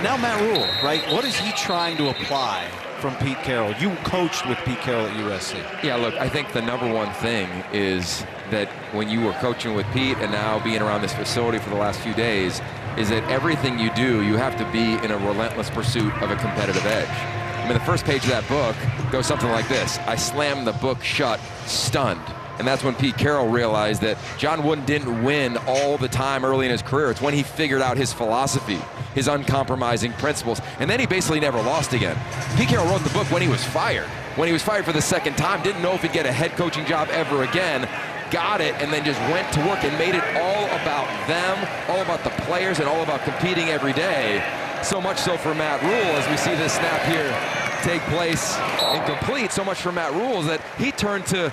now Matt Rule, right? What is he trying to apply from Pete Carroll? You coached with Pete Carroll at USC. Yeah, look, I think the number one thing is that when you were coaching with Pete and now being around this facility for the last few days, is that everything you do, you have to be in a relentless pursuit of a competitive edge. I mean, the first page of that book goes something like this. I slammed the book shut, stunned. And that's when Pete Carroll realized that John Wooden didn't win all the time early in his career. It's when he figured out his philosophy, his uncompromising principles, and then he basically never lost again. Pete Carroll wrote the book when he was fired. When he was fired for the second time, didn't know if he'd get a head coaching job ever again, got it, and then just went to work and made it all about them, all about the players, and all about competing every day. So much so for Matt Rule, as we see this snap here take place incomplete, so much for Matt Rule that he turned to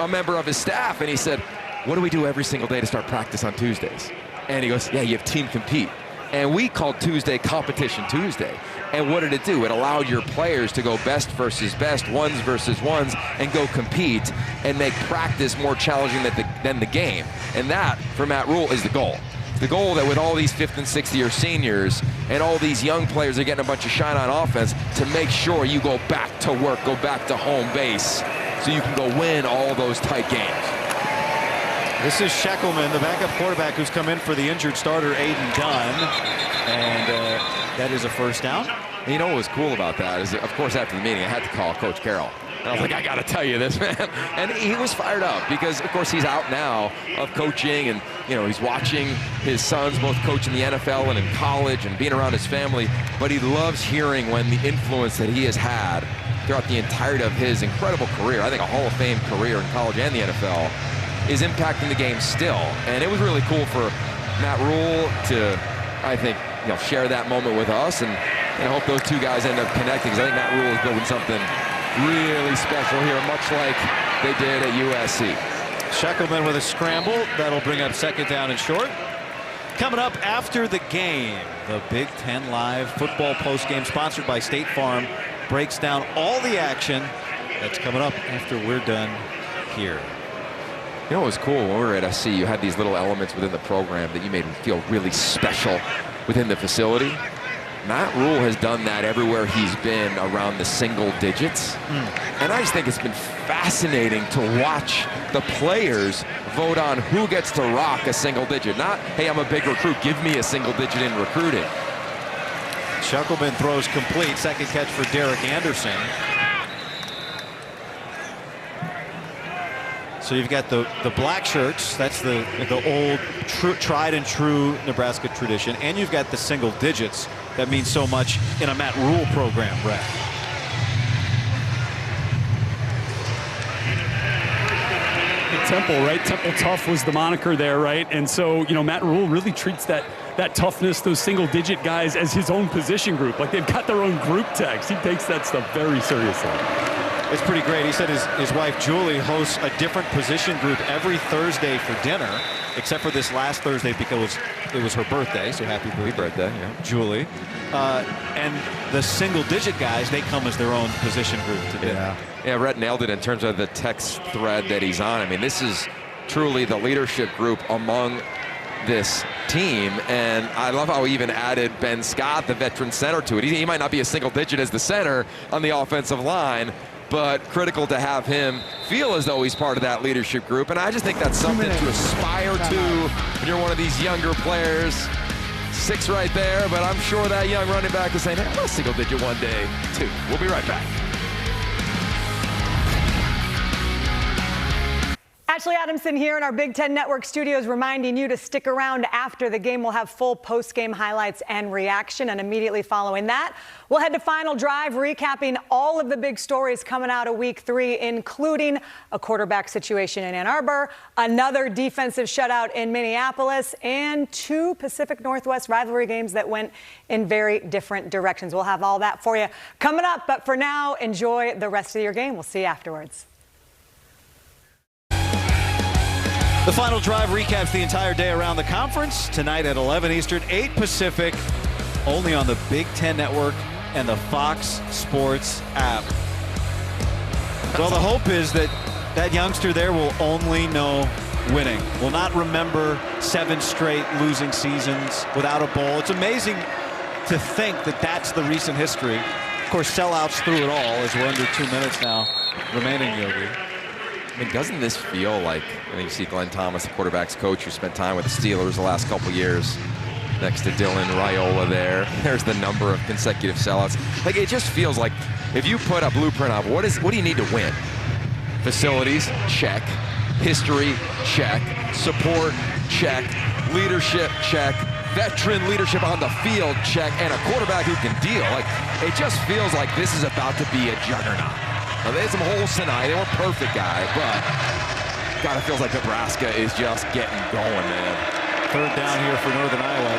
a member of his staff and he said, what do we do every single day to start practice on Tuesdays? And he goes, yeah, you have team compete. And we called Tuesday Competition Tuesday. And what did it do? It allowed your players to go best versus best, ones versus ones, and go compete and make practice more challenging than the game. And that, for Matt Rule, is the goal. The goal that with all these 5th and 6th year seniors and all these young players are getting a bunch of shine on offense, to make sure you go back to work, go back to home base, so you can go win all those tight games. This is Sheckelman, the backup quarterback who's come in for the injured starter, Aiden Dunn. And that is a first down. And you know what was cool about that is, of course, after the meeting, I had to call Coach Carroll. And I was like, I got to tell you this, man. And he was fired up because, of course, he's out now of coaching. And, you know, he's watching his sons both coach in the NFL and in college and being around his family. But he loves hearing when the influence that he has had throughout the entirety of his incredible career, I think a Hall of Fame career in college and the NFL, is impacting the game still. And it was really cool for Matt Rule to, I think, you know, share that moment with us. And I hope those two guys end up connecting, because I think Matt Rule is building something really special here, much like they did at USC. Sheckelman with a scramble. That'll bring up second down and short. Coming up after the game, the Big Ten Live football postgame sponsored by State Farm breaks down all the action. That's coming up after we're done here. You know what was cool? When we were at SC, you had these little elements within the program that you made feel really special within the facility. Matt Rule has done that everywhere he's been around the single digits. And I just think it's been fascinating to watch the players vote on who gets to rock a single digit. Not, hey, I'm a big recruit, give me a single digit in recruiting. Sheckelman throws complete. Second catch for Derek Anderson. So you've got the black shirts. That's the old tried and true Nebraska tradition. And you've got the single digits. That means so much in a Matt Rule program, Brett. Temple, right? Temple Tough was the moniker there, right? And so, Matt Rule really treats that toughness, those single-digit guys, as his own position group. Like, they've got their own group text. He takes that stuff very seriously. It's pretty great. He said his wife Julie hosts a different position group every Thursday for dinner, except for this last Thursday because it was her birthday. So happy birthday, yeah. Julie. And the single-digit guys, they come as their own position group to dinner. Yeah, Rhett nailed it in terms of the text thread that he's on. I mean, this is truly the leadership group among this team, and I love how he even added Ben Scott, the veteran center, to it. He might not be a single digit as the center on the offensive line, but critical to have him feel as though he's part of that leadership group. And I just think that's something to aspire to when you're one of these younger players. 6 right there, but I'm sure that young running back is saying, hey, I'm a single digit one day, too. We'll be right back. Ashley Adamson here in our Big Ten Network studios, reminding you to stick around after the game. We'll have full post-game highlights and reaction, and immediately following that, we'll head to Final Drive, recapping all of the big stories coming out of Week 3, including a quarterback situation in Ann Arbor, another defensive shutout in Minneapolis, and 2 Pacific Northwest rivalry games that went in very different directions. We'll have all that for you coming up, but for now, enjoy the rest of your game. We'll see you afterwards. The Final Drive recaps the entire day around the conference tonight at 11 Eastern, 8 Pacific, only on the Big Ten Network and the Fox Sports app. Well, the hope is that that youngster there will only know winning, will not remember 7 straight losing seasons without a bowl. It's amazing to think that that's the recent history. Of course, sellouts through it all as we're under 2 minutes now remaining, Yogi. I mean, doesn't this feel like, you see Glenn Thomas, the quarterback's coach, who spent time with the Steelers the last couple years, next to Dylan Raiola there. There's the number of consecutive sellouts. Like, it just feels like if you put a blueprint of what do you need to win? Facilities, check. History, check. Support, check. Leadership, check. Veteran leadership on the field, check. And a quarterback who can deal. Like, it just feels like this is about to be a juggernaut. Now, they had some holes tonight. They weren't perfect, guy, but God, it feels like Nebraska is just getting going, man. 3rd down here for Northern Iowa.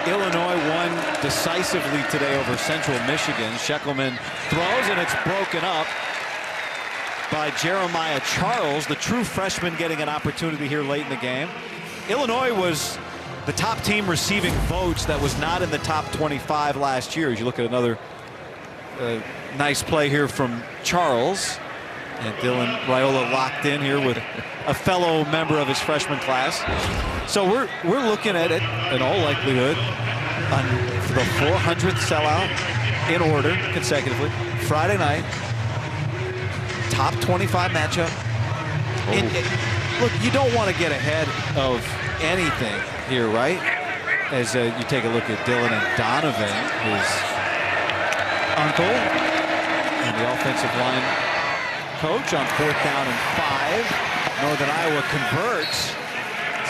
Illinois won decisively today over Central Michigan. Sheckelman throws, and it's broken up by Jeremiah Charles, the true freshman, getting an opportunity here late in the game. Illinois was the top team receiving votes that was not in the top 25 last year. As you look at another nice play here from Charles, and Dylan Raiola locked in here with a fellow member of his freshman class. So we're looking at it in all likelihood on the 400th sellout in order consecutively. Friday night, top 25 matchup. Look, you don't want to get ahead of anything here, right? As you take a look at Dylan and Donovan, his uncle and the offensive line coach on 4th down and 5. Northern Iowa converts.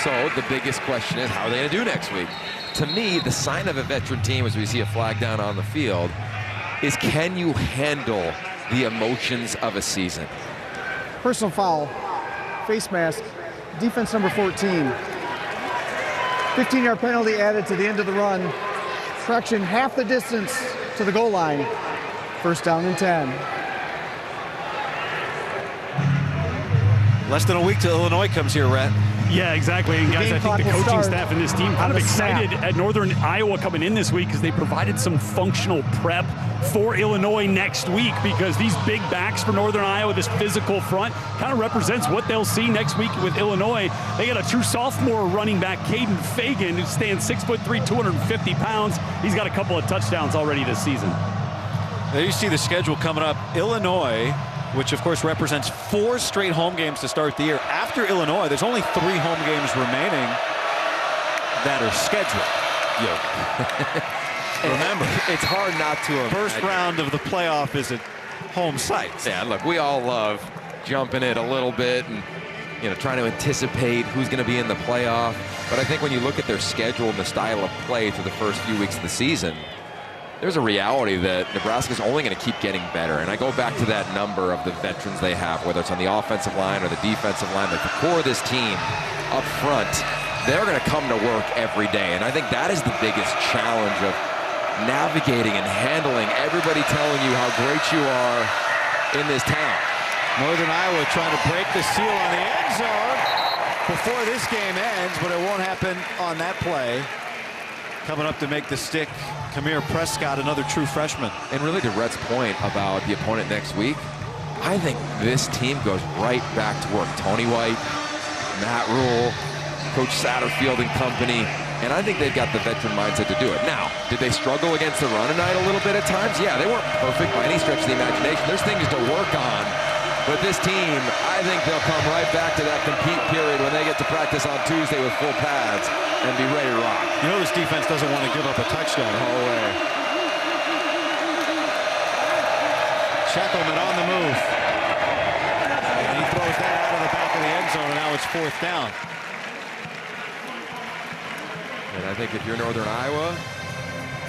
So the biggest question is, how are they going to do next week? To me, the sign of a veteran team, as we see a flag down on the field, is can you handle the emotions of a season? Personal foul, face mask, defense number 14. 15-yard penalty added to the end of the run. Correction, half the distance to the goal line. 1st down and 10. Less than a week till Illinois comes here, Rhett. Yeah, exactly. And guys, I think the coaching staff and this team kind of excited at Northern Iowa coming in this week because they provided some functional prep for Illinois next week, because these big backs for Northern Iowa, this physical front, kind of represents what they'll see next week with Illinois. They got a true sophomore running back, Caden Fagan, who stands 6'3", 250 pounds. He's got a couple of touchdowns already this season. There you see the schedule coming up. Illinois, which of course represents 4 straight home games to start the year. After Illinois, there's only 3 home games remaining that are scheduled. Remember, it's hard not to imagine. First round of the playoff is at home sites. Yeah, look, we all love jumping it a little bit and trying to anticipate who's going to be in the playoff. But I think when you look at their schedule and the style of play through the first few weeks of the season, there's a reality that Nebraska's only going to keep getting better. And I go back to that number of the veterans they have, whether it's on the offensive line or the defensive line, like the core of this team up front, they're going to come to work every day. And I think that is the biggest challenge of navigating and handling everybody telling you how great you are in this town. Northern Iowa trying to break the seal on the end zone before this game ends, but it won't happen on that play. Coming up to make the stick, Kamir Prescott, another true freshman. And really, to Rhett's point about the opponent next week, I think this team goes right back to work. Tony White, Matt Rule, Coach Satterfield and company, and I think they've got the veteran mindset to do it. Now, did they struggle against the run tonight a little bit at times? Yeah, they weren't perfect by any stretch of the imagination. There's things to work on. But this team, I think they'll come right back to that compete period when they get to practice on Tuesday with full pads and be ready to rock. You know this defense doesn't want to give up a touchdown. No way. Shackelman on the move. And he throws that out of the back of the end zone, and now it's 4th down. And I think if you're Northern Iowa,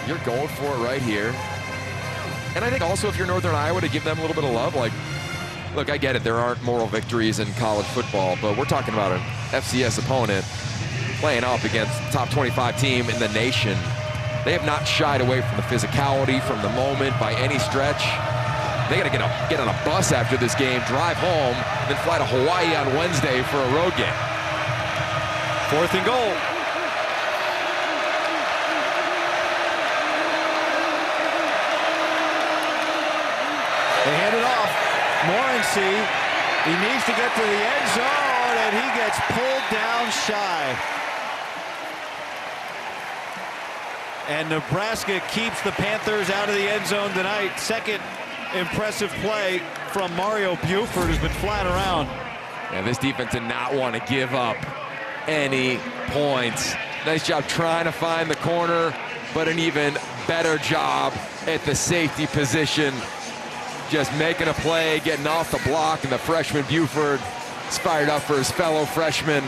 you're going for it right here. And I think also if you're Northern Iowa, to give them a little bit of love, like, look, I get it, there aren't moral victories in college football, but we're talking about an FCS opponent playing up against the top 25 team in the nation. They have not shied away from the physicality, from the moment by any stretch. They got to get on a bus after this game, drive home, then fly to Hawaii on Wednesday for a road game. 4th and goal. They hand it off. Morency, he needs to get to the end zone, and he gets pulled down shy. And Nebraska keeps the Panthers out of the end zone tonight. Second impressive play from Mario Buford, who's been flying around. And this defense did not want to give up any points. Nice job trying to find the corner, but an even better job at the safety position. Just making a play, getting off the block, and the freshman Buford is fired up for his fellow freshmen.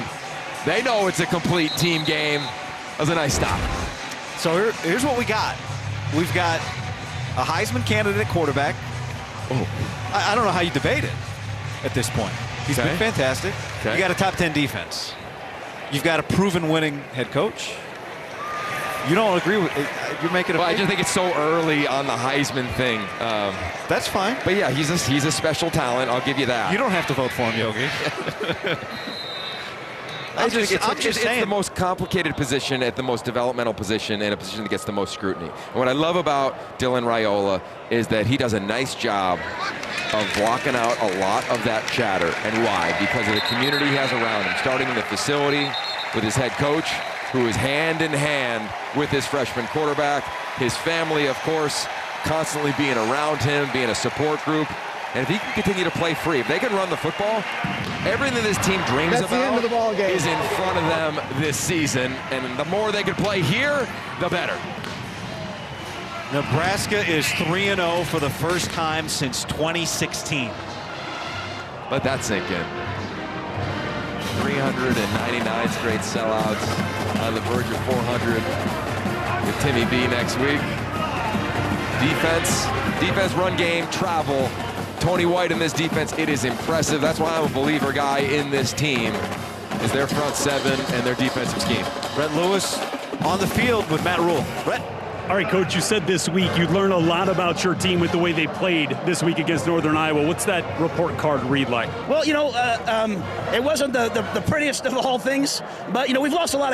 They know it's a complete team game. That was a nice stop. So here's what we got. We've got a Heisman candidate quarterback. Oh. I don't know how you debate it at this point. He's been fantastic. Okay. You got a top 10 defense. You've got a proven winning head coach. You don't agree with it. You're making a I just think it's so early on the Heisman thing. That's fine. But yeah, he's a special talent. I'll give you that. You don't have to vote for him, Yogi. It's the most complicated position at the most developmental position and a position that gets the most scrutiny. And what I love about Dylan Raiola is that he does a nice job of blocking out a lot of that chatter. And why? Because of the community he has around him, starting in the facility with his head coach, who is hand in hand with his freshman quarterback, his family, of course, constantly being around him, being a support group. And if he can continue to play free, if they can run the football, everything this team dreams That's the end about of the ball game. is in front of them this season. And the more they can play here, the better. Nebraska is 3-0 for the first time since 2016. Let that sink in. 399 straight sellouts, on the verge of 400 with Timmy B next week. Defense, run game, travel. Tony White in this defense, it is impressive. That's why I'm a believer guy in this team, is their front seven and their defensive scheme. Brett Lewis on the field with Matt Rule. Brett. All right, Coach, you said this week you'd learn a lot about your team with the way they played this week against Northern Iowa. What's that report card read like? Well, it wasn't the prettiest of all things, but, we've lost a lot of